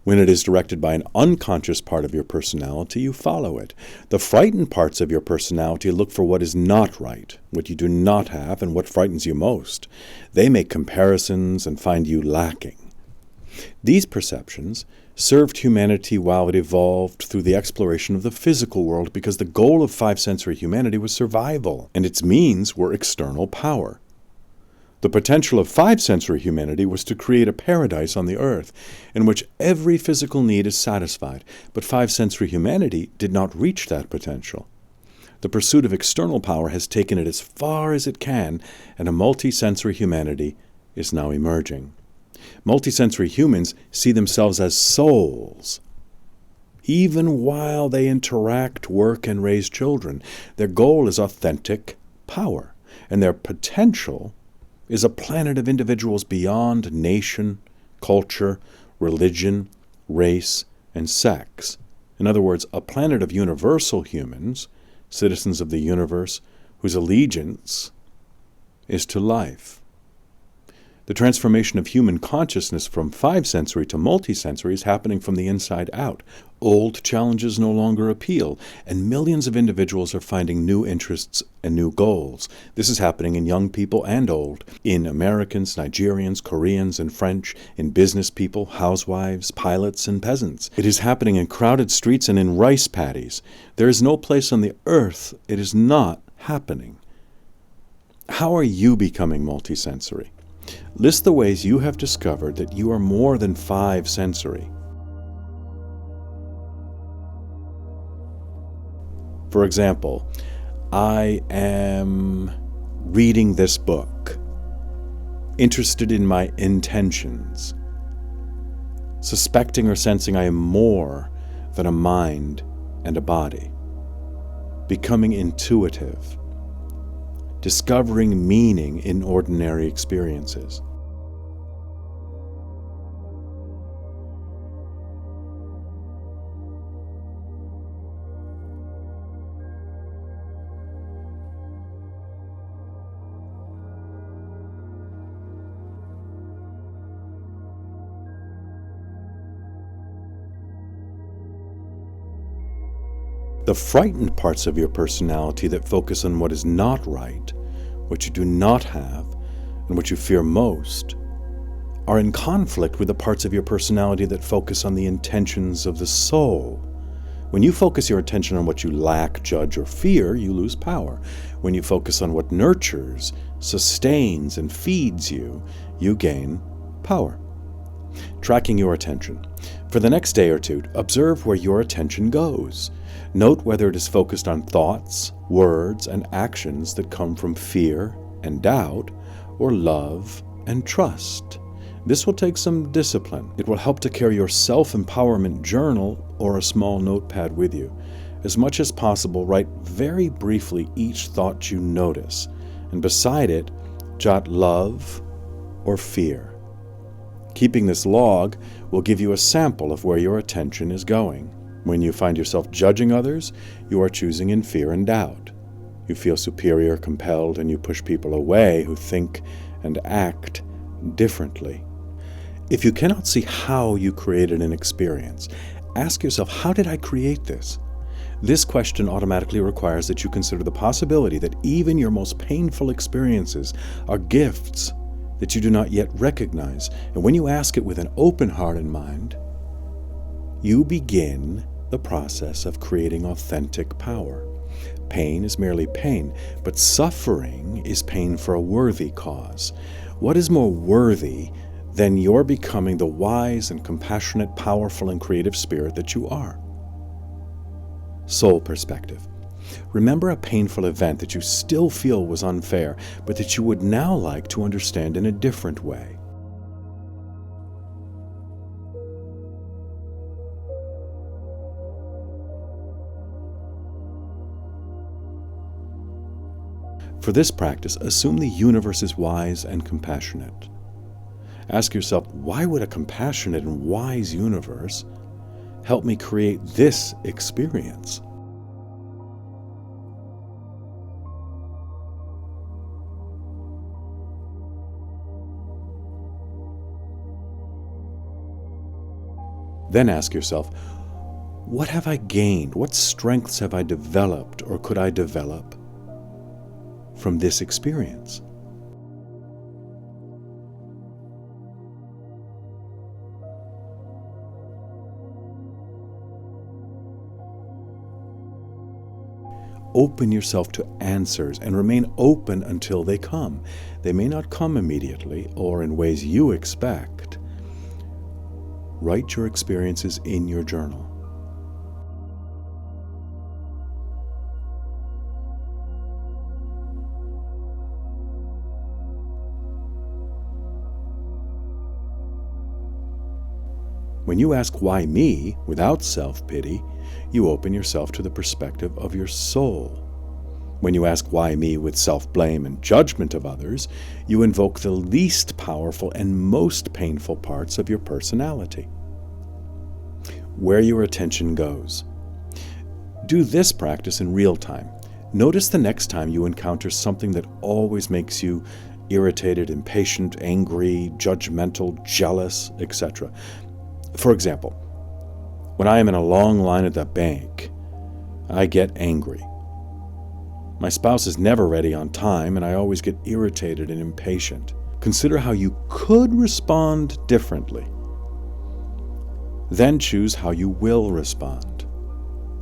When it is directed by an unconscious part of your personality, you follow it. The frightened parts of your personality look for what is not right, what you do not have, and what frightens you most. They make comparisons and find you lacking. These perceptions served humanity while it evolved through the exploration of the physical world, because the goal of five-sensory humanity was survival, and its means were external power. The potential of five-sensory humanity was to create a paradise on the earth in which every physical need is satisfied, but five-sensory humanity did not reach that potential. The pursuit of external power has taken it as far as it can, and a multi-sensory humanity is now emerging. Multi-sensory humans see themselves as souls. Even while they interact, work, and raise children, their goal is authentic power, and their potential is a planet of individuals beyond nation, culture, religion, race, and sex. In other words, a planet of universal humans, citizens of the universe, whose allegiance is to life. The transformation of human consciousness from five-sensory to multisensory is happening from the inside out. Old challenges no longer appeal, and millions of individuals are finding new interests and new goals. This is happening in young people and old, in Americans, Nigerians, Koreans, and French, in business people, housewives, pilots, and peasants. It is happening in crowded streets and in rice paddies. There is no place on the earth it is not happening. How are you becoming multisensory? List the ways you have discovered that you are more than five-sensory. For example, I am reading this book, interested in my intentions, suspecting or sensing I am more than a mind and a body, becoming intuitive, discovering meaning in ordinary experiences. The frightened parts of your personality that focus on what is not right, what you do not have, and what you fear most, are in conflict with the parts of your personality that focus on the intentions of the soul. When you focus your attention on what you lack, judge, or fear, you lose power. When you focus on what nurtures, sustains, and feeds you, you gain power. Tracking your attention. For the next day or two, observe where your attention goes. Note whether it is focused on thoughts, words, and actions that come from fear and doubt, or love and trust. This will take some discipline. It will help to carry your self-empowerment journal or a small notepad with you. As much as possible, write very briefly each thought you notice, and beside it, jot love or fear. Keeping this log will give you a sample of where your attention is going. When you find yourself judging others, you are choosing in fear and doubt. You feel superior, compelled, and you push people away who think and act differently. If you cannot see how you created an experience, ask yourself, how did I create this? This question automatically requires that you consider the possibility that even your most painful experiences are gifts that you do not yet recognize. And when you ask it with an open heart and mind, you begin the process of creating authentic power. Pain is merely pain, but suffering is pain for a worthy cause. What is more worthy than your becoming the wise and compassionate, powerful and creative spirit that you are? Soul perspective. Remember a painful event that you still feel was unfair, but that you would now like to understand in a different way. For this practice, assume the universe is wise and compassionate. Ask yourself, why would a compassionate and wise universe help me create this experience? Then ask yourself, what have I gained? What strengths have I developed or could I develop from this experience? Open yourself to answers and remain open until they come. They may not come immediately or in ways you expect. Write your experiences in your journal. When you ask why me without self-pity, you open yourself to the perspective of your soul. When you ask why me with self-blame and judgment of others, you invoke the least powerful and most painful parts of your personality. Where your attention goes. Do this practice in real time. Notice the next time you encounter something that always makes you irritated, impatient, angry, judgmental, jealous, etc. For example, when I am in a long line at the bank, I get angry. My spouse is never ready on time, and I always get irritated and impatient. Consider how you could respond differently. Then choose how you will respond.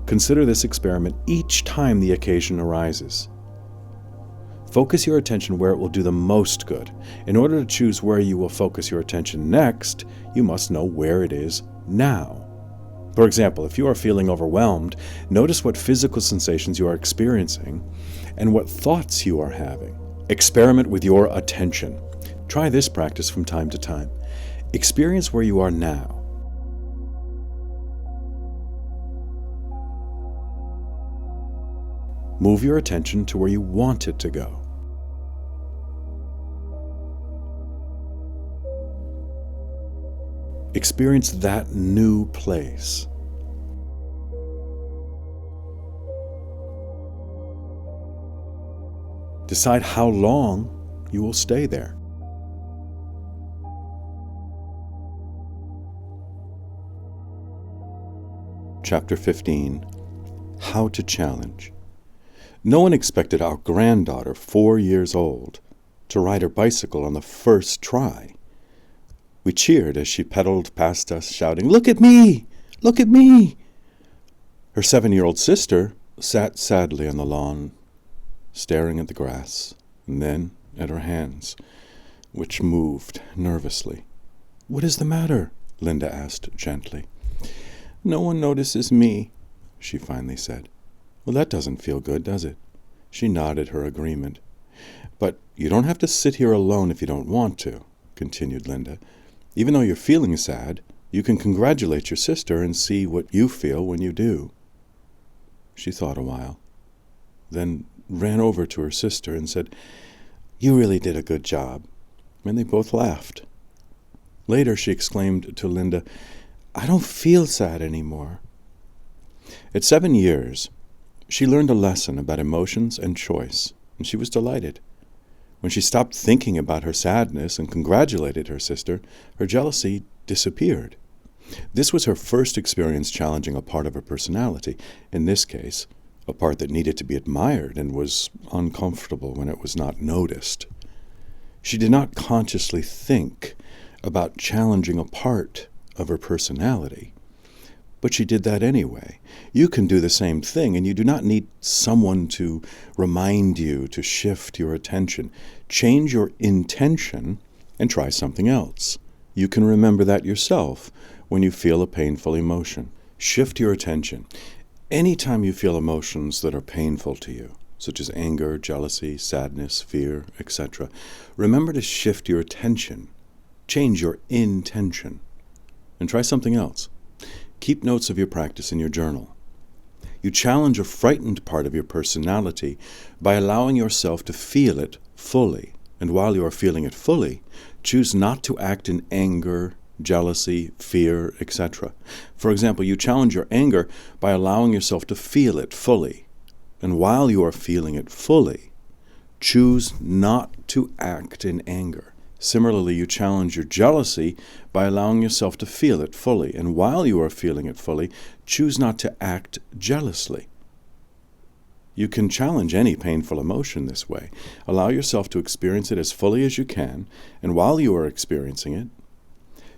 Consider this experiment each time the occasion arises. Focus your attention where it will do the most good. In order to choose where you will focus your attention next, you must know where it is now. For example, if you are feeling overwhelmed, notice what physical sensations you are experiencing and what thoughts you are having. Experiment with your attention. Try this practice from time to time. Experience where you are now. Move your attention to where you want it to go. Experience that new place. Decide how long you will stay there. Chapter 15. How to Challenge. No one expected our granddaughter, 4 years old, to ride her bicycle on the first try. We cheered as she pedaled past us, shouting, "Look at me! Look at me!" Her 7-year-old sister sat sadly on the lawn, staring at the grass, and then at her hands, which moved nervously. "What is the matter?" Linda asked gently. "No one notices me," she finally said. "Well, that doesn't feel good, does it?" She nodded her agreement. "But you don't have to sit here alone if you don't want to," continued Linda. "Even though you're feeling sad, You can congratulate your sister and see what you feel when you do." She thought a while, then ran over to her sister and said, "You really did a good job." And they both laughed. Later she exclaimed to Linda, "I don't feel sad anymore." At 7 years, she learned a lesson about emotions and choice, and she was delighted. When she stopped thinking about her sadness and congratulated her sister, her jealousy disappeared. This was her first experience challenging a part of her personality, in this case, a part that needed to be admired and was uncomfortable when it was not noticed. She did not consciously think about challenging a part of her personality, but she did that anyway. You can do the same thing, and you do not need someone to remind you to shift your attention. Change your intention and try something else. You can remember that yourself when you feel a painful emotion. Shift your attention. Anytime you feel emotions that are painful to you, such as anger, jealousy, sadness, fear, etc., remember to shift your attention. Change your intention. And try something else. Keep notes of your practice in your journal. You challenge a frightened part of your personality by allowing yourself to feel it fully. And while you are feeling it fully, choose not to act in anger, jealousy, fear, etc. For example, you challenge your anger by allowing yourself to feel it fully. And while you are feeling it fully, choose not to act in anger. Similarly, you challenge your jealousy by allowing yourself to feel it fully. And while you are feeling it fully, choose not to act jealously. You can challenge any painful emotion this way. Allow yourself to experience it as fully as you can, and while you are experiencing it,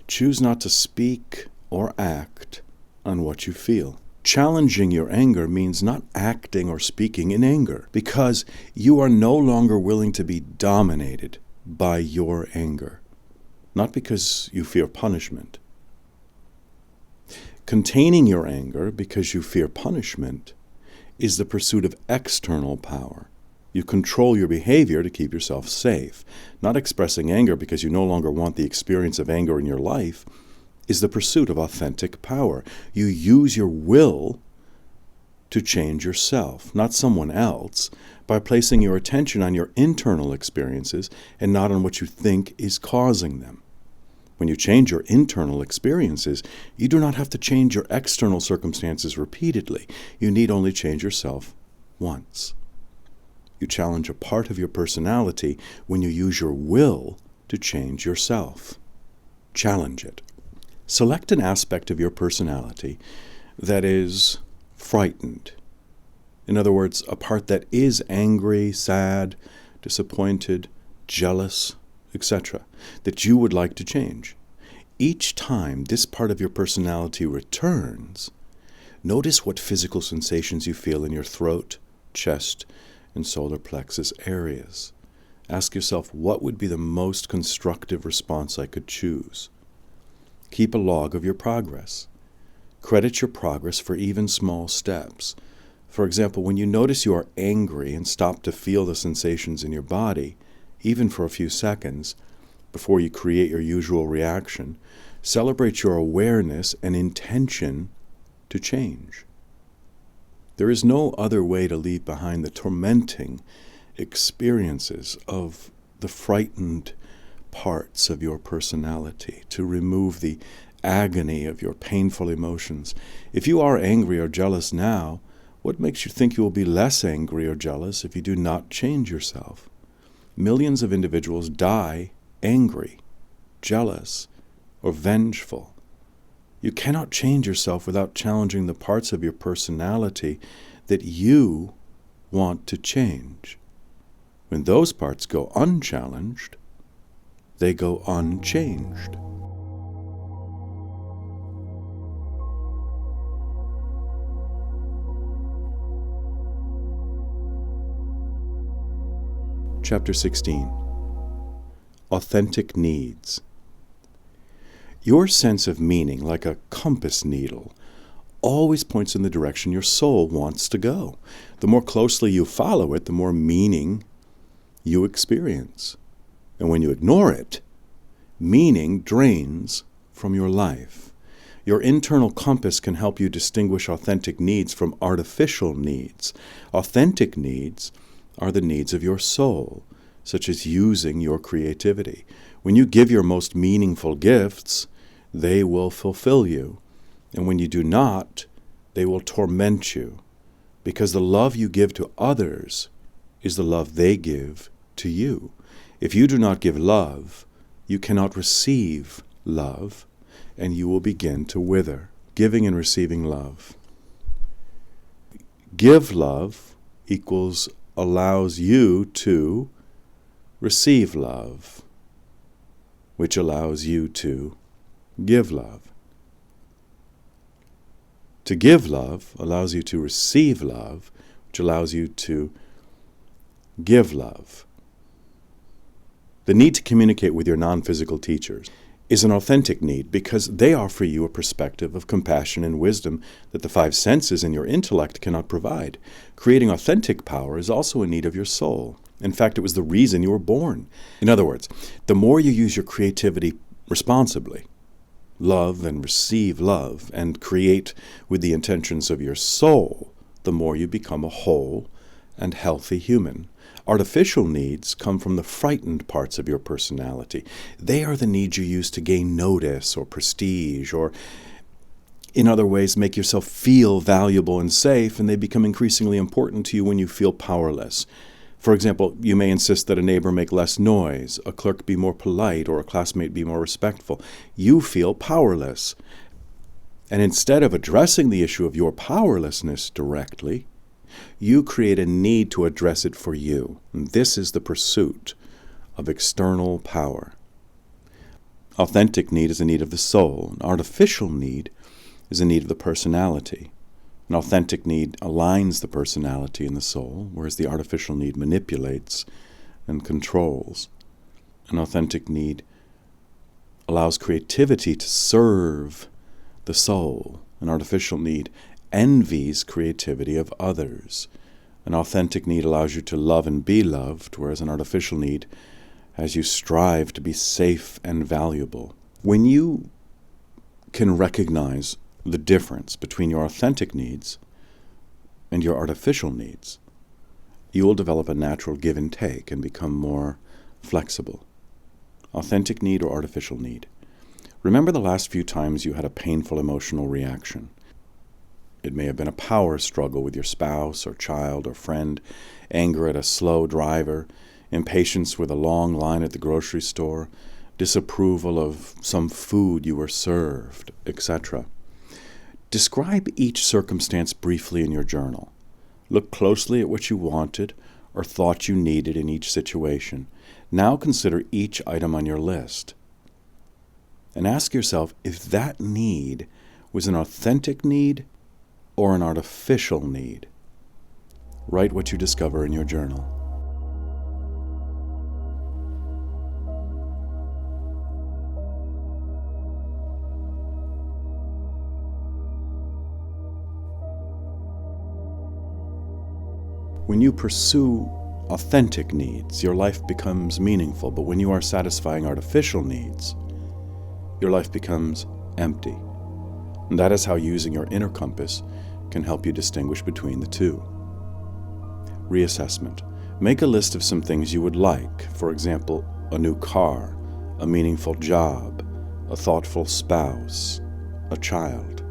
choose not to speak or act on what you feel. Challenging your anger means not acting or speaking in anger, because you are no longer willing to be dominated by your anger, not because you fear punishment. Containing your anger because you fear punishment is the pursuit of external power. You control your behavior to keep yourself safe. Not expressing anger because you no longer want the experience of anger in your life is the pursuit of authentic power. You use your will to change yourself, not someone else, by placing your attention on your internal experiences and not on what you think is causing them. When you change your internal experiences, you do not have to change your external circumstances repeatedly. You need only change yourself once. You challenge a part of your personality when you use your will to change yourself. Challenge it. Select an aspect of your personality that is frightened. In other words, a part that is angry, sad, disappointed, jealous, etc., that you would like to change. Each time this part of your personality returns, notice what physical sensations you feel in your throat, chest, and solar plexus areas. Ask yourself, what would be the most constructive response I could choose? Keep a log of your progress. Credit your progress for even small steps. For example, when you notice you are angry and stop to feel the sensations in your body, even for a few seconds, before you create your usual reaction, celebrate your awareness and intention to change. There is no other way to leave behind the tormenting experiences of the frightened parts of your personality, to remove the agony of your painful emotions. If you are angry or jealous now, what makes you think you will be less angry or jealous if you do not change yourself? Millions of individuals die angry, jealous, or vengeful. You cannot change yourself without challenging the parts of your personality that you want to change. When those parts go unchallenged, they go unchanged. Chapter 16. Authentic Needs. Your sense of meaning, like a compass needle, always points in the direction your soul wants to go. The more closely you follow it, the more meaning you experience. And when you ignore it, meaning drains from your life. Your internal compass can help you distinguish authentic needs from artificial needs. Authentic needs are the needs of your soul, such as using your creativity. When you give your most meaningful gifts, they will fulfill you. And when you do not, they will torment you, because the love you give to others is the love they give to you. If you do not give love, you cannot receive love, and you will begin to wither. Giving and receiving love. Give love equals allows you to receive love, which allows you to give love. To give love allows you to receive love, which allows you to give love. The need to communicate with your non-physical teachers is an authentic need because they offer you a perspective of compassion and wisdom that the five senses and your intellect cannot provide. Creating authentic power is also a need of your soul. In fact, it was the reason you were born. In other words, the more you use your creativity responsibly, love and receive love, and create with the intentions of your soul, the more you become a whole and healthy human. Artificial needs come from the frightened parts of your personality. They are the needs you use to gain notice or prestige, or in other ways make yourself feel valuable and safe, and they become increasingly important to you when you feel powerless. For example, you may insist that a neighbor make less noise, a clerk be more polite, or a classmate be more respectful. You feel powerless. And instead of addressing the issue of your powerlessness directly, you create a need to address it for you. And this is the pursuit of external power. Authentic need is a need of the soul. An artificial need is a need of the personality. An authentic need aligns the personality and the soul, whereas the artificial need manipulates and controls. An authentic need allows creativity to serve the soul. An artificial need envies creativity of others. An authentic need allows you to love and be loved, whereas an artificial need has you strive to be safe and valuable. When you can recognize the difference between your authentic needs and your artificial needs, you will develop a natural give and take and become more flexible. Authentic need or artificial need. Remember the last few times you had a painful emotional reaction. It may have been a power struggle with your spouse or child or friend, anger at a slow driver, impatience with a long line at the grocery store, disapproval of some food you were served, etc. Describe each circumstance briefly in your journal. Look closely at what you wanted or thought you needed in each situation. Now consider each item on your list. And ask yourself if that need was an authentic need or an artificial need. Write what you discover in your journal. When you pursue authentic needs, your life becomes meaningful. But when you are satisfying artificial needs, your life becomes empty. And that is how using your inner compass can help you distinguish between the two. Reassessment. Make a list of some things you would like. For example, a new car, a meaningful job, a thoughtful spouse, a child.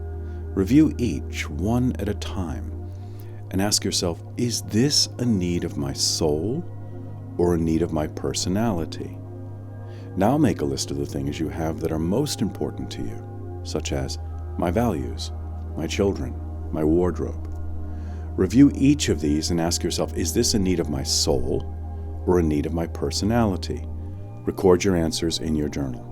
Review each one at a time and ask yourself, is this a need of my soul or a need of my personality? Now make a list of the things you have that are most important to you, such as my values, my children, my wardrobe. Review each of these and ask yourself, is this a need of my soul or a need of my personality? Record your answers in your journal.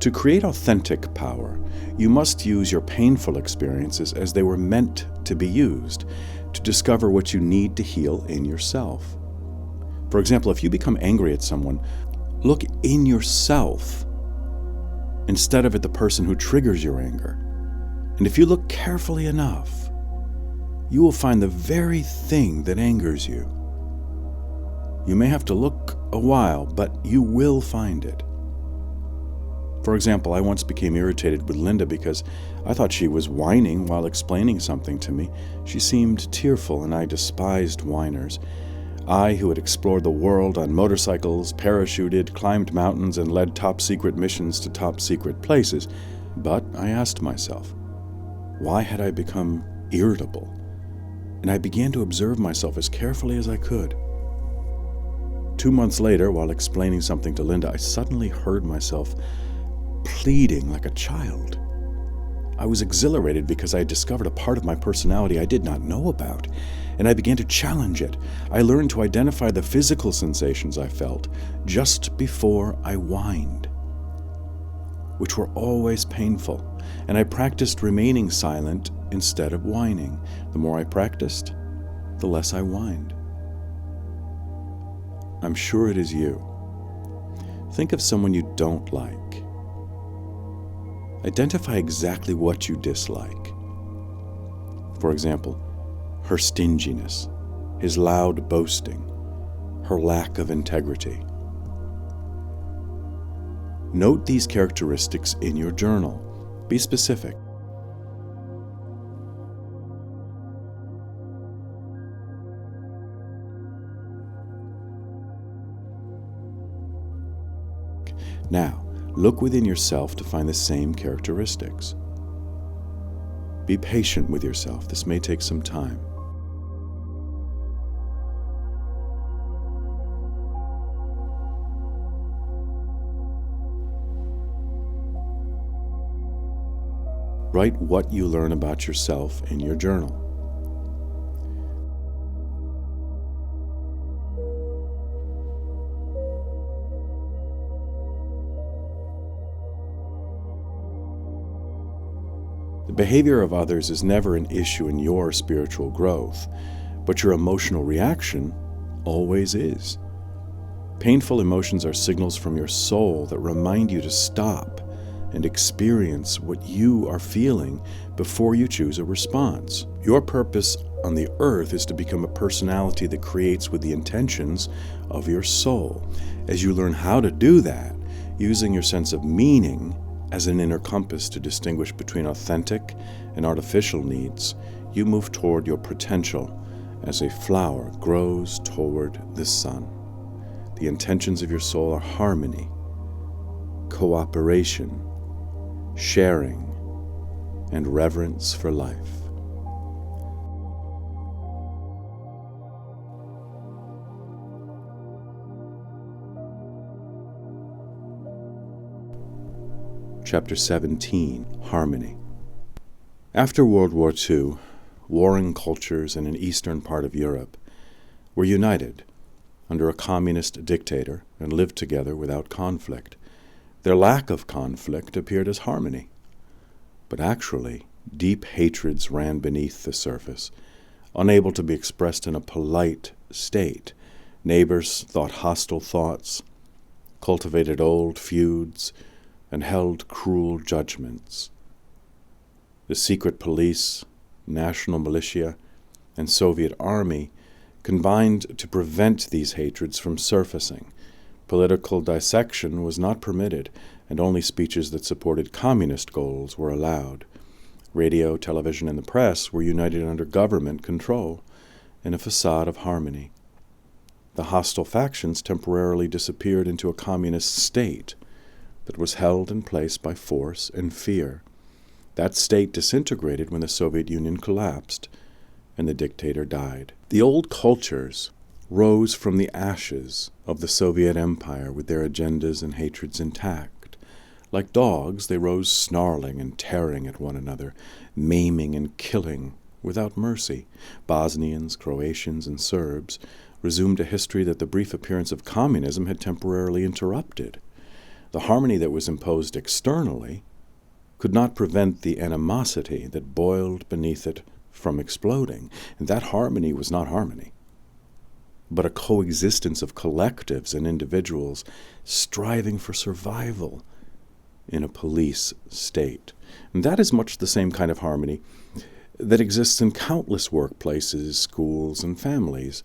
To create authentic power, you must use your painful experiences as they were meant to be used to discover what you need to heal in yourself. For example, if you become angry at someone, Look in yourself instead of at the person who triggers your anger. And if you look carefully enough, you will find the very thing that angers you. You may have to look a while, but you will find it. For example, I once became irritated with Linda because I thought she was whining while explaining something to me. She seemed tearful, and I despised whiners. I, who had explored the world on motorcycles, parachuted, climbed mountains, and led top-secret missions to top-secret places. But I asked myself, why had I become irritable? And I began to observe myself as carefully as I could. 2 months later, while explaining something to Linda, I suddenly heard myself pleading like a child. I was exhilarated because I had discovered a part of my personality I did not know about, and I began to challenge it. I learned to identify the physical sensations I felt just before I whined, which were always painful, and I practiced remaining silent instead of whining. The more I practiced, the less I whined. I'm sure it is you. Think of someone you don't like. Identify exactly what you dislike. For example, her stinginess, his loud boasting, her lack of integrity. Note these characteristics in your journal. Be specific. Now, look within yourself to find the same characteristics. Be patient with yourself. This may take some time. Write what you learn about yourself in your journal. The behavior of others is never an issue in your spiritual growth, but your emotional reaction always is. Painful emotions are signals from your soul that remind you to stop and experience what you are feeling before you choose a response. Your purpose on the earth is to become a personality that creates with the intentions of your soul. As you learn how to do that, using your sense of meaning as an inner compass to distinguish between authentic and artificial needs, you move toward your potential as a flower grows toward the sun. The intentions of your soul are harmony, cooperation, sharing, and reverence for life. Chapter 17, Harmony. After World War II, warring cultures in an eastern part of Europe were united under a communist dictator and lived together without conflict. Their lack of conflict appeared as harmony, but actually, deep hatreds ran beneath the surface, unable to be expressed in a polite state. Neighbors thought hostile thoughts, cultivated old feuds, and held cruel judgments. The secret police, national militia, and Soviet army combined to prevent these hatreds from surfacing. Political dissection was not permitted, and only speeches that supported communist goals were allowed. Radio, television, and the press were united under government control in a facade of harmony. The hostile factions temporarily disappeared into a communist state that was held in place by force and fear. That state disintegrated when the Soviet Union collapsed and the dictator died. The old cultures rose from the ashes of the Soviet Empire with their agendas and hatreds intact. Like dogs, they rose snarling and tearing at one another, maiming and killing without mercy. Bosnians, Croatians, and Serbs resumed a history that the brief appearance of communism had temporarily interrupted. The harmony that was imposed externally could not prevent the animosity that boiled beneath it from exploding, and that harmony was not harmony. but a coexistence of collectives and individuals striving for survival in a police state. And that is much the same kind of harmony that exists in countless workplaces, schools, and families.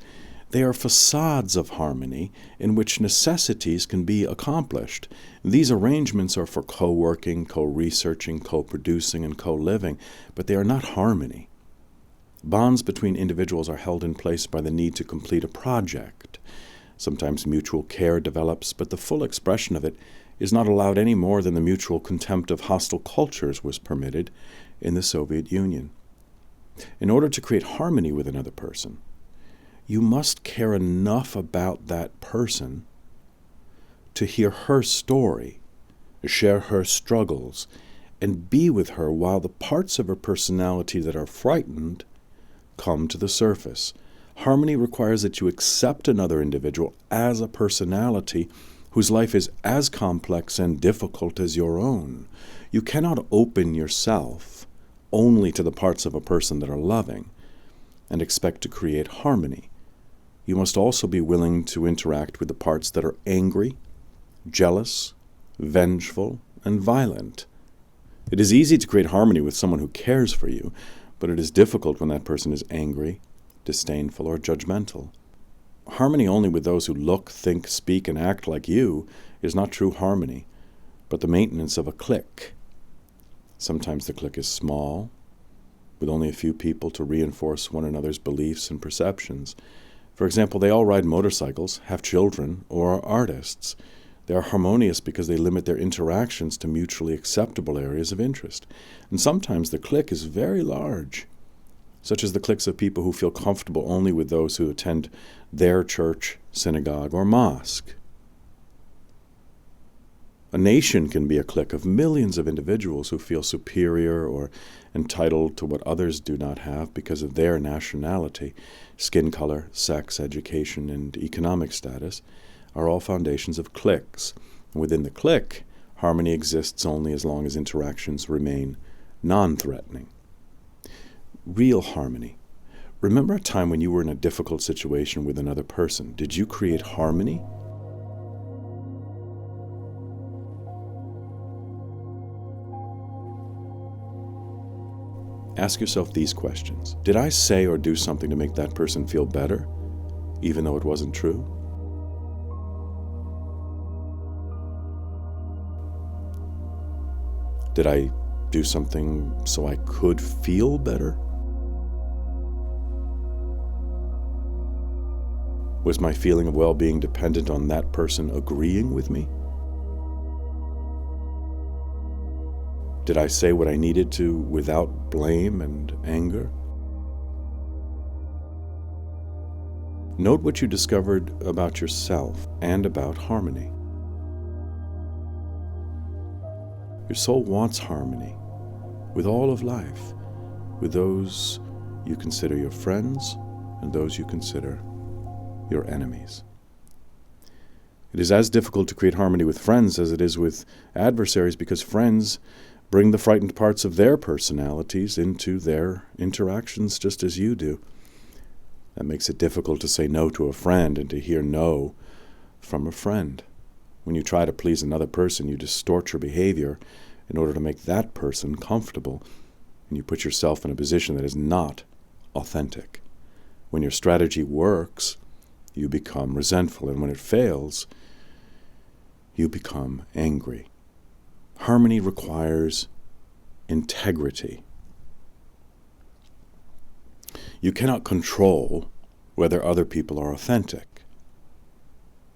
They are facades of harmony in which necessities can be accomplished. These arrangements are for co-working, co-researching, co-producing, and co-living, but they are not harmony. Bonds between individuals are held in place by the need to complete a project. Sometimes mutual care develops, but the full expression of it is not allowed any more than the mutual contempt of hostile cultures was permitted in the Soviet Union. In order to create harmony with another person, you must care enough about that person to hear her story, share her struggles, and be with her while the parts of her personality that are frightened come to the surface. Harmony requires that you accept another individual as a personality whose life is as complex and difficult as your own. You cannot open yourself only to the parts of a person that are loving and expect to create harmony. You must also be willing to interact with the parts that are angry, jealous, vengeful, and violent. It is easy to create harmony with someone who cares for you, but it is difficult when that person is angry, disdainful, or judgmental. Harmony only with those who look, think, speak, and act like you is not true harmony, but the maintenance of a clique. Sometimes the clique is small, with only a few people to reinforce one another's beliefs and perceptions. For example, they all ride motorcycles, have children, or are artists. They are harmonious because they limit their interactions to mutually acceptable areas of interest. And sometimes the clique is very large, such as the cliques of people who feel comfortable only with those who attend their church, synagogue, or mosque. A nation can be a clique of millions of individuals who feel superior or entitled to what others do not have because of their nationality. Skin color, sex, education, and economic status are all foundations of cliques. Within the clique, harmony exists only as long as interactions remain non-threatening. Real harmony. Remember a time when you were in a difficult situation with another person. Did you create harmony? Ask yourself these questions. Did I say or do something to make that person feel better, even though it wasn't true? Did I do something so I could feel better? Was my feeling of well-being dependent on that person agreeing with me? Did I say what I needed to without blame and anger? Note what you discovered about yourself and about harmony. Your soul wants harmony with all of life, with those you consider your friends and those you consider your enemies. It is as difficult to create harmony with friends as it is with adversaries, because friends bring the frightened parts of their personalities into their interactions just as you do. That makes it difficult to say no to a friend and to hear no from a friend. When you try to please another person, you distort your behavior in order to make that person comfortable, and you put yourself in a position that is not authentic. When your strategy works, you become resentful, and when it fails, you become angry. Harmony requires integrity. You cannot control whether other people are authentic,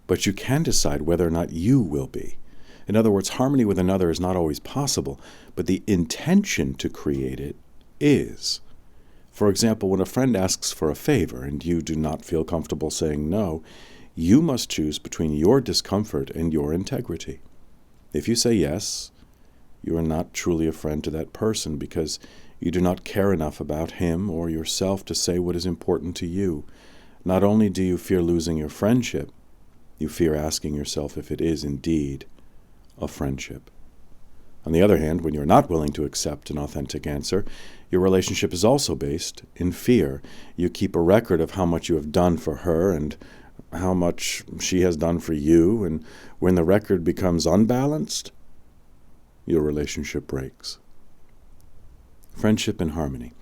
but you can decide whether or not you will be. In other words, harmony with another is not always possible, but the intention to create it is. For example, when a friend asks for a favor and you do not feel comfortable saying no, you must choose between your discomfort and your integrity. If you say yes, you are not truly a friend to that person because you do not care enough about him or yourself to say what is important to you. Not only do you fear losing your friendship, you fear asking yourself if it is indeed a friendship. On the other hand, when you're not willing to accept an authentic answer, your relationship is also based in fear. You keep a record of how much you have done for her and how much she has done for you, and when the record becomes unbalanced, your relationship breaks. Friendship and harmony.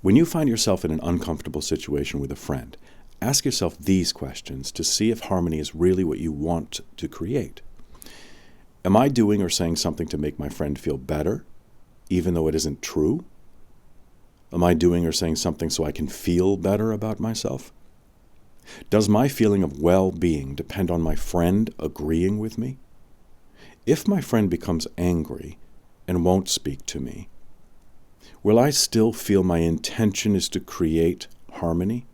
When you find yourself in an uncomfortable situation with a friend, ask yourself these questions to see if harmony is really what you want to create. Am I doing or saying something to make my friend feel better, even though it isn't true? Am I doing or saying something so I can feel better about myself? Does my feeling of well-being depend on my friend agreeing with me? If my friend becomes angry and won't speak to me, will I still feel my intention is to create harmony?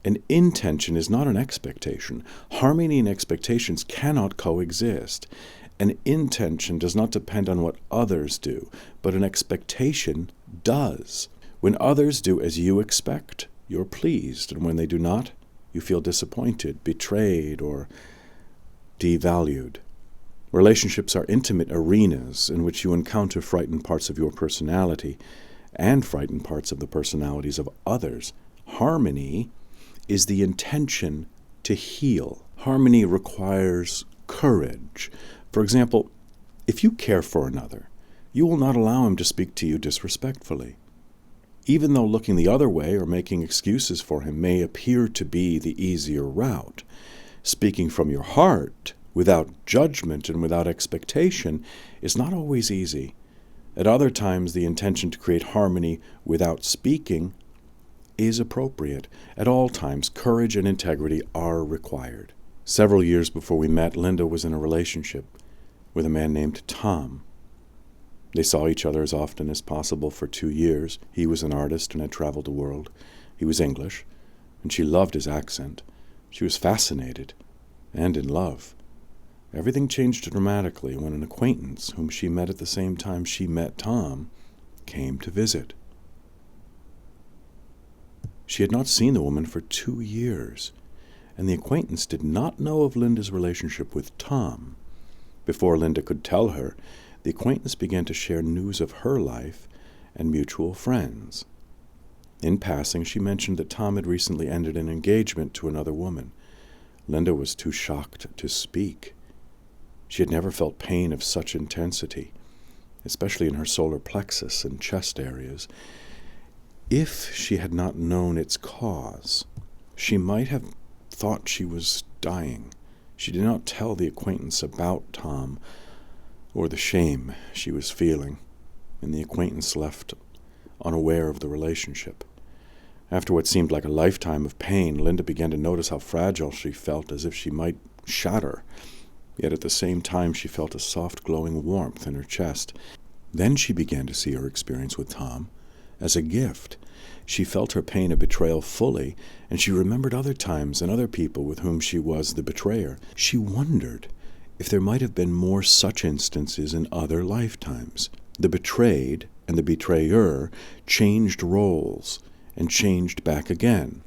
An intention is not an expectation. Harmony and expectations cannot coexist. An intention does not depend on what others do, but an expectation does. When others do as you expect, you're pleased, and when they do not, you feel disappointed, betrayed, or devalued. Relationships are intimate arenas in which you encounter frightened parts of your personality and frightened parts of the personalities of others. Harmony is the intention to heal. Harmony requires courage. For example, if you care for another, you will not allow him to speak to you disrespectfully. Even though looking the other way or making excuses for him may appear to be the easier route, speaking from your heart, without judgment and without expectation, is not always easy. At other times, the intention to create harmony without speaking is appropriate. At all times, courage and integrity are required. Several years before we met, Linda was in a relationship with a man named Tom. They saw each other as often as possible for 2 years. He was an artist and had traveled the world. He was English, and she loved his accent. She was fascinated and in love. Everything changed dramatically when an acquaintance, whom she met at the same time she met Tom, came to visit. She had not seen the woman for 2 years, and the acquaintance did not know of Linda's relationship with Tom. Before Linda could tell her, the acquaintance began to share news of her life and mutual friends. In passing, she mentioned that Tom had recently ended an engagement to another woman. Linda was too shocked to speak. She had never felt pain of such intensity, especially in her solar plexus and chest areas. If she had not known its cause, she might have thought she was dying. She did not tell the acquaintance about Tom or the shame she was feeling, and the acquaintance left unaware of the relationship. After what seemed like a lifetime of pain, Linda began to notice how fragile she felt, as if she might shatter. Yet at the same time, she felt a soft, glowing warmth in her chest. Then she began to see her experience with Tom as a gift. She felt her pain of betrayal fully, and she remembered other times and other people with whom she was the betrayer. She wondered if there might have been more such instances in other lifetimes. The betrayed and the betrayer changed roles and changed back again.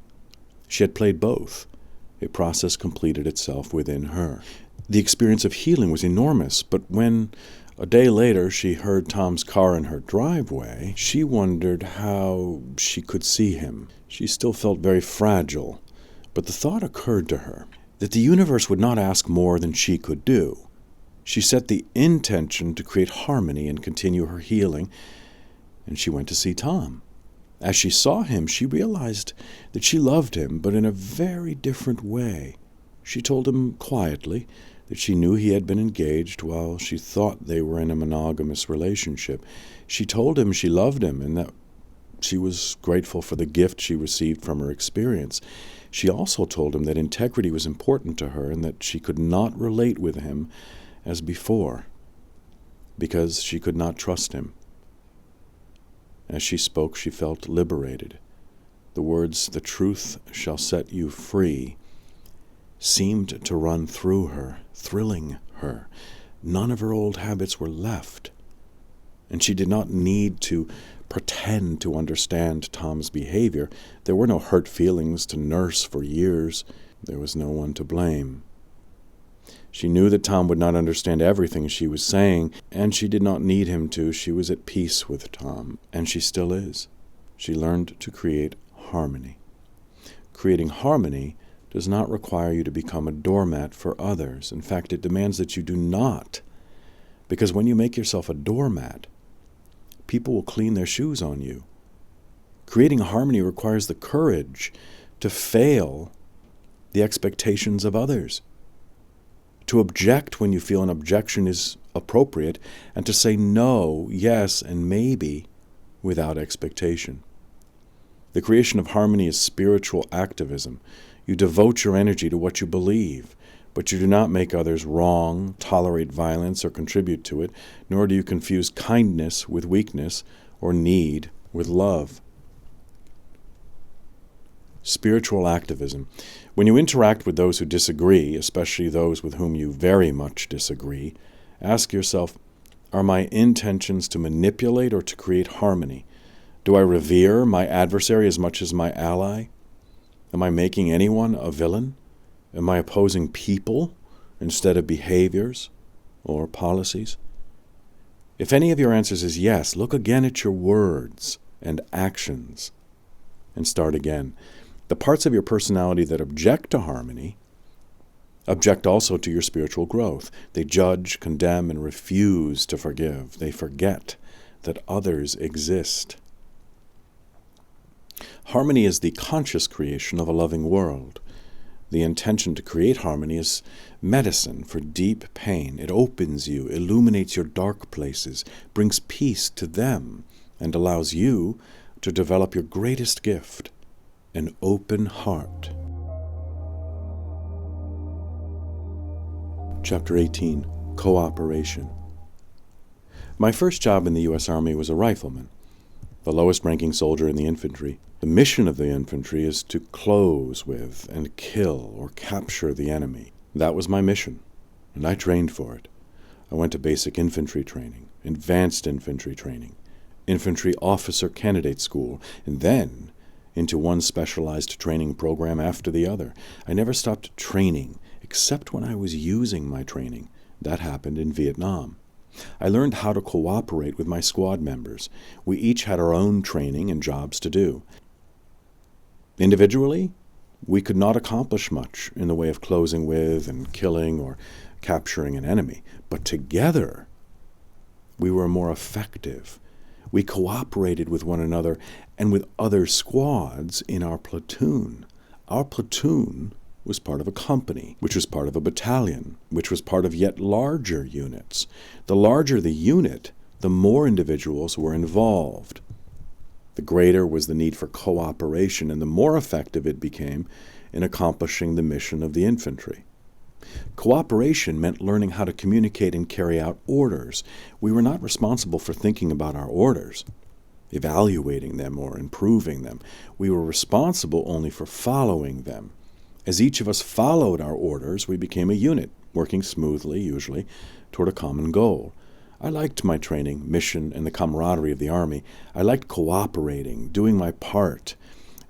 She had played both. A process completed itself within her. The experience of healing was enormous, but when a day later she heard Tom's car in her driveway, she wondered how she could see him. She still felt very fragile, but the thought occurred to her that the universe would not ask more than she could do. She set the intention to create harmony and continue her healing, and she went to see Tom. As she saw him, she realized that she loved him, but in a very different way. She told him quietly that she knew he had been engaged while she thought they were in a monogamous relationship. She told him she loved him and that she was grateful for the gift she received from her experience. She also told him that integrity was important to her and that she could not relate with him as before because she could not trust him. As she spoke, she felt liberated. The words, "The truth shall set you free," seemed to run through her, thrilling her. None of her old habits were left, and she did not need to pretend to understand Tom's behavior. There were no hurt feelings to nurse for years. There was no one to blame. She knew that Tom would not understand everything she was saying, and she did not need him to. She was at peace with Tom, and she still is. She learned to create harmony. Creating harmony does not require you to become a doormat for others. In fact, it demands that you do not. Because when you make yourself a doormat, people will clean their shoes on you. Creating harmony requires the courage to fail the expectations of others, to object when you feel an objection is appropriate, and to say no, yes, and maybe without expectation. The creation of harmony is spiritual activism. You devote your energy to what you believe, but you do not make others wrong, tolerate violence, or contribute to it, nor do you confuse kindness with weakness or need with love. Spiritual activism. When you interact with those who disagree, especially those with whom you very much disagree, ask yourself, are my intentions to manipulate or to create harmony? Do I revere my adversary as much as my ally? Am I making anyone a villain? Am I opposing people instead of behaviors or policies? If any of your answers is yes, look again at your words and actions and start again. The parts of your personality that object to harmony object also to your spiritual growth. They judge, condemn, and refuse to forgive. They forget that others exist. Harmony is the conscious creation of a loving world. The intention to create harmony is medicine for deep pain. It opens you, illuminates your dark places, brings peace to them, and allows you to develop your greatest gift, an open heart. Chapter 18, Cooperation. My first job in the U.S. Army was a rifleman, the lowest-ranking soldier in the infantry. The mission of the infantry is to close with and kill or capture the enemy. That was my mission, and I trained for it. I went to basic infantry training, advanced infantry training, infantry officer candidate school, and then into one specialized training program after the other. I never stopped training, except when I was using my training. That happened in Vietnam. I learned how to cooperate with my squad members. We each had our own training and jobs to do. Individually, we could not accomplish much in the way of closing with and killing or capturing an enemy. But together, we were more effective. We cooperated with one another and with other squads in our platoon. Our platoon was part of a company, which was part of a battalion, which was part of yet larger units. The larger the unit, the more individuals were involved. The greater was the need for cooperation, and the more effective it became in accomplishing the mission of the infantry. Cooperation meant learning how to communicate and carry out orders. We were not responsible for thinking about our orders, evaluating them, or improving them. We were responsible only for following them. As each of us followed our orders, we became a unit, working smoothly, usually, toward a common goal. I liked my training, mission, and the camaraderie of the Army. I liked cooperating, doing my part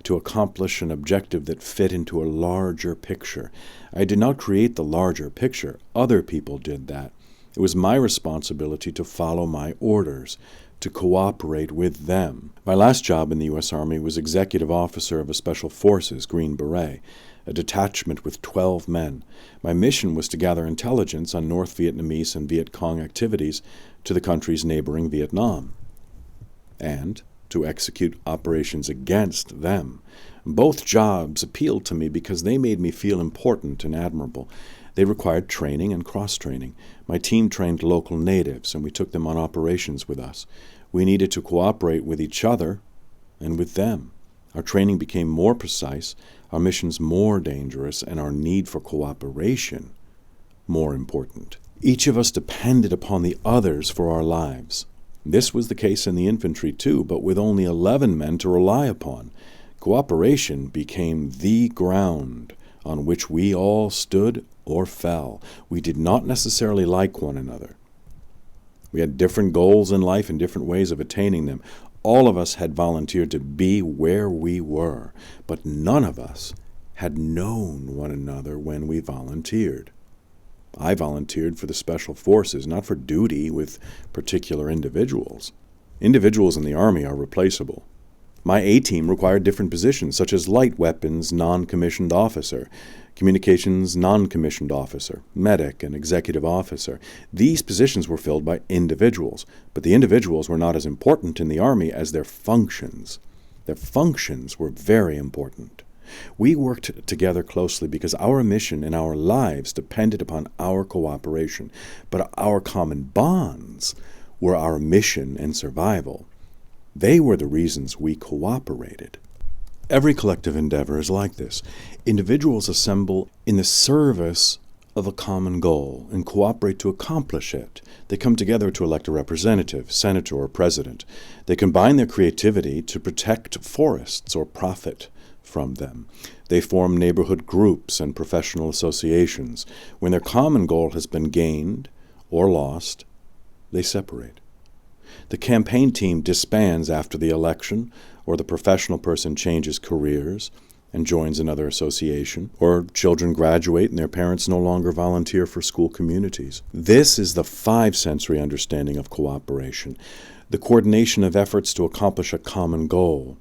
to accomplish an objective that fit into a larger picture. I did not create the larger picture. Other people did that. It was my responsibility to follow my orders, to cooperate with them. My last job in the U.S. Army was executive officer of a Special Forces Green Beret, a detachment with 12 men. My mission was to gather intelligence on North Vietnamese and Viet Cong activities to the countries neighboring Vietnam, and to execute operations against them. Both jobs appealed to me because they made me feel important and admirable. They required training and cross-training. My team trained local natives, and we took them on operations with us. We needed to cooperate with each other and with them. Our training became more precise, our missions more dangerous, and our need for cooperation more important. Each of us depended upon the others for our lives. This was the case in the infantry too, but with only 11 men to rely upon. Cooperation became the ground on which we all stood or fell. We did not necessarily like one another. We had different goals in life and different ways of attaining them. All of us had volunteered to be where we were, but none of us had known one another when we volunteered. I volunteered for the special forces, not for duty with particular individuals. Individuals in the Army are replaceable. My A-team required different positions, such as light weapons non-commissioned officer, communications non-commissioned officer, medic, and executive officer. These positions were filled by individuals, but the individuals were not as important in the Army as their functions. Their functions were very important. We worked together closely because our mission and our lives depended upon our cooperation, but our common bonds were our mission and survival. They were the reasons we cooperated. Every collective endeavor is like this. Individuals assemble in the service of a common goal and cooperate to accomplish it. They come together to elect a representative, senator, or president. They combine their creativity to protect forests or profit from them. They form neighborhood groups and professional associations. When their common goal has been gained or lost, they separate. The campaign team disbands after the election, or the professional person changes careers and joins another association, or children graduate and their parents no longer volunteer for school communities. This is the five-sensory understanding of cooperation, the coordination of efforts to accomplish a common goal.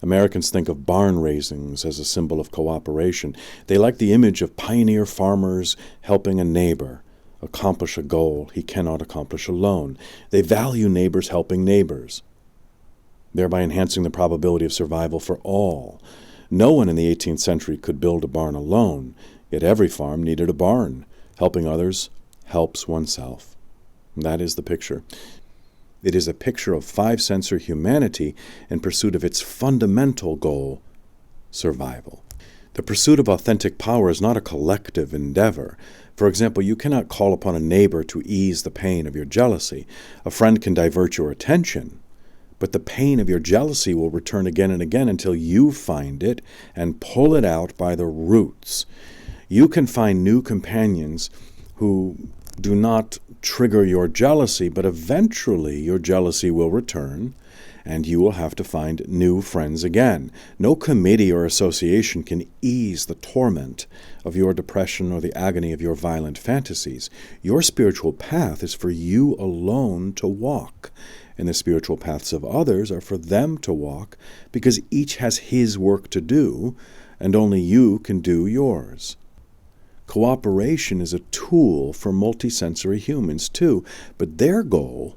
Americans think of barn raisings as a symbol of cooperation. They like the image of pioneer farmers helping a neighbor accomplish a goal he cannot accomplish alone. They value neighbors helping neighbors, thereby enhancing the probability of survival for all. No one in the 18th century could build a barn alone, yet every farm needed a barn. Helping others helps oneself. That is the picture. It is a picture of five-sensory humanity in pursuit of its fundamental goal, survival. The pursuit of authentic power is not a collective endeavor. For example, you cannot call upon a neighbor to ease the pain of your jealousy. A friend can divert your attention, but the pain of your jealousy will return again and again until you find it and pull it out by the roots. You can find new companions who do not trigger your jealousy, but eventually your jealousy will return, and you will have to find new friends again. No committee or association can ease the torment of your depression or the agony of your violent fantasies. Your spiritual path is for you alone to walk, and the spiritual paths of others are for them to walk, because each has his work to do, and only you can do yours. Cooperation is a tool for multisensory humans too, but their goal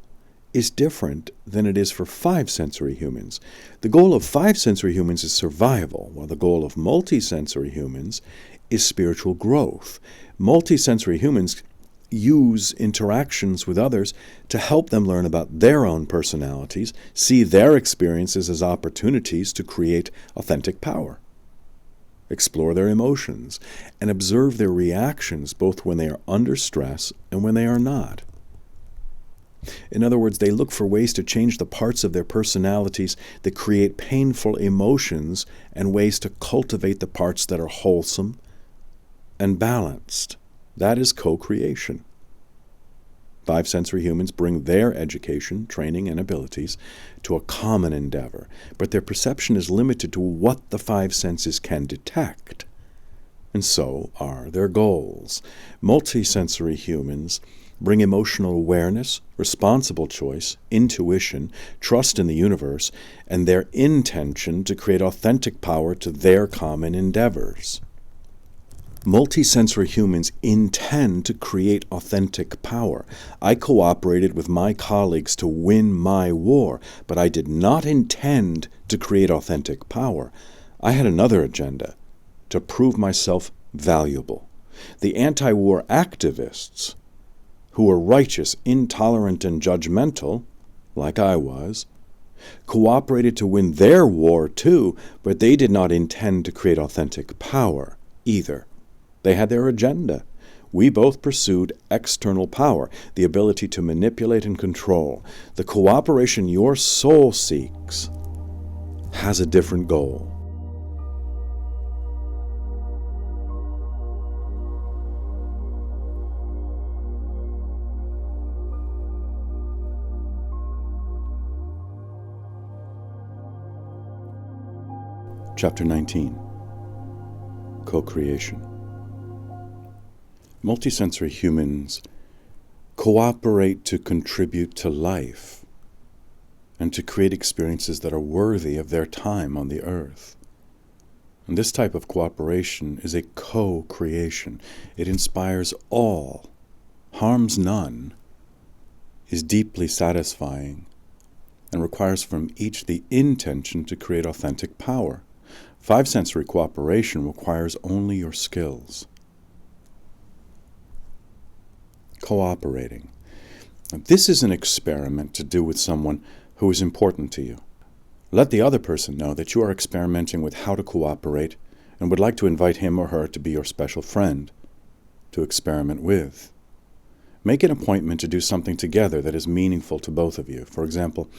is different than it is for five-sensory humans. The goal of five-sensory humans is survival, while the goal of multisensory humans is spiritual growth. Multisensory humans use interactions with others to help them learn about their own personalities, see their experiences as opportunities to create authentic power, explore their emotions, and observe their reactions both when they are under stress and when they are not. In other words, they look for ways to change the parts of their personalities that create painful emotions and ways to cultivate the parts that are wholesome and balanced. That is co-creation. Five-sensory humans bring their education, training, and abilities to a common endeavor, but their perception is limited to what the five senses can detect, and so are their goals. Multisensory humans bring emotional awareness, responsible choice, intuition, trust in the universe, and their intention to create authentic power to their common endeavors. Multisensory humans intend to create authentic power. I cooperated with my colleagues to win my war, but I did not intend to create authentic power. I had another agenda, to prove myself valuable. The anti-war activists, who were righteous, intolerant, and judgmental, like I was, cooperated to win their war too, but they did not intend to create authentic power either. They had their agenda. We both pursued external power, the ability to manipulate and control. The cooperation your soul seeks has a different goal. Chapter 19. Co-creation. Multisensory humans cooperate to contribute to life and to create experiences that are worthy of their time on the earth. And this type of cooperation is a co-creation. It inspires all, harms none, is deeply satisfying, and requires from each the intention to create authentic power. Five-sensory cooperation requires only your skills. Cooperating. Now, this is an experiment to do with someone who is important to you. Let the other person know that you are experimenting with how to cooperate and would like to invite him or her to be your special friend to experiment with. Make an appointment to do something together that is meaningful to both of you. For example,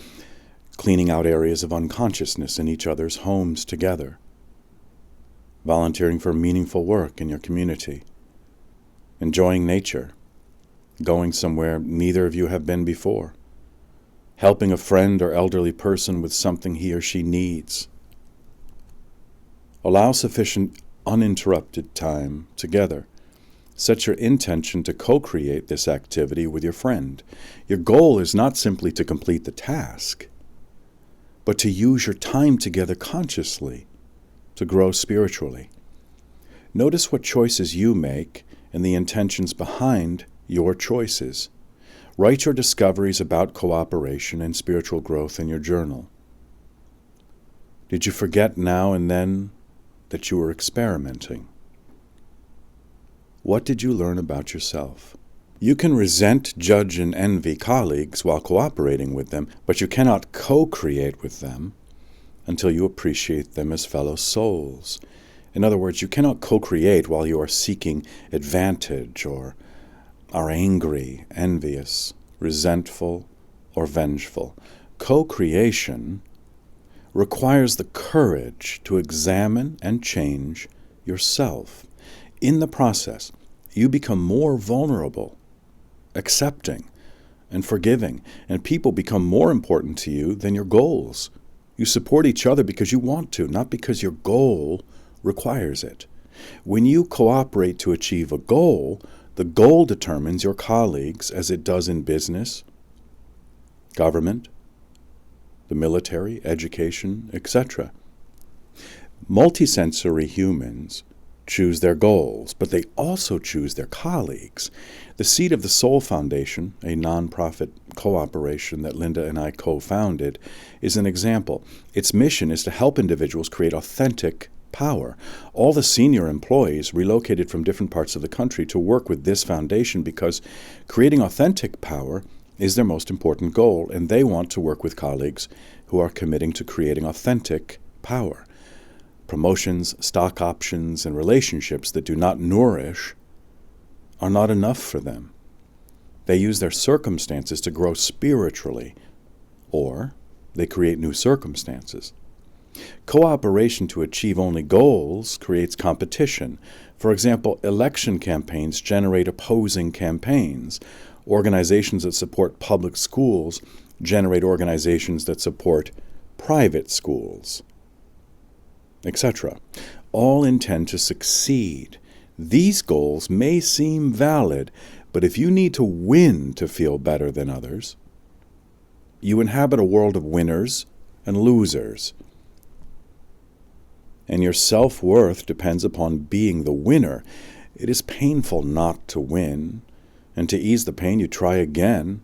cleaning out areas of unconsciousness in each other's homes together. Volunteering for meaningful work in your community. Enjoying nature. Going somewhere neither of you have been before. Helping a friend or elderly person with something he or she needs. Allow sufficient uninterrupted time together. Set your intention to co-create this activity with your friend. Your goal is not simply to complete the task, but to use your time together consciously to grow spiritually. Notice what choices you make and the intentions behind your choices. Write your discoveries about cooperation and spiritual growth in your journal. Did you forget now and then that you were experimenting? What did you learn about yourself? You can resent, judge, and envy colleagues while cooperating with them, but you cannot co-create with them until you appreciate them as fellow souls. In other words, you cannot co-create while you are seeking advantage or are angry, envious, resentful, or vengeful. Co-creation requires the courage to examine and change yourself. In the process, you become more vulnerable, accepting, and forgiving, and people become more important to you than your goals. You support each other because you want to, not because your goal requires it. When you cooperate to achieve a goal, the goal determines your colleagues as it does in business, government, the military, education, etc. Multisensory humans choose their goals, but they also choose their colleagues. The Seed of the Soul Foundation, a nonprofit cooperation that Linda and I co-founded, is an example. Its mission is to help individuals create authentic power. All the senior employees relocated from different parts of the country to work with this foundation because creating authentic power is their most important goal, and they want to work with colleagues who are committing to creating authentic power. Promotions, stock options, and relationships that do not nourish are not enough for them. They use their circumstances to grow spiritually, or they create new circumstances. Cooperation to achieve only goals creates competition. For example, election campaigns generate opposing campaigns. Organizations that support public schools generate organizations that support private schools, etc. All intend to succeed. These goals may seem valid, but if you need to win to feel better than others, you inhabit a world of winners and losers. And your self-worth depends upon being the winner. It is painful not to win, and to ease the pain you try again.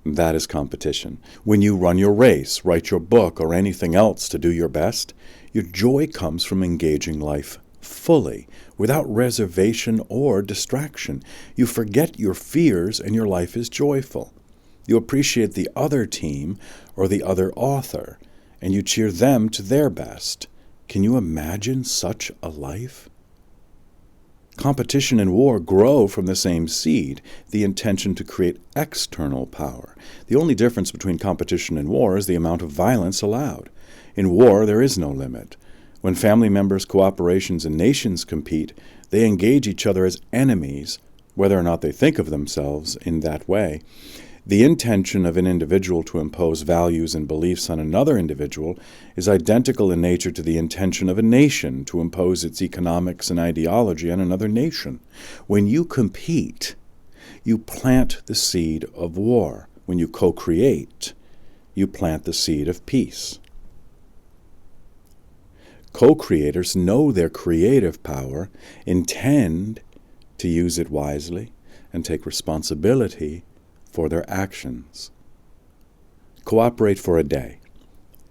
That is competition. When you run your race, write your book, or anything else to do your best, your joy comes from engaging life fully, without reservation or distraction. You forget your fears and your life is joyful. You appreciate the other team or the other author, and you cheer them to their best. Can you imagine such a life? Competition and war grow from the same seed, the intention to create external power. The only difference between competition and war is the amount of violence allowed. In war, there is no limit. When family members, cooperations, and nations compete, they engage each other as enemies, whether or not they think of themselves in that way. The intention of an individual to impose values and beliefs on another individual is identical in nature to the intention of a nation to impose its economics and ideology on another nation. When you compete, you plant the seed of war. When you co-create, you plant the seed of peace. Co-creators know their creative power, intend to use it wisely, and take responsibility for their actions. Cooperate for a day.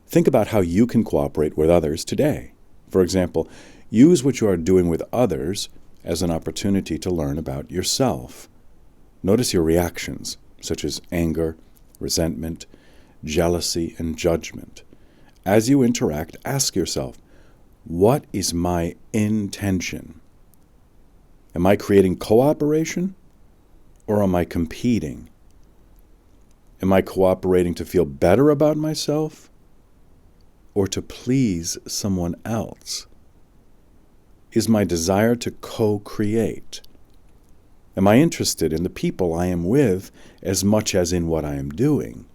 Think about how you can cooperate with others today. For example, use what you are doing with others as an opportunity to learn about yourself. Notice your reactions, such as anger, resentment, jealousy, and judgment. As you interact, ask yourself, what is my intention? Am I creating cooperation, or am I competing? Am I cooperating to feel better about myself, or to please someone else? Is my desire to co-create? Am I interested in the people I am with as much as in what I am doing?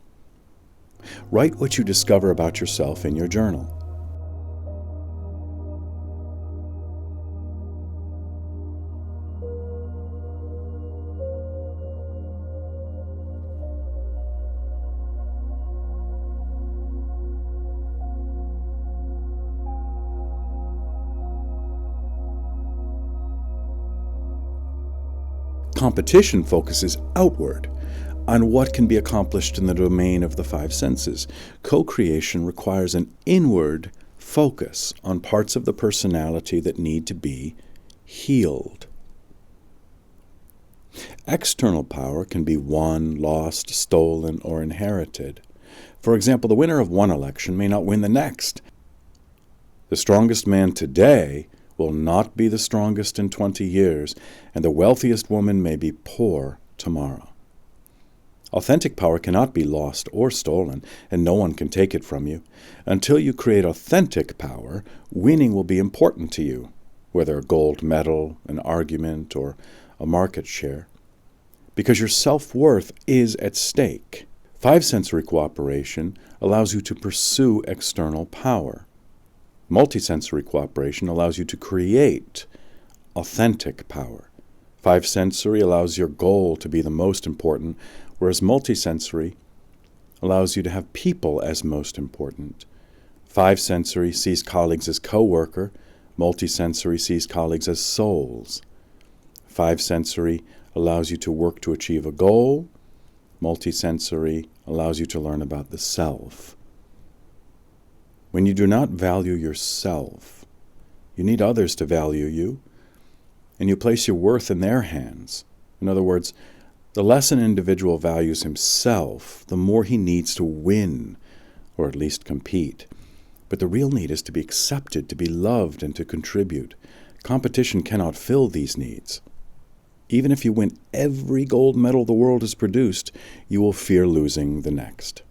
Write what you discover about yourself in your journal. Competition focuses outward on what can be accomplished in the domain of the five senses. Co-creation requires an inward focus on parts of the personality that need to be healed. External power can be won, lost, stolen, or inherited. For example, the winner of one election may not win the next. The strongest man today will not be the strongest in 20 years, and the wealthiest woman may be poor tomorrow. Authentic power cannot be lost or stolen, and no one can take it from you. Until you create authentic power, winning will be important to you, whether a gold medal, an argument, or a market share, because your self-worth is at stake. Five-sensory cooperation allows you to pursue external power. Multisensory cooperation allows you to create authentic power. Five-sensory allows your goal to be the most important, whereas multisensory allows you to have people as most important. Five-sensory sees colleagues as co-worker. Multisensory sees colleagues as souls. Five-sensory allows you to work to achieve a goal. Multisensory allows you to learn about the self. When you do not value yourself, you need others to value you, and you place your worth in their hands. In other words, the less an individual values himself, the more he needs to win, or at least compete. But the real need is to be accepted, to be loved, and to contribute. Competition cannot fill these needs. Even if you win every gold medal the world has produced, you will fear losing the next.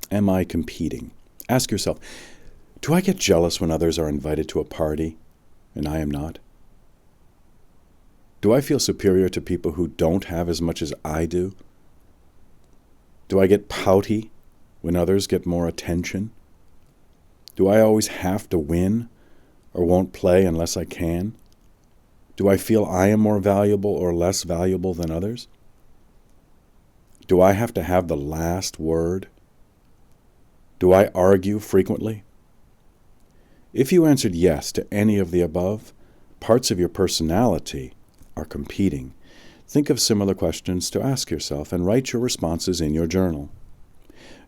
Am I competing? Ask yourself, do I get jealous when others are invited to a party and I am not? Do I feel superior to people who don't have as much as I do? Do I get pouty when others get more attention? Do I always have to win or won't play unless I can? Do I feel I am more valuable or less valuable than others? Do I have to have the last word? Do I argue frequently? If you answered yes to any of the above, parts of your personality are competing. Think of similar questions to ask yourself and write your responses in your journal.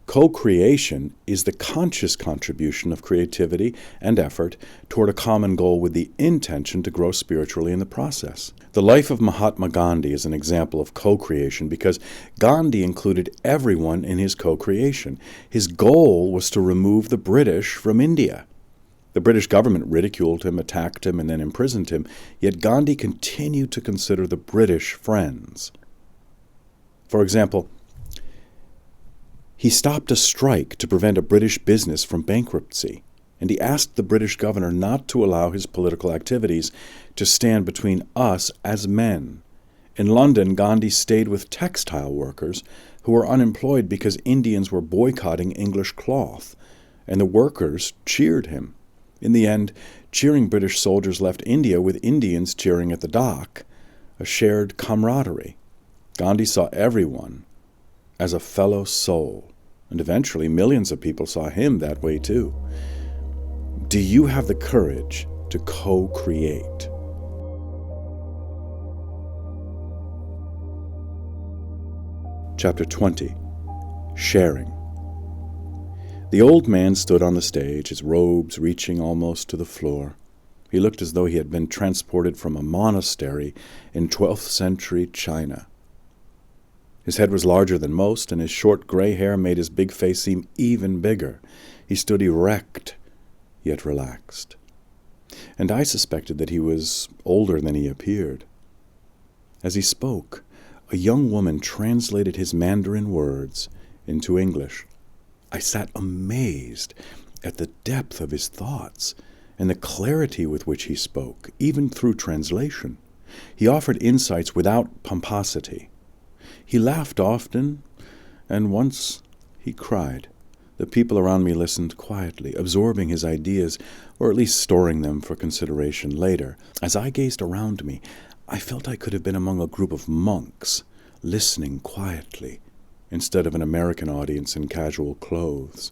Co-creation is the conscious contribution of creativity and effort toward a common goal with the intention to grow spiritually in the process. The life of Mahatma Gandhi is an example of co-creation because Gandhi included everyone in his co-creation. His goal was to remove the British from India. The British government ridiculed him, attacked him, and then imprisoned him, yet Gandhi continued to consider the British friends. For example, he stopped a strike to prevent a British business from bankruptcy, and he asked the British governor not to allow his political activities to stand between us as men. In London, Gandhi stayed with textile workers who were unemployed because Indians were boycotting English cloth, and the workers cheered him. In the end, cheering British soldiers left India with Indians cheering at the dock, a shared camaraderie. Gandhi saw everyone as a fellow soul, and eventually millions of people saw him that way too. Do you have the courage to co-create? Chapter 20. Sharing. The old man stood on the stage, his robes reaching almost to the floor. He looked as though he had been transported from a monastery in 12th century China. His head was larger than most, and his short gray hair made his big face seem even bigger. He stood erect, yet relaxed. And I suspected that he was older than he appeared. As he spoke, a young woman translated his Mandarin words into English. I sat amazed at the depth of his thoughts and the clarity with which he spoke, even through translation. He offered insights without pomposity. He laughed often, and once he cried. The people around me listened quietly, absorbing his ideas, or at least storing them for consideration later. As I gazed around me, I felt I could have been among a group of monks, listening quietly, instead of an American audience in casual clothes.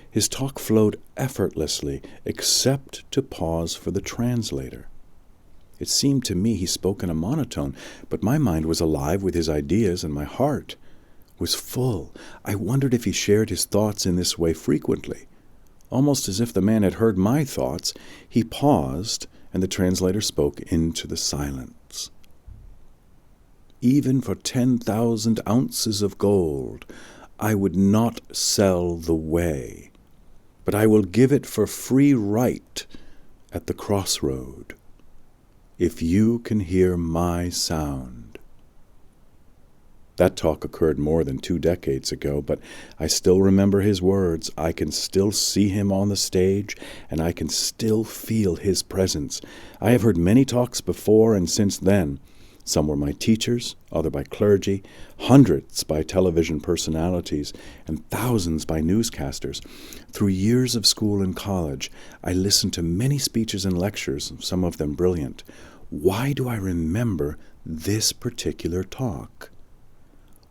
His talk flowed effortlessly, except to pause for the translator. It seemed to me he spoke in a monotone, but my mind was alive with his ideas and my heart was full. I wondered if he shared his thoughts in this way frequently. Almost as if the man had heard my thoughts, he paused and the translator spoke into the silence. Even for 10,000 ounces of gold, I would not sell the way, but I will give it for free right at the crossroad. If you can hear my sound. That talk occurred more than 2 decades ago, but I still remember his words. I can still see him on the stage, and I can still feel his presence. I have heard many talks before and since then. Some were my teachers, others by clergy, hundreds by television personalities, and thousands by newscasters. Through years of school and college, I listened to many speeches and lectures, some of them brilliant. Why do I remember this particular talk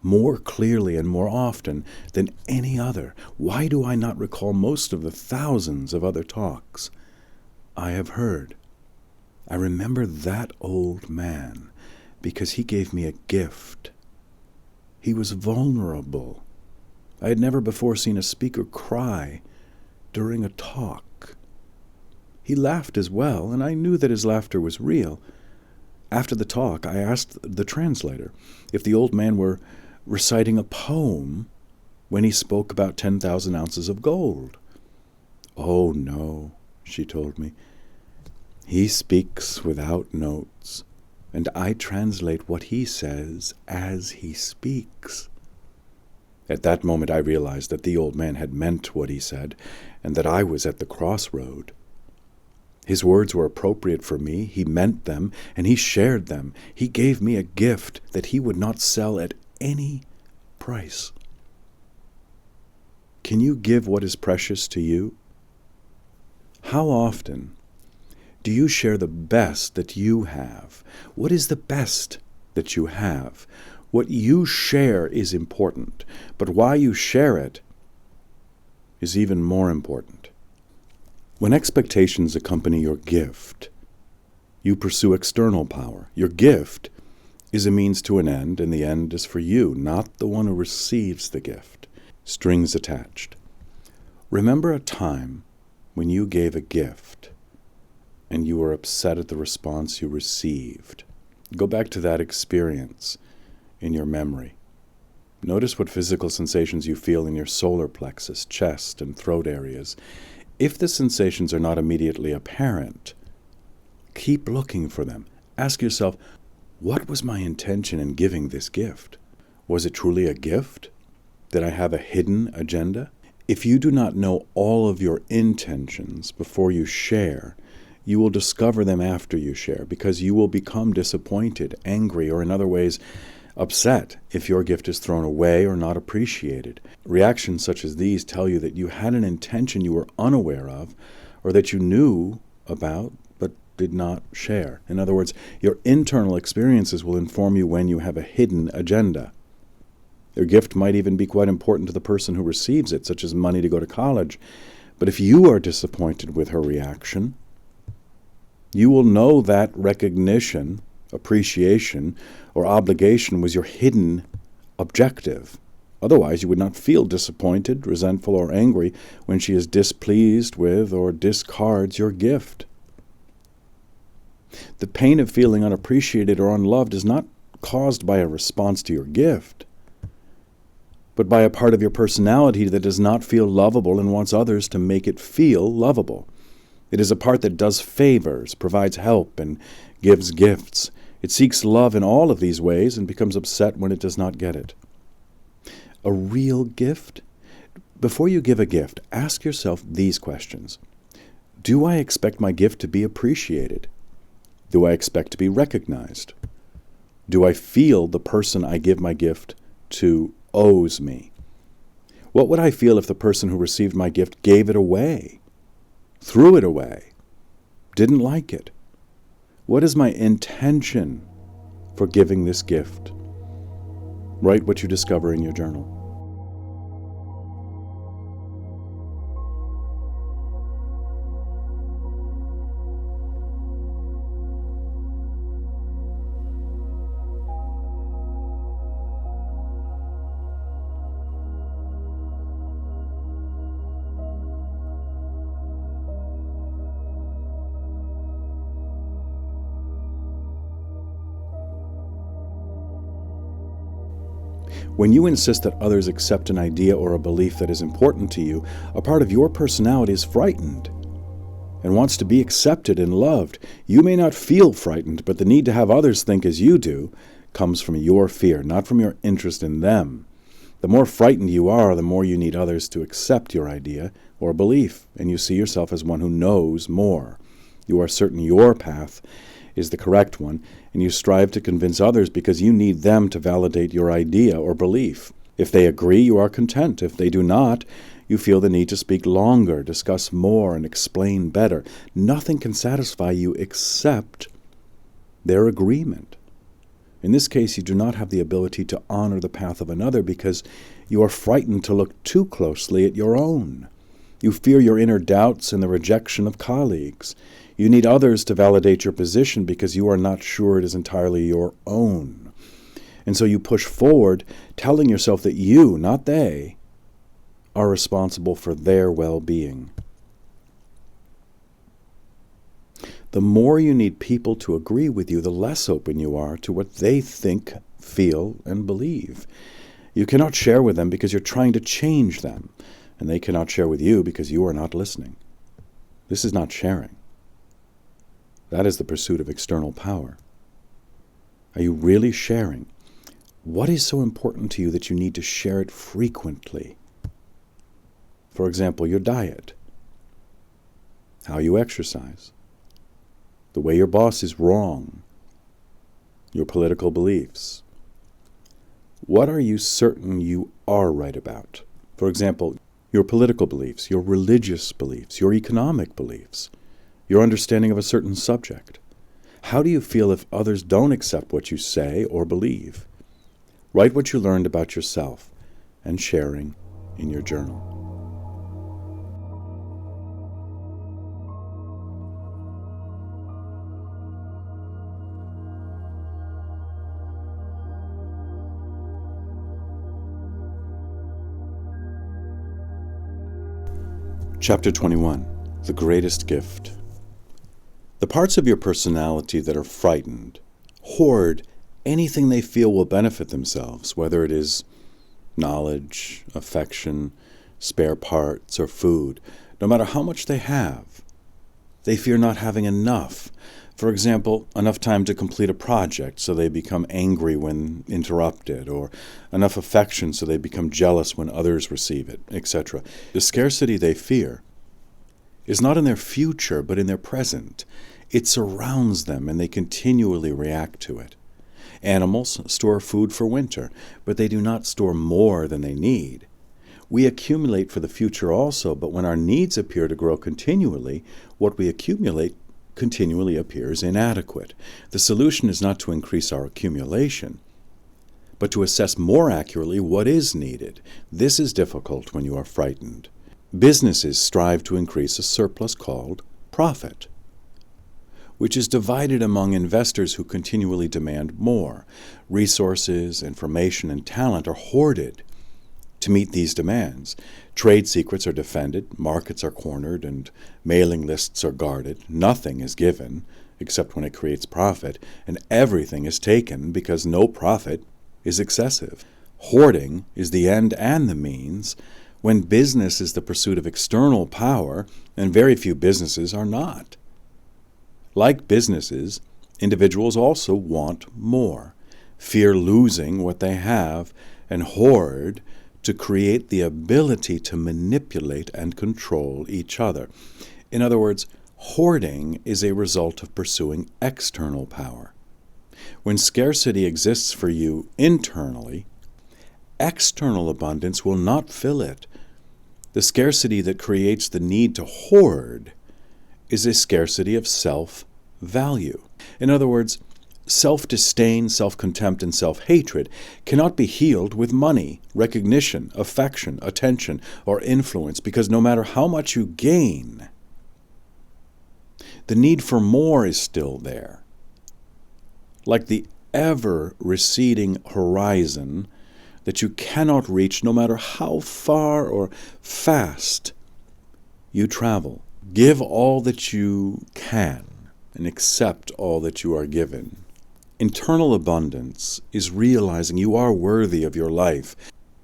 more clearly and more often than any other? Why do I not recall most of the thousands of other talks I have heard? I remember that old man because he gave me a gift. He was vulnerable. I had never before seen a speaker cry during a talk. He laughed as well, and I knew that his laughter was real. After the talk, I asked the translator if the old man were reciting a poem when he spoke about 10,000 ounces of gold. Oh, no, she told me. He speaks without notes, and I translate what he says as he speaks. At that moment I realized that the old man had meant what he said, and that I was at the crossroad. His words were appropriate for me, he meant them, and he shared them. He gave me a gift that he would not sell at any price. Can you give what is precious to you? How often do you share the best that you have? What is the best that you have? What you share is important, but why you share it is even more important. When expectations accompany your gift, you pursue external power. Your gift is a means to an end, and the end is for you, not the one who receives the gift. Strings attached. Remember a time when you gave a gift and you were upset at the response you received. Go back to that experience in your memory. Notice what physical sensations you feel in your solar plexus, chest, and throat areas. If the sensations are not immediately apparent, keep looking for them. Ask yourself, what was my intention in giving this gift? Was it truly a gift? Did I have a hidden agenda? If you do not know all of your intentions before you share, you will discover them after you share, because you will become disappointed, angry, or in other ways upset if your gift is thrown away or not appreciated. Reactions such as these tell you that you had an intention you were unaware of, or that you knew about but did not share. In other words, your internal experiences will inform you when you have a hidden agenda. Your gift might even be quite important to the person who receives it, such as money to go to college. But if you are disappointed with her reaction, you will know that recognition, appreciation, or obligation was your hidden objective. Otherwise, you would not feel disappointed, resentful, or angry when she is displeased with or discards your gift. The pain of feeling unappreciated or unloved is not caused by a response to your gift, but by a part of your personality that does not feel lovable and wants others to make it feel lovable. It is a part that does favors, provides help, and gives gifts. It seeks love in all of these ways and becomes upset when it does not get it. A real gift? Before you give a gift, ask yourself these questions. Do I expect my gift to be appreciated? Do I expect to be recognized? Do I feel the person I give my gift to owes me? What would I feel if the person who received my gift gave it away, threw it away, didn't like it? What is my intention for giving this gift? Write what you discover in your journal. When you insist that others accept an idea or a belief that is important to you, a part of your personality is frightened and wants to be accepted and loved. You may not feel frightened, but the need to have others think as you do comes from your fear, not from your interest in them. The more frightened you are, the more you need others to accept your idea or belief, and you see yourself as one who knows more. You are certain your path is the correct one, and you strive to convince others because you need them to validate your idea or belief. If they agree, you are content. If they do not, you feel the need to speak longer, discuss more, and explain better. Nothing can satisfy you except their agreement. In this case, you do not have the ability to honor the path of another because you are frightened to look too closely at your own. You fear your inner doubts and the rejection of colleagues. You need others to validate your position because you are not sure it is entirely your own. And so you push forward, telling yourself that you, not they, are responsible for their well-being. The more you need people to agree with you, the less open you are to what they think, feel, and believe. You cannot share with them because you're trying to change them, and they cannot share with you because you are not listening. This is not sharing. That is the pursuit of external power. Are you really sharing? What is so important to you that you need to share it frequently? For example, your diet, how you exercise, the way your boss is wrong, your political beliefs. What are you certain you are right about? For example, your political beliefs, your religious beliefs, your economic beliefs, your understanding of a certain subject. How do you feel if others don't accept what you say or believe? Write what you learned about yourself and sharing in your journal. Chapter 21, The Greatest Gift. The parts of your personality that are frightened hoard anything they feel will benefit themselves, whether it is knowledge, affection, spare parts, or food. No matter how much they have, they fear not having enough. For example, enough time to complete a project so they become angry when interrupted, or enough affection so they become jealous when others receive it, etc. The scarcity they fear is not in their future, but in their present. It surrounds them, and they continually react to it. Animals store food for winter, but they do not store more than they need. We accumulate for the future also, but when our needs appear to grow continually, what we accumulate continually appears inadequate. The solution is not to increase our accumulation, but to assess more accurately what is needed. This is difficult when you are frightened. Businesses strive to increase a surplus called profit, which is divided among investors who continually demand more. Resources, information, and talent are hoarded to meet these demands. Trade secrets are defended, markets are cornered, and mailing lists are guarded. Nothing is given except when it creates profit, and everything is taken because no profit is excessive. Hoarding is the end and the means, when business is the pursuit of external power, and very few businesses are not. Like businesses, individuals also want more, fear losing what they have, and hoard to create the ability to manipulate and control each other. In other words, hoarding is a result of pursuing external power. When scarcity exists for you internally, external abundance will not fill it. The scarcity that creates the need to hoard is a scarcity of self-value. In other words, self-disdain, self-contempt, and self-hatred cannot be healed with money, recognition, affection, attention, or influence, because no matter how much you gain, the need for more is still there. Like the ever-receding horizon that you cannot reach no matter how far or fast you travel. Give all that you can and accept all that you are given. Internal abundance is realizing you are worthy of your life,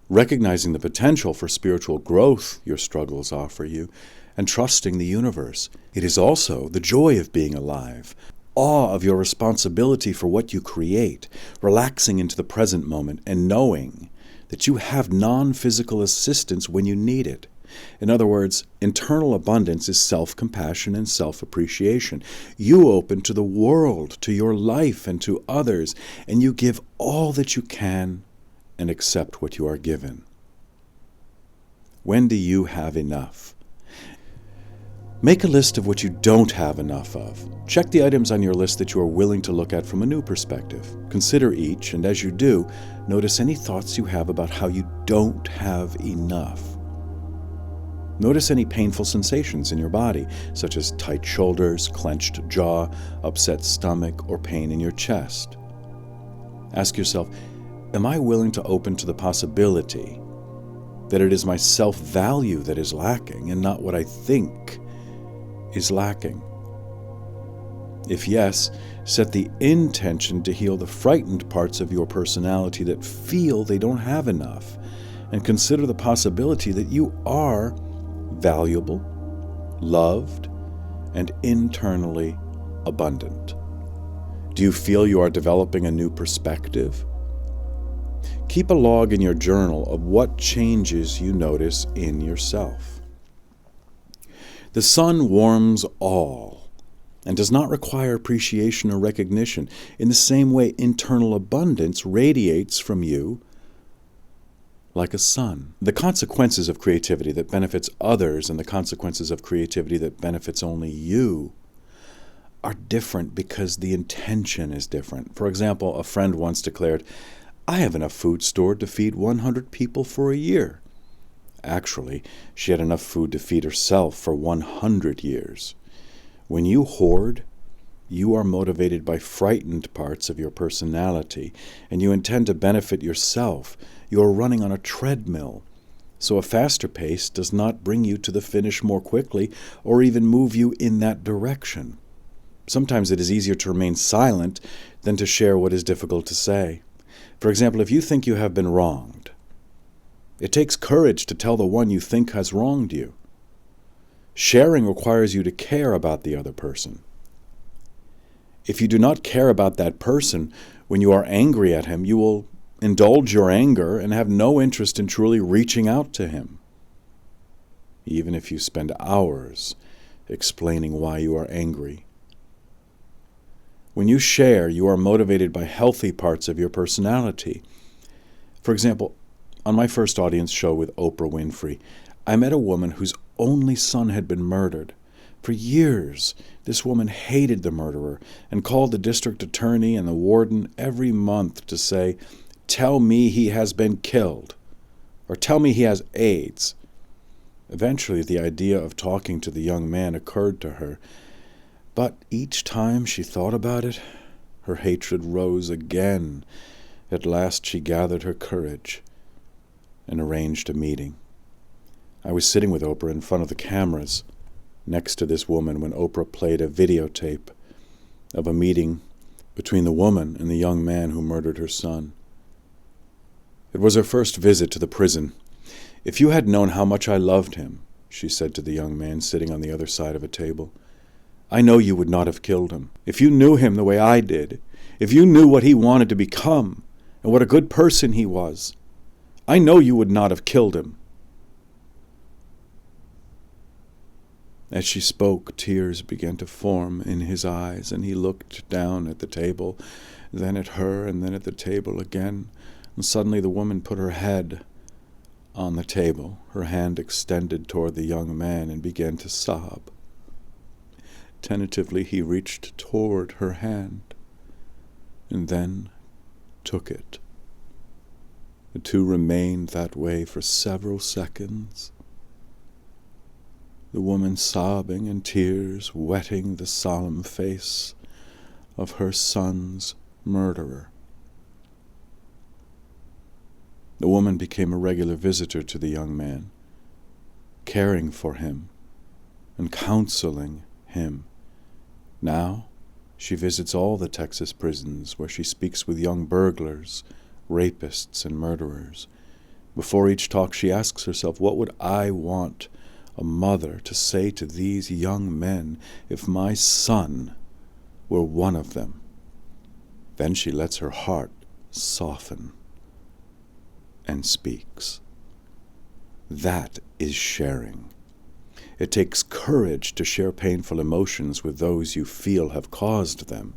recognizing the potential for spiritual growth your struggles offer you, and trusting the universe. It is also the joy of being alive, awe of your responsibility for what you create, relaxing into the present moment, and knowing that you have non-physical assistance when you need it. In other words, internal abundance is self-compassion and self-appreciation. You open to the world, to your life, and to others, and you give all that you can and accept what you are given. When do you have enough? Make a list of what you don't have enough of. Check the items on your list that you are willing to look at from a new perspective. Consider each, and as you do, notice any thoughts you have about how you don't have enough. Notice any painful sensations in your body, such as tight shoulders, clenched jaw, upset stomach, or pain in your chest. Ask yourself, am I willing to open to the possibility that it is my self-value that is lacking and not what I think is lacking? If yes, set the intention to heal the frightened parts of your personality that feel they don't have enough, and consider the possibility that you are valuable, loved, and internally abundant. Do you feel you are developing a new perspective? Keep a log in your journal of what changes you notice in yourself. The sun warms all and does not require appreciation or recognition. In the same way, internal abundance radiates from you like a sun. The consequences of creativity that benefits others and the consequences of creativity that benefits only you are different because the intention is different. For example, a friend once declared, "I have enough food stored to feed 100 people for a year." Actually, she had enough food to feed herself for 100 years. When you hoard, you are motivated by frightened parts of your personality, and you intend to benefit yourself. You are running on a treadmill, so a faster pace does not bring you to the finish more quickly or even move you in that direction. Sometimes it is easier to remain silent than to share what is difficult to say. For example, if you think you have been wronged, it takes courage to tell the one you think has wronged you. Sharing requires you to care about the other person. If you do not care about that person when you are angry at him, you will indulge your anger and have no interest in truly reaching out to him. Even if you spend hours explaining why you are angry. When you share, you are motivated by healthy parts of your personality. For example, on my first audience show with Oprah Winfrey, I met a woman whose only son had been murdered. For years, this woman hated the murderer and called the district attorney and the warden every month to say, "Tell me he has been killed," or "Tell me he has AIDS." Eventually, the idea of talking to the young man occurred to her, but each time she thought about it, her hatred rose again. At last, she gathered her courage and arranged a meeting. I was sitting with Oprah in front of the cameras next to this woman when Oprah played a videotape of a meeting between the woman and the young man who murdered her son. It was her first visit to the prison. "If you had known how much I loved him," she said to the young man sitting on the other side of a table, "I know you would not have killed him. If you knew him the way I did, if you knew what he wanted to become and what a good person he was, I know you would not have killed him." As she spoke, tears began to form in his eyes, and he looked down at the table, then at her, and then at the table again. And suddenly the woman put her head on the table, her hand extended toward the young man, and began to sob. Tentatively, he reached toward her hand and then took it. The two remained that way for several seconds, the woman sobbing and tears wetting the solemn face of her son's murderer. The woman became a regular visitor to the young man, caring for him and counseling him. Now she visits all the Texas prisons where she speaks with young burglars, rapists, and murderers. Before each talk, she asks herself, what would I want a mother to say to these young men if my son were one of them? Then she lets her heart soften and speaks. That is sharing. It takes courage to share painful emotions with those you feel have caused them,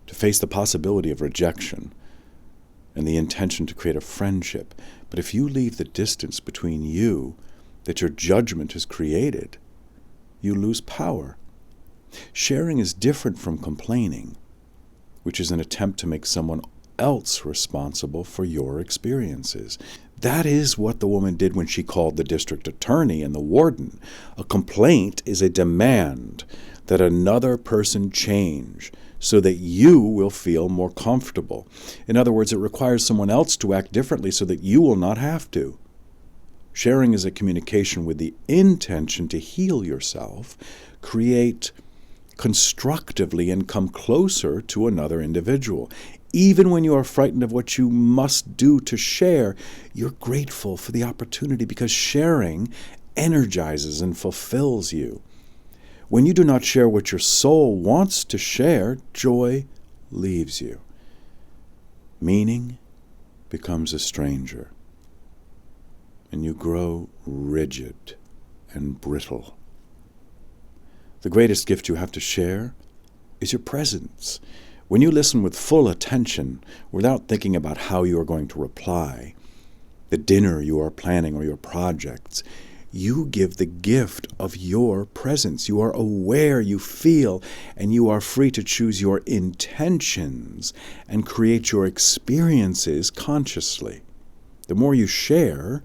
to face the possibility of rejection and the intention to create a friendship. But if you leave the distance between you that your judgment has created, you lose power. Sharing is different from complaining, which is an attempt to make someone else responsible for your experiences. That is what the woman did when she called the district attorney and the warden. A complaint is a demand that another person change so that you will feel more comfortable. In other words, it requires someone else to act differently so that you will not have to. Sharing is a communication with the intention to heal yourself, create constructively, and come closer to another individual. Even when you are frightened of what you must do to share, you're grateful for the opportunity because sharing energizes and fulfills you. When you do not share what your soul wants to share, joy leaves you. Meaning becomes a stranger, and you grow rigid and brittle. The greatest gift you have to share is your presence. When you listen with full attention, without thinking about how you are going to reply, the dinner you are planning or your projects, you give the gift of your presence. You are aware, you feel, and you are free to choose your intentions and create your experiences consciously. The more you share,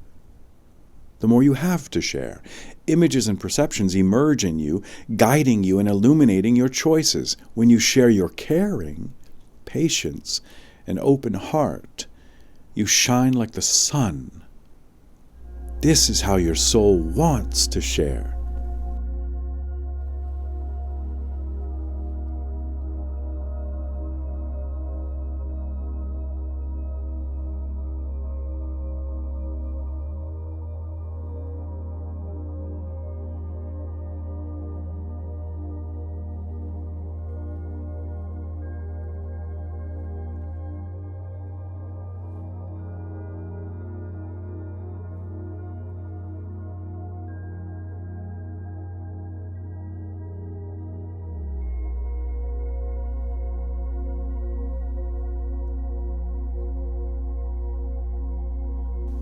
the more you have to share. Images and perceptions emerge in you, guiding you and illuminating your choices. When you share your caring, patience, and open heart, you shine like the sun. This is how your soul wants to share.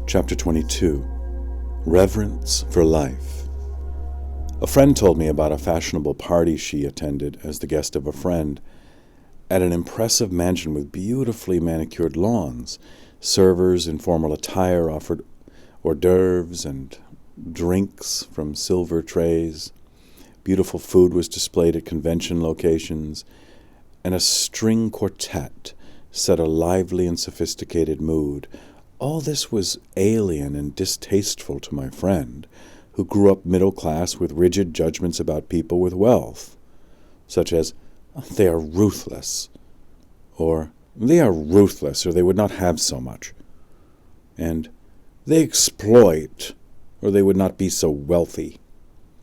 Chapter 22. Reverence for Life. A friend told me about a fashionable party she attended as the guest of a friend. At an impressive mansion with beautifully manicured lawns, servers in formal attire offered hors d'oeuvres and drinks from silver trays. Beautiful food was displayed at convention locations, and a string quartet set a lively and sophisticated mood. All this was alien and distasteful to my friend, who grew up middle class with rigid judgments about people with wealth, such as, "They are ruthless," or "They are ruthless, or they would not have so much," and "They exploit, or they would not be so wealthy."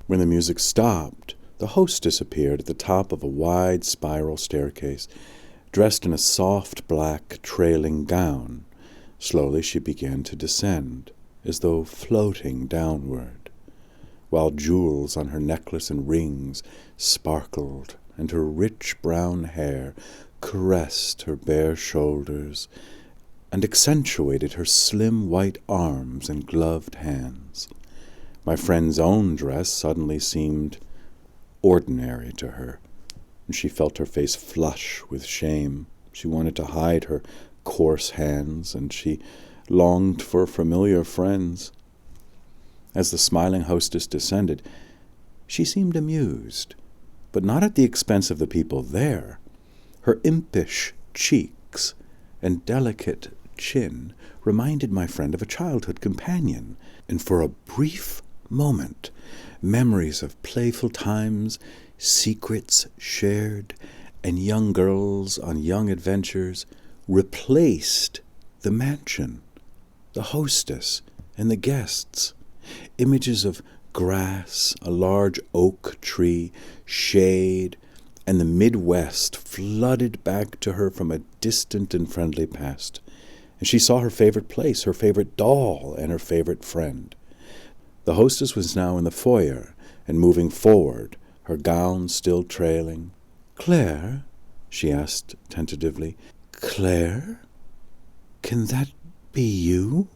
When the music stopped, the hostess appeared at the top of a wide spiral staircase, dressed in a soft black trailing gown. Slowly she began to descend, as though floating downward, while jewels on her necklace and rings sparkled, and her rich brown hair caressed her bare shoulders and accentuated her slim white arms and gloved hands. My friend's own dress suddenly seemed ordinary to her, and she felt her face flush with shame. She wanted to hide her coarse hands, and she longed for familiar friends. As the smiling hostess descended, she seemed amused, but not at the expense of the people there. Her impish cheeks and delicate chin reminded my friend of a childhood companion, and for a brief moment, memories of playful times, secrets shared, and young girls on young adventures replaced the mansion, the hostess, and the guests. Images of grass, a large oak tree, shade, and the Midwest flooded back to her from a distant and friendly past, and she saw her favorite place, her favorite doll, and her favorite friend. The hostess was now in the foyer and moving forward, her gown still trailing. "Claire?" she asked tentatively. "Claire? Can that be you?"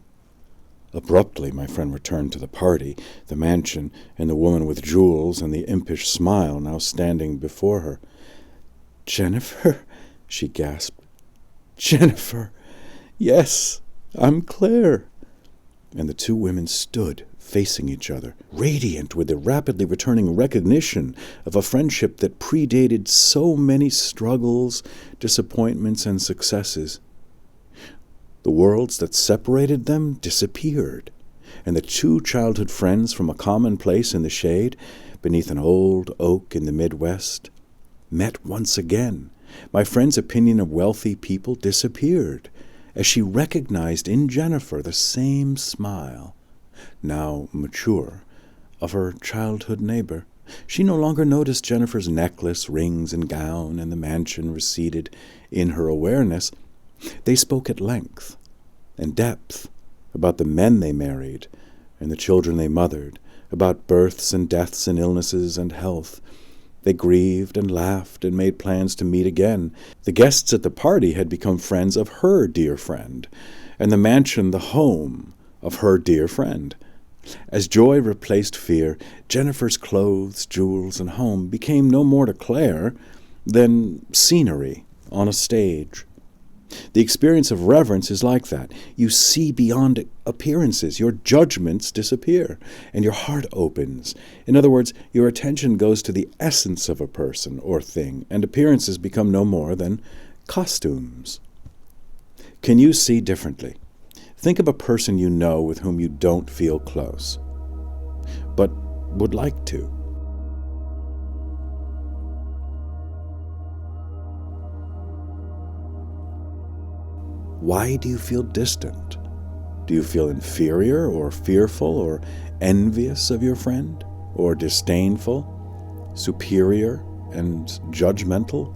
Abruptly, my friend returned to the party, the mansion, and the woman with jewels and the impish smile now standing before her. "Jennifer?" she gasped. "Jennifer! Yes, I'm Claire." And the two women stood facing each other, radiant with the rapidly returning recognition of a friendship that predated so many struggles, disappointments, and successes. The worlds that separated them disappeared, and the two childhood friends from a common place in the shade, beneath an old oak in the Midwest, met once again. My friend's opinion of wealthy people disappeared, as she recognized in Jennifer the same smile, now mature, of her childhood neighbor. She no longer noticed Jennifer's necklace, rings, and gown, and the mansion receded in her awareness. They spoke at length and depth about the men they married and the children they mothered, about births and deaths and illnesses and health. They grieved and laughed and made plans to meet again. The guests at the party had become friends of her dear friend, and the mansion the home of her dear friend. As joy replaced fear, Jennifer's clothes, jewels, and home became no more to Claire than scenery on a stage. The experience of reverence is like that. You see beyond appearances. Your judgments disappear, and your heart opens. In other words, your attention goes to the essence of a person or thing, and appearances become no more than costumes. Can you see differently? Think of a person you know with whom you don't feel close, but would like to. Why do you feel distant? Do you feel inferior or fearful or envious of your friend? Or disdainful, superior, and judgmental?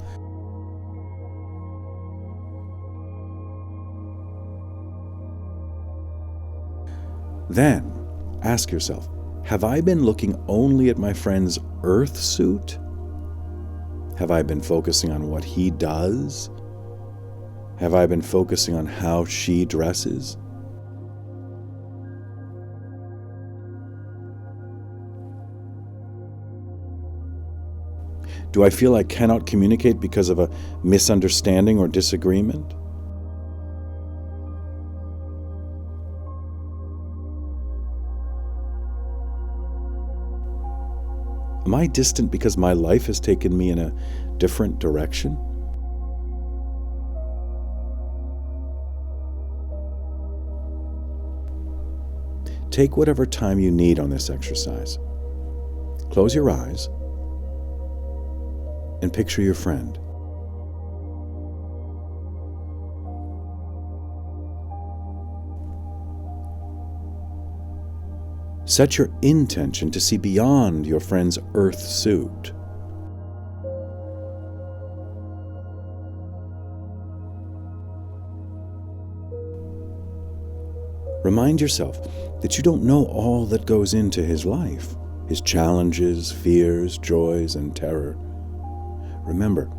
Then ask yourself, have I been looking only at my friend's earth suit? Have I been focusing on what he does? Have I been focusing on how she dresses? Do I feel I cannot communicate because of a misunderstanding or disagreement? Am I distant because my life has taken me in a different direction? Take whatever time you need on this exercise. Close your eyes and picture your friend. Set your intention to see beyond your friend's earth suit. Remind yourself that you don't know all that goes into his life, his challenges, fears, joys, and terror. Remember,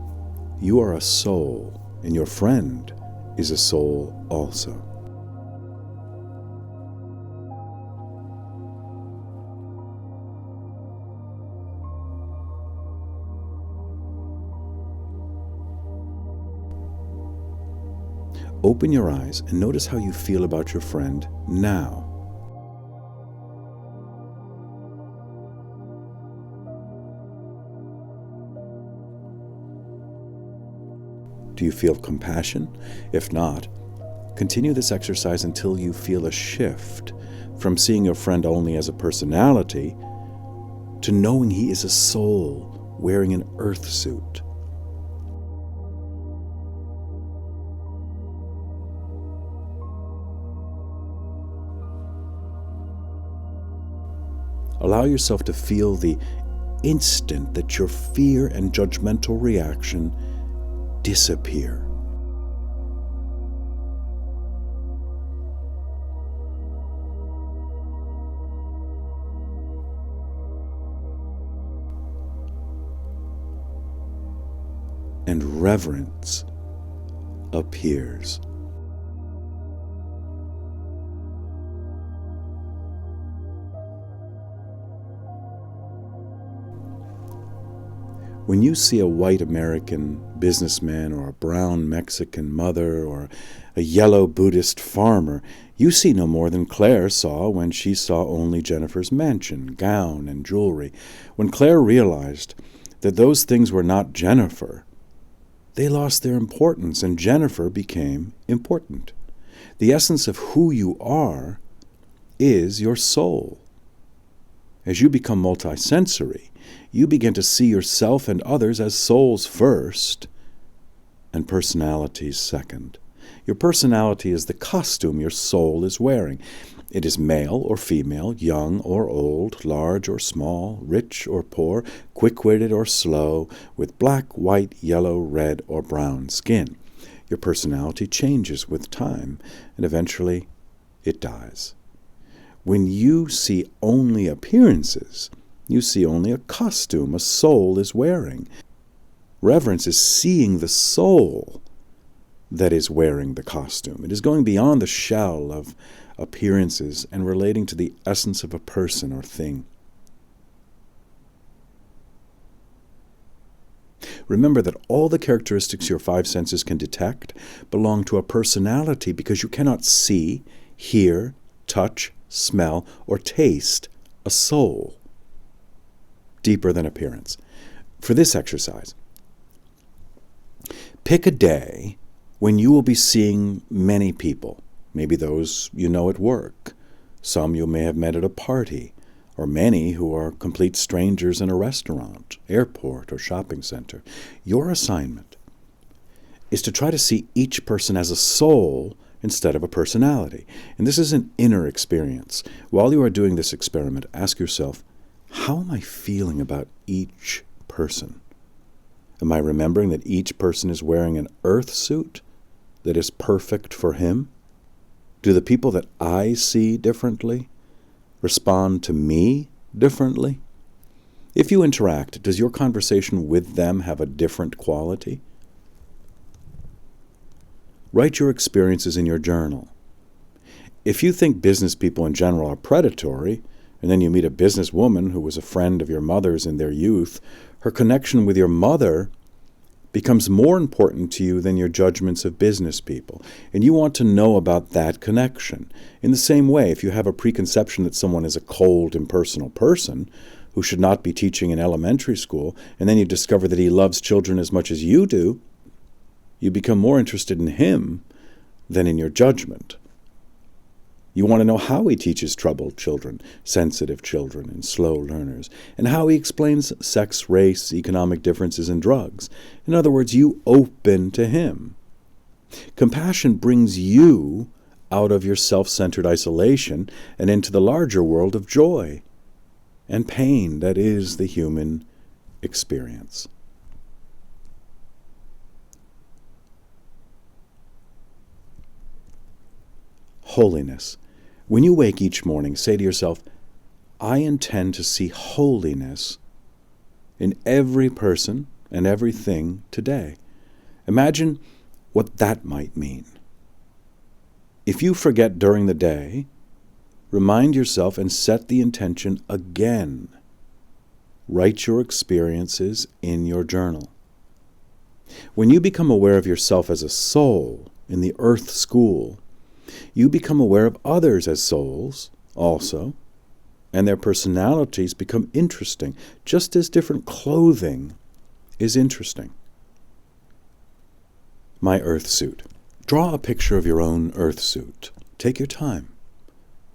you are a soul, and your friend is a soul also. Open your eyes and notice how you feel about your friend now. Do you feel compassion? If not, continue this exercise until you feel a shift from seeing your friend only as a personality to knowing he is a soul wearing an earth suit. Allow yourself to feel the instant that your fear and judgmental reaction disappear. And reverence appears. When you see a white American businessman or a brown Mexican mother or a yellow Buddhist farmer, you see no more than Claire saw when she saw only Jennifer's mansion, gown, and jewelry. When Claire realized that those things were not Jennifer, they lost their importance and Jennifer became important. The essence of who you are is your soul. As you become multisensory, you begin to see yourself and others as souls first and personalities second. Your personality is the costume your soul is wearing. It is male or female, young or old, large or small, rich or poor, quick-witted or slow, with black, white, yellow, red, or brown skin. Your personality changes with time, and eventually it dies. When you see only appearances, you see only a costume a soul is wearing. Reverence is seeing the soul that is wearing the costume. It is going beyond the shell of appearances and relating to the essence of a person or thing. Remember that all the characteristics your five senses can detect belong to a personality because you cannot see, hear, touch, smell, or taste a soul deeper than appearance. For this exercise, pick a day when you will be seeing many people, maybe those you know at work, some you may have met at a party, or many who are complete strangers in a restaurant, airport, or shopping center. Your assignment is to try to see each person as a soul instead of a personality. And this is an inner experience. While you are doing this experiment, ask yourself, how am I feeling about each person? Am I remembering that each person is wearing an earth suit that is perfect for him? Do the people that I see differently respond to me differently? If you interact, does your conversation with them have a different quality? Write your experiences in your journal. If you think business people in general are predatory, and then you meet a businesswoman who was a friend of your mother's in their youth, Her connection with your mother becomes more important to you than your judgments of business people. And you want to know about that connection. In the same way, if you have a preconception that someone is a cold, impersonal person who should not be teaching in elementary school, and then you discover that he loves children as much as you do, you become more interested in him than in your judgment. You want to know how he teaches troubled children, sensitive children, and slow learners, and how he explains sex, race, economic differences, and drugs. In other words, you open to him. Compassion brings you out of your self-centered isolation and into the larger world of joy and pain that is the human experience. Holiness. When you wake each morning, say to yourself, I intend to see holiness in every person and everything today. Imagine what that might mean. If you forget during the day, remind yourself and set the intention again. Write your experiences in your journal. When you become aware of yourself as a soul in the earth school, you become aware of others as souls also, and their personalities become interesting, just as different clothing is interesting. My earth suit. Draw a picture of your own earth suit. Take your time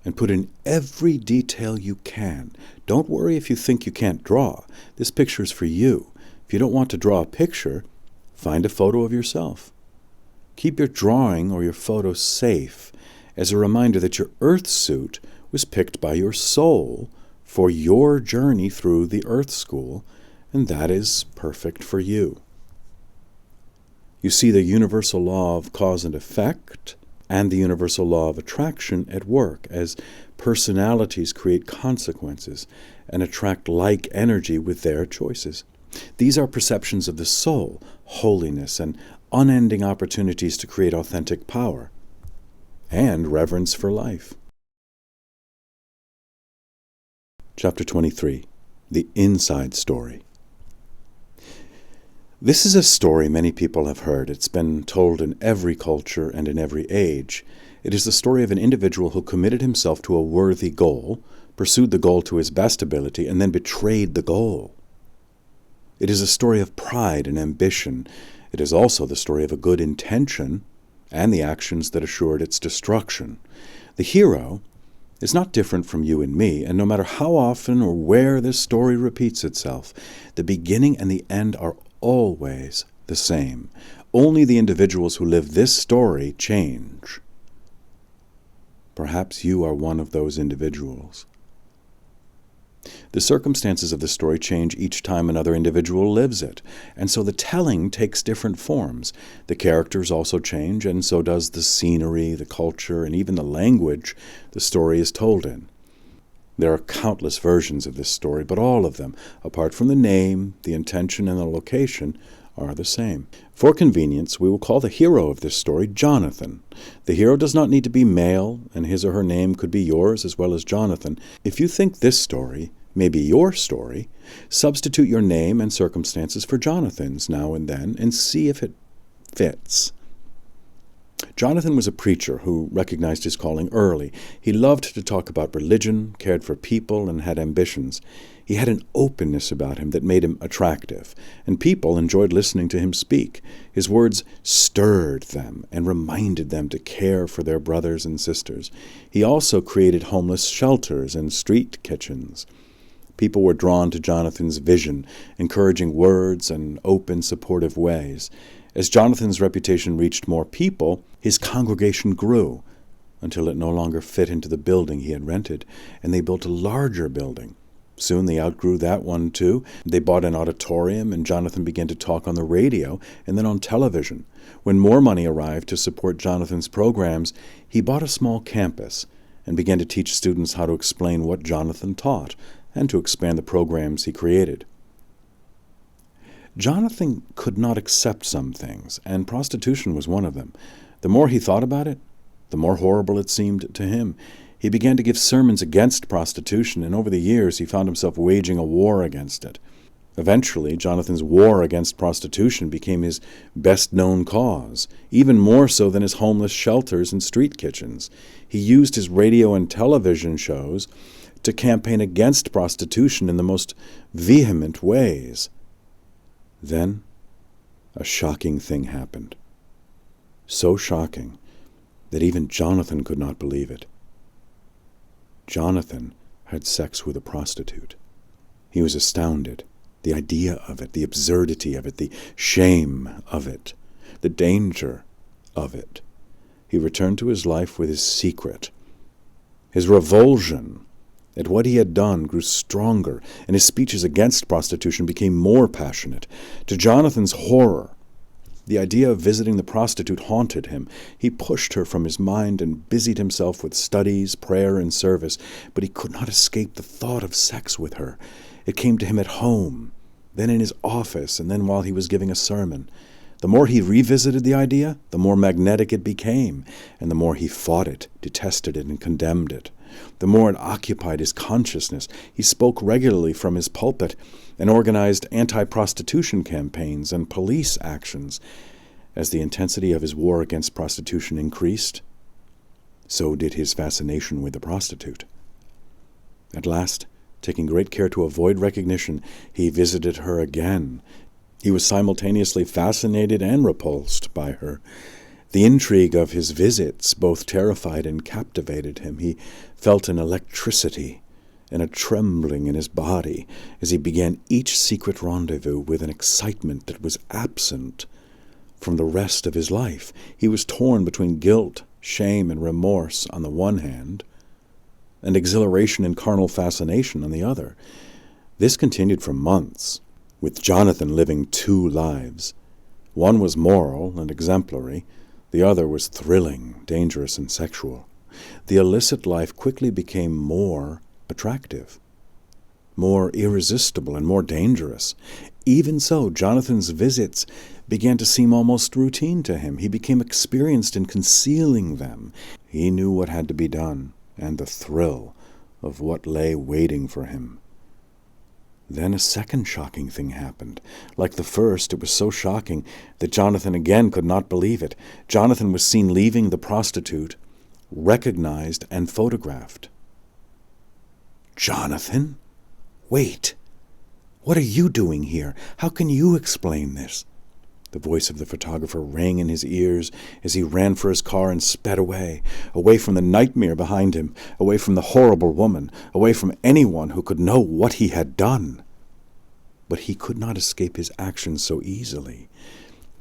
and put in every detail you can. Don't worry if you think you can't draw. This picture is for you. If you don't want to draw a picture, find a photo of yourself. Keep your drawing or your photo safe as a reminder that your earth suit was picked by your soul for your journey through the earth school, and that is perfect for you. You see the universal law of cause and effect and the universal law of attraction at work as personalities create consequences and attract like energy with their choices. These are perceptions of the soul, holiness, and unending opportunities to create authentic power and reverence for life. Chapter 23. The Inside Story. This is a story many people have heard. It's been told in every culture and in every age. It is the story of an individual who committed himself to a worthy goal, pursued the goal to his best ability, and then betrayed the goal. It is a story of pride and ambition. It is also the story of a good intention and the actions that assured its destruction. The hero is not different from you and me, and no matter how often or where this story repeats itself, the beginning and the end are always the same. Only the individuals who live this story change. Perhaps you are one of those individuals. The circumstances of the story change each time another individual lives it, and so the telling takes different forms. The characters also change, and so does the scenery, the culture, and even the language the story is told in. There are countless versions of this story, but all of them, apart from the name, the intention, and the location, are the same. For convenience, we will call the hero of this story Jonathan. The hero does not need to be male, and his or her name could be yours as well as Jonathan. If you think this story may be your story, substitute your name and circumstances for Jonathan's now and then, and see if it fits. Jonathan was a preacher who recognized his calling early. He loved to talk about religion, cared for people, and had ambitions. He had an openness about him that made him attractive, and people enjoyed listening to him speak. His words stirred them and reminded them to care for their brothers and sisters. He also created homeless shelters and street kitchens. People were drawn to Jonathan's vision, encouraging words and open, supportive ways. As Jonathan's reputation reached more people, his congregation grew until it no longer fit into the building he had rented, and they built a larger building. Soon they outgrew that one too. They bought an auditorium, and Jonathan began to talk on the radio and then on television. When more money arrived to support Jonathan's programs, he bought a small campus and began to teach students how to explain what Jonathan taught and to expand the programs he created. Jonathan could not accept some things, and prostitution was one of them. The more he thought about it, the more horrible it seemed to him. He began to give sermons against prostitution, and over the years he found himself waging a war against it. Eventually, Jonathan's war against prostitution became his best-known cause, even more so than his homeless shelters and street kitchens. He used his radio and television shows to campaign against prostitution in the most vehement ways. Then, a shocking thing happened. So shocking that even Jonathan could not believe it. Jonathan had sex with a prostitute. He was astounded. The idea of it, the absurdity of it, the shame of it, the danger of it. He returned to his life with his secret. His revulsion at what he had done grew stronger, and his speeches against prostitution became more passionate. To Jonathan's horror, the idea of visiting the prostitute haunted him. He pushed her from his mind and busied himself with studies, prayer, and service, but he could not escape the thought of sex with her. It came to him at home, then in his office, and then while he was giving a sermon. The more he revisited the idea, the more magnetic it became, and the more he fought it, detested it, and condemned it. The more it occupied his consciousness. He spoke regularly from his pulpit and organized anti-prostitution campaigns and police actions. As the intensity of his war against prostitution increased, so did his fascination with the prostitute. At last, taking great care to avoid recognition, he visited her again. He was simultaneously fascinated and repulsed by her. The intrigue of his visits both terrified and captivated him. He felt an electricity and a trembling in his body as he began each secret rendezvous with an excitement that was absent from the rest of his life. He was torn between guilt, shame, and remorse on the one hand, and exhilaration and carnal fascination on the other. This continued for months, with Jonathan living two lives. One was moral and exemplary, the other was thrilling, dangerous, and sexual. The illicit life quickly became more attractive, more irresistible, and more dangerous. Even so, Jonathan's visits began to seem almost routine to him. He became experienced in concealing them. He knew what had to be done, and the thrill of what lay waiting for him. Then a second shocking thing happened. Like the first, it was so shocking that Jonathan again could not believe it. Jonathan was seen leaving the prostitute, recognized and photographed. Jonathan? Wait! What are you doing here? How can you explain this? The voice of the photographer rang in his ears as he ran for his car and sped away from the nightmare behind him, away from the horrible woman, away from anyone who could know what he had done. But he could not escape his actions so easily.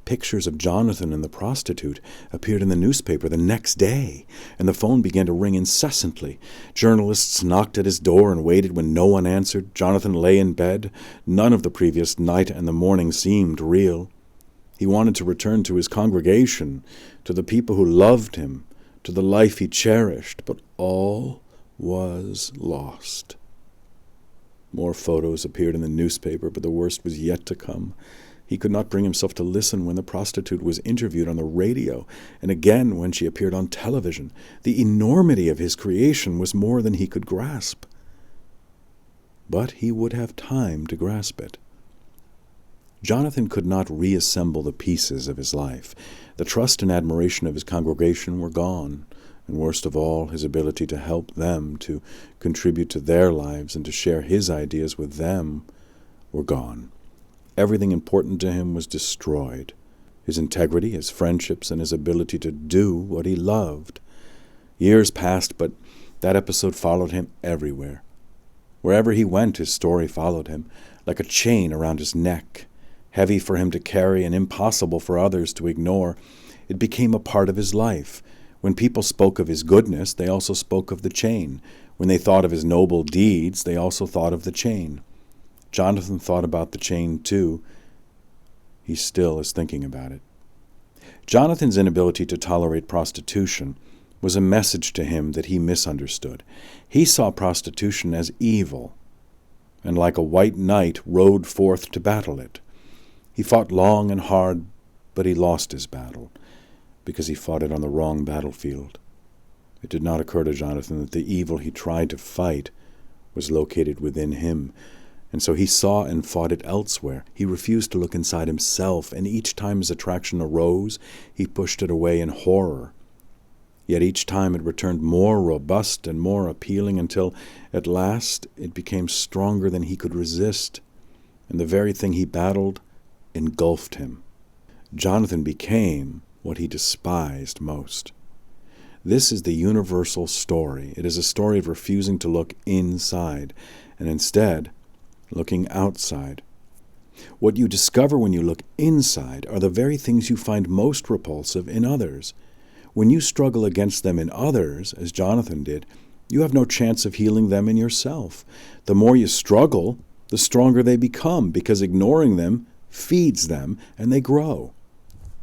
Pictures of Jonathan and the prostitute appeared in the newspaper the next day, and the phone began to ring incessantly. Journalists knocked at his door and waited when no one answered. Jonathan lay in bed. None of the previous night and the morning seemed real. He wanted to return to his congregation, to the people who loved him, to the life he cherished, but all was lost. More photos appeared in the newspaper, but the worst was yet to come. He could not bring himself to listen when the prostitute was interviewed on the radio, and again when she appeared on television. The enormity of his creation was more than he could grasp. But he would have time to grasp it. Jonathan could not reassemble the pieces of his life. The trust and admiration of his congregation were gone, and worst of all, his ability to help them, to contribute to their lives, and to share his ideas with them were gone. Everything important to him was destroyed. His integrity, his friendships, and his ability to do what he loved. Years passed, but that episode followed him everywhere. Wherever he went, his story followed him, like a chain around his neck. Heavy for him to carry and impossible for others to ignore, it became a part of his life. When people spoke of his goodness, they also spoke of the chain. When they thought of his noble deeds, they also thought of the chain. Jonathan thought about the chain too. He still is thinking about it. Jonathan's inability to tolerate prostitution was a message to him that he misunderstood. He saw prostitution as evil, and like a white knight rode forth to battle it. He fought long and hard, but he lost his battle, because he fought it on the wrong battlefield. It did not occur to Jonathan that the evil he tried to fight was located within him. And so he saw and fought it elsewhere. He refused to look inside himself, and each time his attraction arose, he pushed it away in horror. Yet each time it returned more robust and more appealing until, at last, it became stronger than he could resist, and the very thing he battled engulfed him. Jonathan became what he despised most. This is the universal story. It is a story of refusing to look inside, and instead looking outside. What you discover when you look inside are the very things you find most repulsive in others. When you struggle against them in others, as Jonathan did, you have no chance of healing them in yourself. The more you struggle, the stronger they become, because ignoring them feeds them and they grow.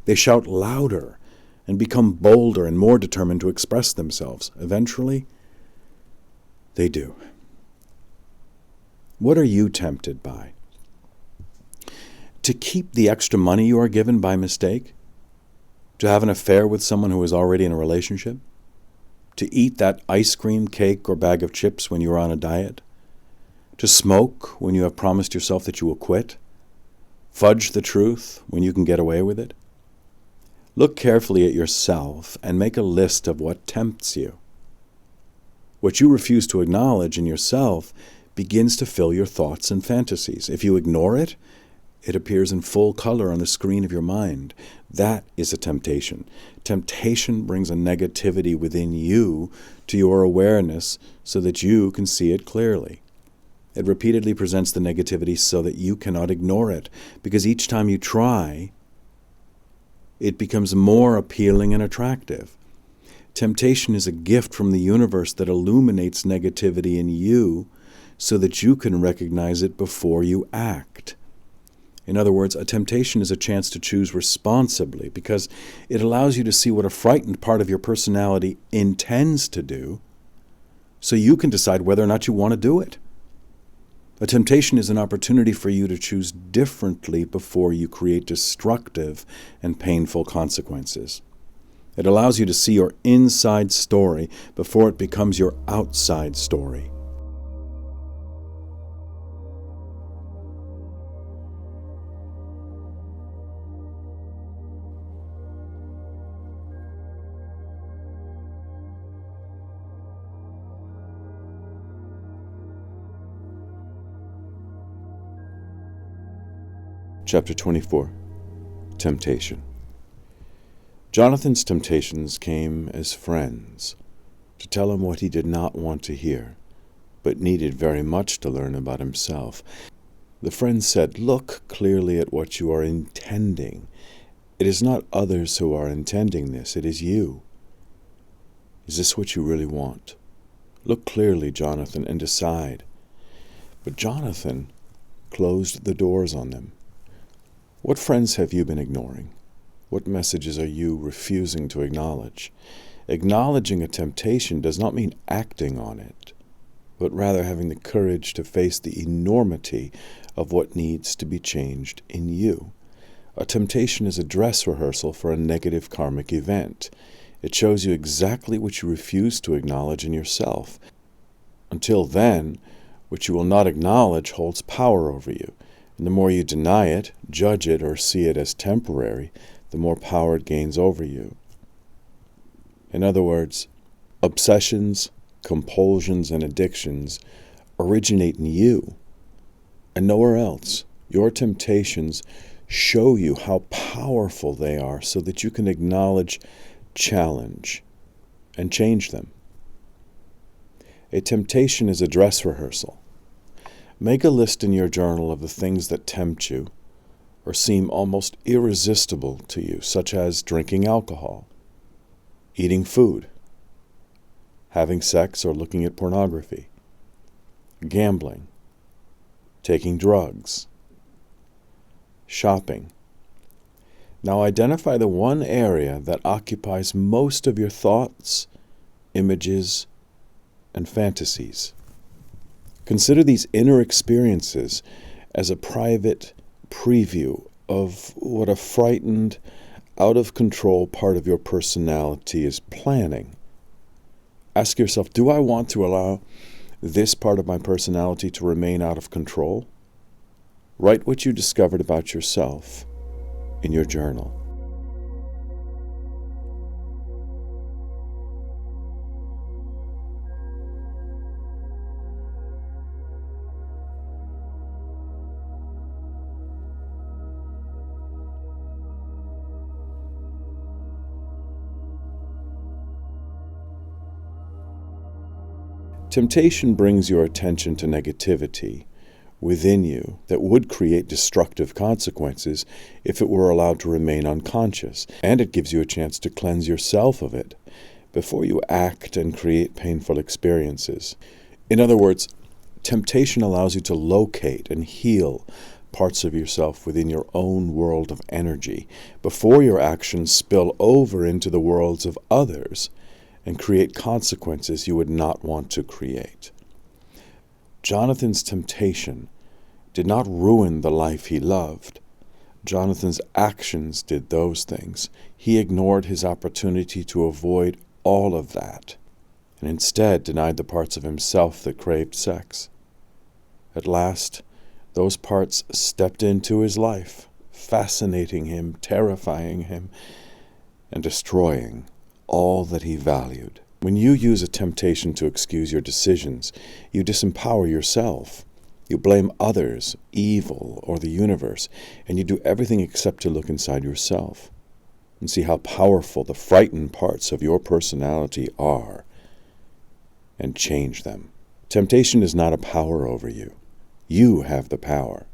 They shout louder and become bolder and more determined to express themselves. Eventually, they do. What are you tempted by? To keep the extra money you are given by mistake? To have an affair with someone who is already in a relationship? To eat that ice cream, cake, or bag of chips when you are on a diet? To smoke when you have promised yourself that you will quit? Fudge the truth when you can get away with it? Look carefully at yourself and make a list of what tempts you. What you refuse to acknowledge in yourself begins to fill your thoughts and fantasies. If you ignore it, it appears in full color on the screen of your mind. That is a temptation. Temptation brings a negativity within you to your awareness so that you can see it clearly. It repeatedly presents the negativity so that you cannot ignore it, because each time you try, it becomes more appealing and attractive. Temptation is a gift from the universe that illuminates negativity in you so that you can recognize it before you act. In other words, a temptation is a chance to choose responsibly because it allows you to see what a frightened part of your personality intends to do so you can decide whether or not you want to do it. A temptation is an opportunity for you to choose differently before you create destructive and painful consequences. It allows you to see your inside story before it becomes your outside story. Chapter 24. Temptation. Jonathan's temptations came as friends to tell him what he did not want to hear, but needed very much to learn about himself. The friends said, "Look clearly at what you are intending. It is not others who are intending this, it is you. Is this what you really want? Look clearly, Jonathan, and decide." But Jonathan closed the doors on them. What friends have you been ignoring? What messages are you refusing to acknowledge? Acknowledging a temptation does not mean acting on it, but rather having the courage to face the enormity of what needs to be changed in you. A temptation is a dress rehearsal for a negative karmic event. It shows you exactly what you refuse to acknowledge in yourself. Until then, what you will not acknowledge holds power over you. And the more you deny it, judge it, or see it as temporary, the more power it gains over you. In other words, obsessions, compulsions, and addictions originate in you and nowhere else. Your temptations show you how powerful they are so that you can acknowledge, challenge, and change them. A temptation is a dress rehearsal. Make a list in your journal of the things that tempt you or seem almost irresistible to you, such as drinking alcohol, eating food, having sex or looking at pornography, gambling, taking drugs, shopping. Now identify the one area that occupies most of your thoughts, images, and fantasies. Consider these inner experiences as a private preview of what a frightened, out-of-control part of your personality is planning. Ask yourself, do I want to allow this part of my personality to remain out of control? Write what you discovered about yourself in your journal. Temptation brings your attention to negativity within you that would create destructive consequences if it were allowed to remain unconscious, and it gives you a chance to cleanse yourself of it before you act and create painful experiences. In other words, temptation allows you to locate and heal parts of yourself within your own world of energy before your actions spill over into the worlds of others and create consequences you would not want to create. Jonathan's temptation did not ruin the life he loved. Jonathan's actions did those things. He ignored his opportunity to avoid all of that, and instead denied the parts of himself that craved sex. At last, those parts stepped into his life, fascinating him, terrifying him, and destroying all that he valued. When you use a temptation to excuse your decisions, you disempower yourself. You blame others, evil, or the universe, and you do everything except to look inside yourself and see how powerful the frightened parts of your personality are and change them. Temptation is not a power over you. You have the power.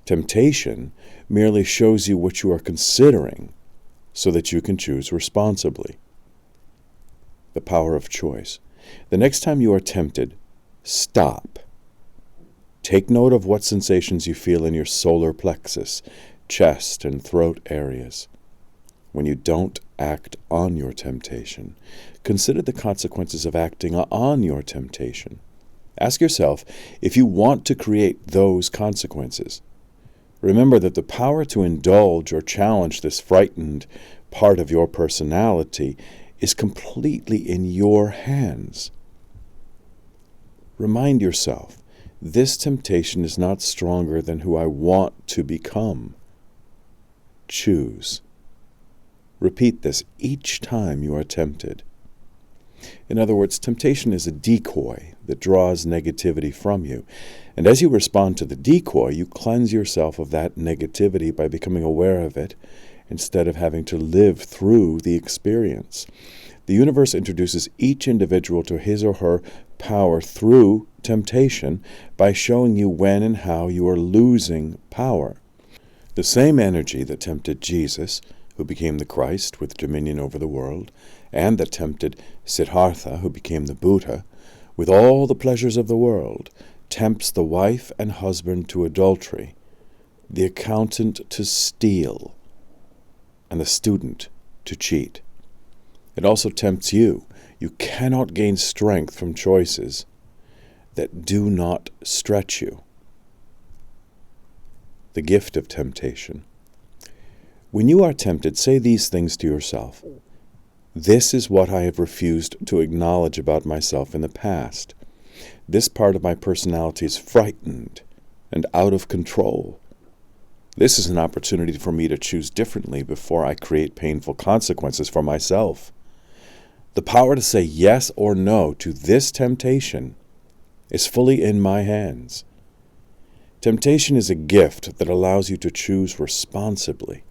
Temptation merely shows you what you are considering so that you can choose responsibly. The power of choice. The next time you are tempted, stop. Take note of what sensations you feel in your solar plexus, chest, and throat areas. When you don't act on your temptation, consider the consequences of acting on your temptation. Ask yourself if you want to create those consequences. Remember that the power to indulge or challenge this frightened part of your personality is completely in your hands. Remind yourself, this temptation is not stronger than who I want to become. Choose. Repeat this each time you are tempted. In other words, temptation is a decoy that draws negativity from you. And as you respond to the decoy, you cleanse yourself of that negativity by becoming aware of it instead of having to live through the experience. The universe introduces each individual to his or her power through temptation by showing you when and how you are losing power. The same energy that tempted Jesus, who became the Christ with dominion over the world, and that tempted Siddhartha, who became the Buddha, with all the pleasures of the world, tempts the wife and husband to adultery, the accountant to steal, and the student to cheat. It also tempts you. You cannot gain strength from choices that do not stretch you. The gift of temptation. When you are tempted, say these things to yourself. This is what I have refused to acknowledge about myself in the past. This part of my personality is frightened and out of control. This is an opportunity for me to choose differently before I create painful consequences for myself. The power to say yes or no to this temptation is fully in my hands. Temptation is a gift that allows you to choose responsibly.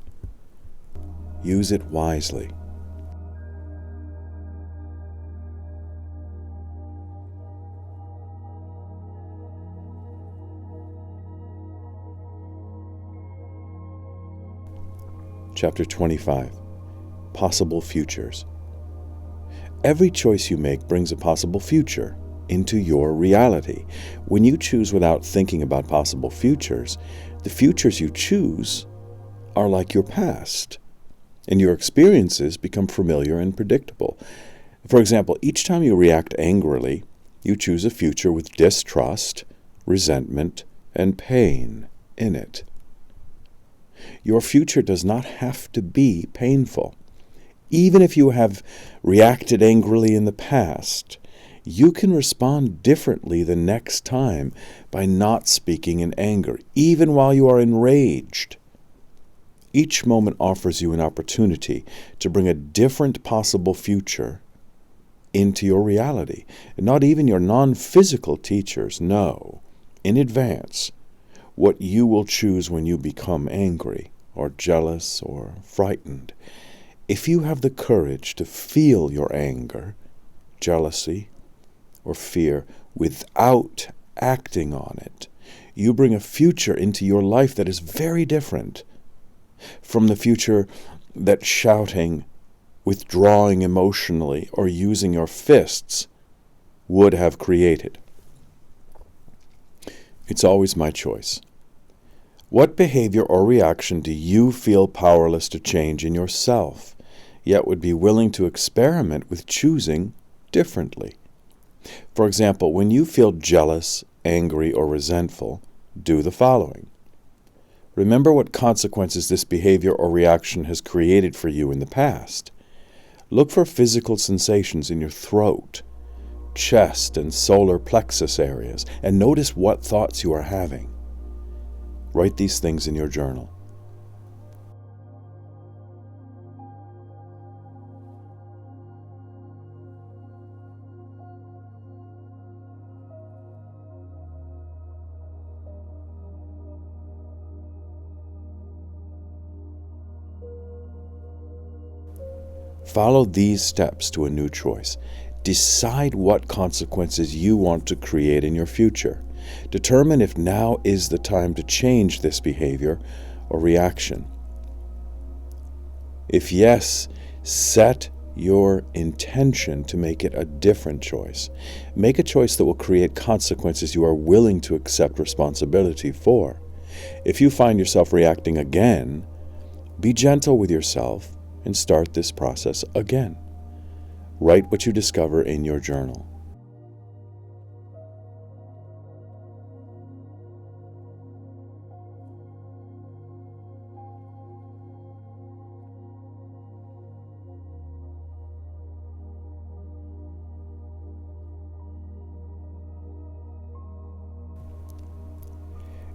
Use it wisely. Chapter 25. Possible Futures. Every choice you make brings a possible future into your reality. When you choose without thinking about possible futures, the futures you choose are like your past, and your experiences become familiar and predictable. For example, each time you react angrily, you choose a future with distrust, resentment, and pain in it. Your future does not have to be painful. Even if you have reacted angrily in the past, you can respond differently the next time by not speaking in anger, even while you are enraged. Each moment offers you an opportunity to bring a different possible future into your reality. And not even your non-physical teachers know in advance what you will choose when you become angry or jealous or frightened. If you have the courage to feel your anger, jealousy, or fear without acting on it, you bring a future into your life that is very different from the future that shouting, withdrawing emotionally, or using your fists would have created. It's always my choice. What behavior or reaction do you feel powerless to change in yourself, yet would be willing to experiment with choosing differently? For example, when you feel jealous, angry, or resentful, do the following. Remember what consequences this behavior or reaction has created for you in the past. Look for physical sensations in your throat, chest, and solar plexus areas, and notice what thoughts you are having. Write these things in your journal. Follow these steps to a new choice. Decide what consequences you want to create in your future. Determine if now is the time to change this behavior or reaction. If yes, set your intention to make it a different choice. Make a choice that will create consequences you are willing to accept responsibility for. If you find yourself reacting again, be gentle with yourself and start this process again. Write what you discover in your journal.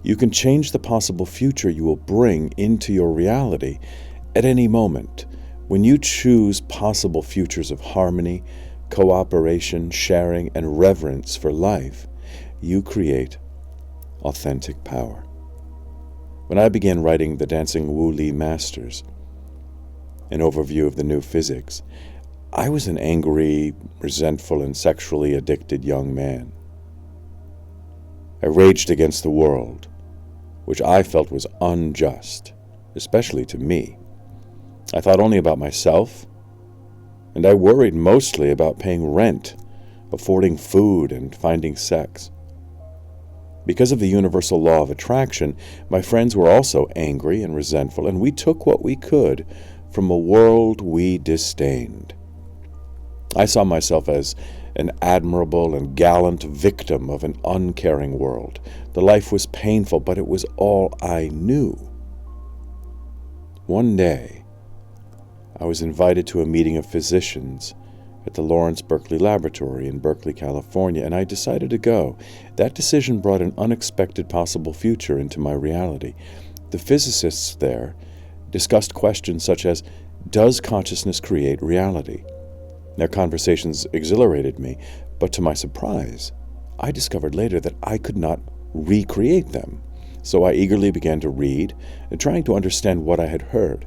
You can change the possible future you will bring into your reality at any moment. When you choose possible futures of harmony, cooperation, sharing, and reverence for life, you create authentic power. When I began writing the Dancing Wu Li Masters, an overview of the new physics, I was an angry, resentful, and sexually addicted young man. I raged against the world, which I felt was unjust, especially to me. I thought only about myself, and I worried mostly about paying rent, affording food, and finding sex. Because of the universal law of attraction, my friends were also angry and resentful, and we took what we could from a world we disdained. I saw myself as an admirable and gallant victim of an uncaring world. The life was painful, but it was all I knew. One day, I was invited to a meeting of physicians at the Lawrence Berkeley Laboratory in Berkeley, California, and I decided to go. That decision brought an unexpected possible future into my reality. The physicists there discussed questions such as, does consciousness create reality? Their conversations exhilarated me, but to my surprise, I discovered later that I could not recreate them. So I eagerly began to read, trying to understand what I had heard.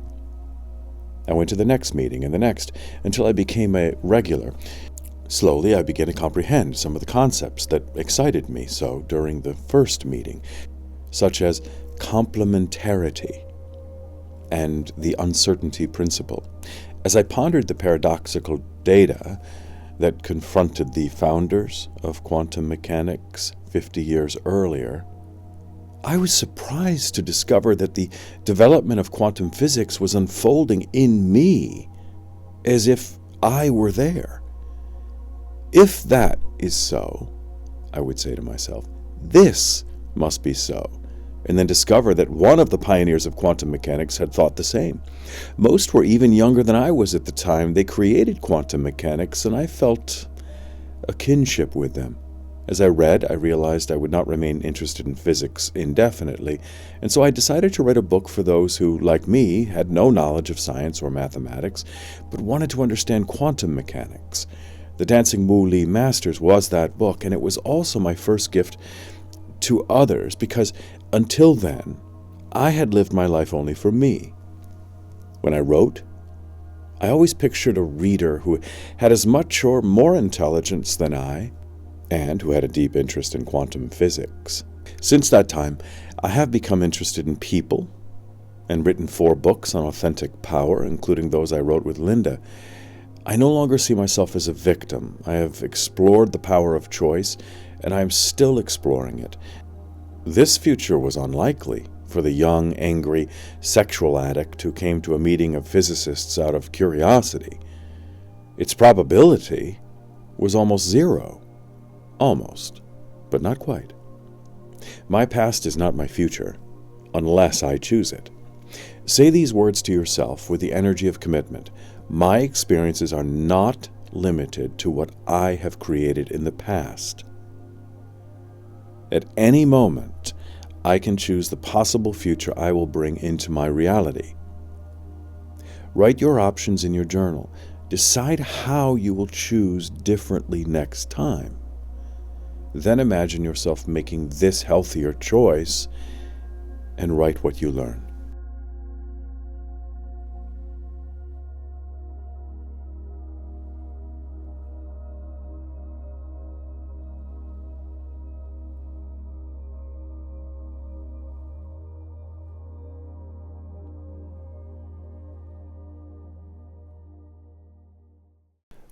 I went to the next meeting and the next, until I became a regular. Slowly, I began to comprehend some of the concepts that excited me so during the first meeting, such as complementarity and the uncertainty principle. As I pondered the paradoxical data that confronted the founders of quantum mechanics 50 years earlier, I was surprised to discover that the development of quantum physics was unfolding in me as if I were there. If that is so, I would say to myself, this must be so, and then discover that one of the pioneers of quantum mechanics had thought the same. Most were even younger than I was at the time they created quantum mechanics, and I felt a kinship with them. As I read, I realized I would not remain interested in physics indefinitely, and so I decided to write a book for those who, like me, had no knowledge of science or mathematics, but wanted to understand quantum mechanics. The Dancing Wu Li Masters was that book, and it was also my first gift to others, because until then, I had lived my life only for me. When I wrote, I always pictured a reader who had as much or more intelligence than I, and who had a deep interest in quantum physics. Since that time, I have become interested in people and written 4 books on authentic power, including those I wrote with Linda. I no longer see myself as a victim. I have explored the power of choice, and I am still exploring it. This future was unlikely for the young, angry, sexual addict who came to a meeting of physicists out of curiosity. Its probability was almost zero. Almost, but not quite. My past is not my future, unless I choose it. Say these words to yourself with the energy of commitment. My experiences are not limited to what I have created in the past. At any moment, I can choose the possible future I will bring into my reality. Write your options in your journal. Decide how you will choose differently next time. Then imagine yourself making this healthier choice and write what you learn.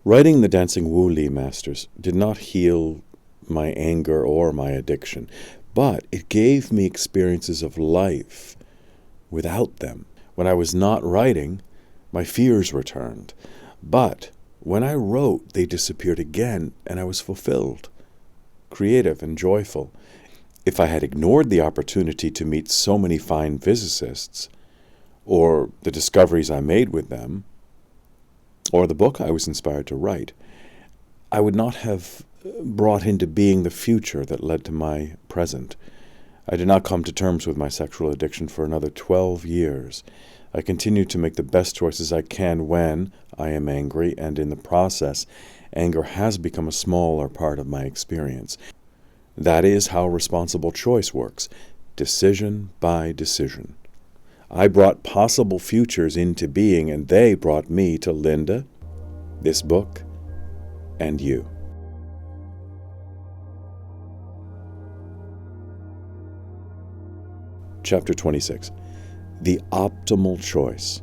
Writing the Dancing Wu Li Masters did not heal my anger or my addiction, but it gave me experiences of life without them. When I was not writing, my fears returned. But when I wrote, they disappeared again, and I was fulfilled, creative, and joyful. If I had ignored the opportunity to meet so many fine physicists, or the discoveries I made with them, or the book I was inspired to write, I would not have brought into being the future that led to my present. I did not come to terms with my sexual addiction for another 12 years. I continue to make the best choices I can when I am angry, and in the process, anger has become a smaller part of my experience. That is how responsible choice works, decision by decision. I brought possible futures into being, and they brought me to Linda, this book, and you. Chapter 26. The Optimal Choice.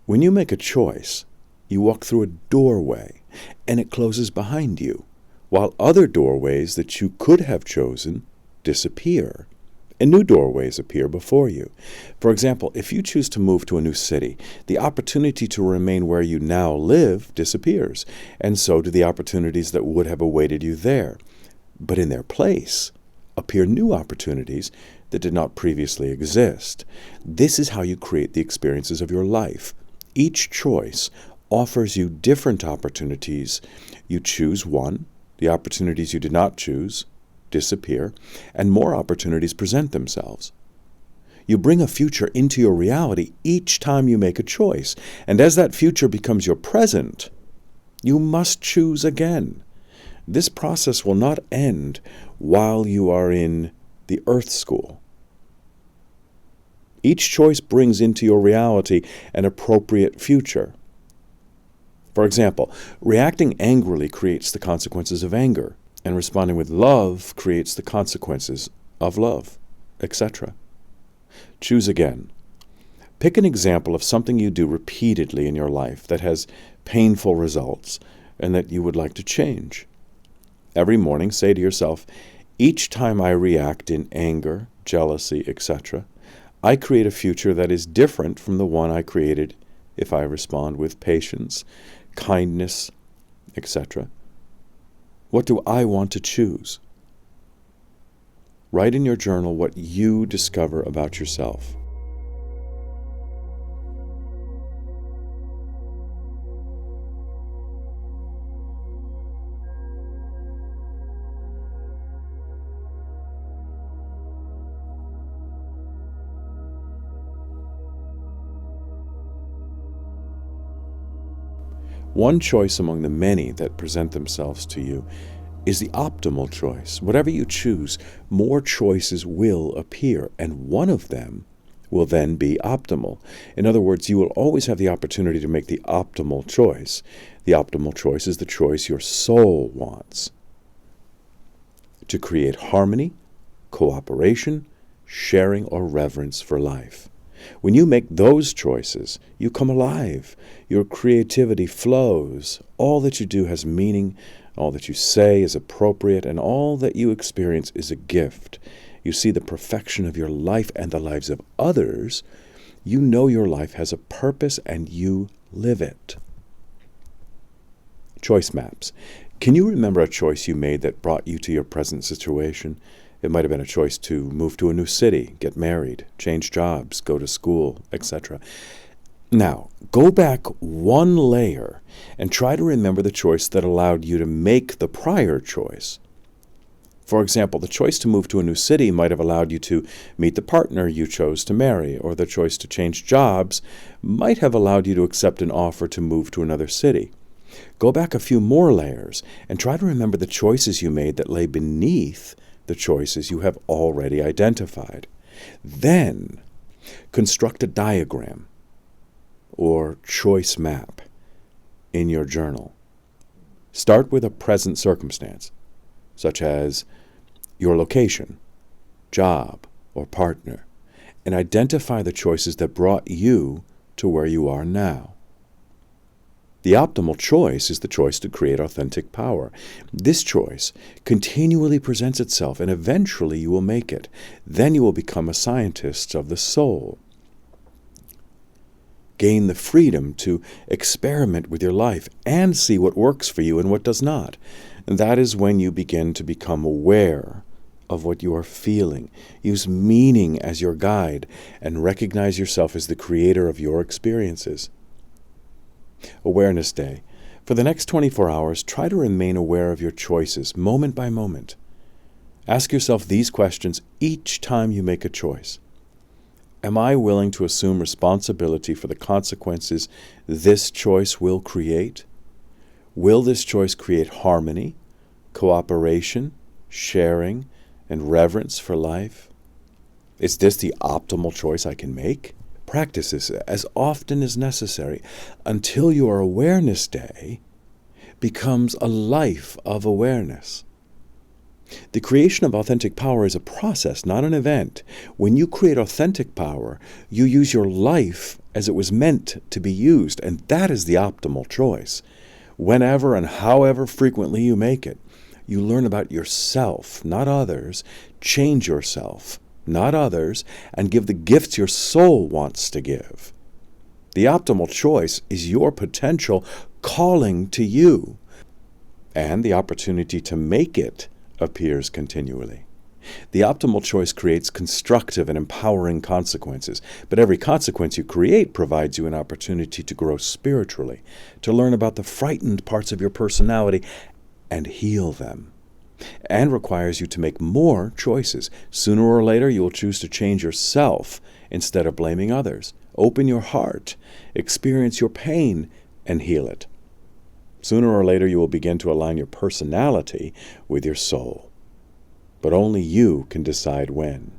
When you make a choice, you walk through a doorway, and it closes behind you, while other doorways that you could have chosen disappear, and new doorways appear before you. For example, if you choose to move to a new city, the opportunity to remain where you now live disappears, and so do the opportunities that would have awaited you there. But in their place appear new opportunities that did not previously exist. This is how you create the experiences of your life. Each choice offers you different opportunities. You choose one, the opportunities you did not choose disappear, and more opportunities present themselves. You bring a future into your reality each time you make a choice, and as that future becomes your present, you must choose again. This process will not end while you are in the Earth School. Each choice brings into your reality an appropriate future. For example, reacting angrily creates the consequences of anger, and responding with love creates the consequences of love, etc. Choose again. Pick an example of something you do repeatedly in your life that has painful results and that you would like to change. Every morning, say to yourself, each time I react in anger, jealousy, etc., I create a future that is different from the one I created if I respond with patience, kindness, etc. What do I want to choose? Write in your journal what you discover about yourself. One choice among the many that present themselves to you is the optimal choice. Whatever you choose, more choices will appear, and one of them will then be optimal. In other words, you will always have the opportunity to make the optimal choice. The optimal choice is the choice your soul wants. To create harmony, cooperation, sharing, or reverence for life. When you make those choices, you come alive. Your creativity flows. All that you do has meaning. All that you say is appropriate, and all that you experience is a gift. You see the perfection of your life and the lives of others. You know your life has a purpose, and you live it. Choice maps. Can you remember a choice you made that brought you to your present situation? It might have been a choice to move to a new city, get married, change jobs, go to school, etc. Now, go back one layer and try to remember the choice that allowed you to make the prior choice. For example, the choice to move to a new city might have allowed you to meet the partner you chose to marry, or the choice to change jobs might have allowed you to accept an offer to move to another city. Go back a few more layers and try to remember the choices you made that lay beneath the choices you have already identified. Then, construct a diagram or choice map in your journal. Start with a present circumstance, such as your location, job, or partner, and identify the choices that brought you to where you are now. The optimal choice is the choice to create authentic power. This choice continually presents itself, and eventually you will make it. Then you will become a scientist of the soul. Gain the freedom to experiment with your life and see what works for you and what does not. And that is when you begin to become aware of what you are feeling. Use meaning as your guide and recognize yourself as the creator of your experiences. Awareness Day. For the next 24 hours, try to remain aware of your choices, moment by moment. Ask yourself these questions each time you make a choice. Am I willing to assume responsibility for the consequences this choice will create? Will this choice create harmony, cooperation, sharing, and reverence for life? Is this the optimal choice I can make? Practice this as often as necessary until your Awareness Day becomes a life of awareness. The creation of authentic power is a process, not an event. When you create authentic power, you use your life as it was meant to be used, and that is the optimal choice. Whenever and however frequently you make it, you learn about yourself, not others. Change yourself, not others, and give the gifts your soul wants to give. The optimal choice is your potential calling to you, and the opportunity to make it appears continually. The optimal choice creates constructive and empowering consequences, but every consequence you create provides you an opportunity to grow spiritually, to learn about the frightened parts of your personality and heal them, and requires you to make more choices. Sooner or later, you will choose to change yourself instead of blaming others. Open your heart, experience your pain, and heal it. Sooner or later, you will begin to align your personality with your soul. But only you can decide when.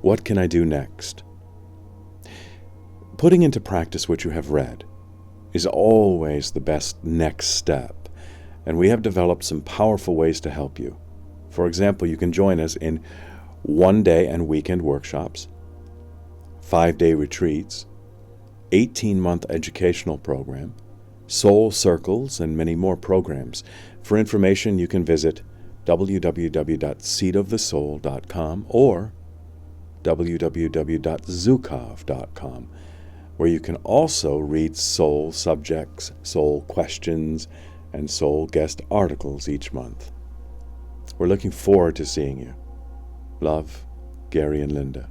What can I do next? Putting into practice what you have read is always the best next step, and we have developed some powerful ways to help you. For example, you can join us in one-day and weekend workshops, 5-day retreats, 18-month educational program, soul circles, and many more programs. For information, you can visit www.seatofthesoul.com or www.zukav.com, where you can also read soul subjects, soul questions, and soul guest articles each month. We're looking forward to seeing you. Love, Gary and Linda.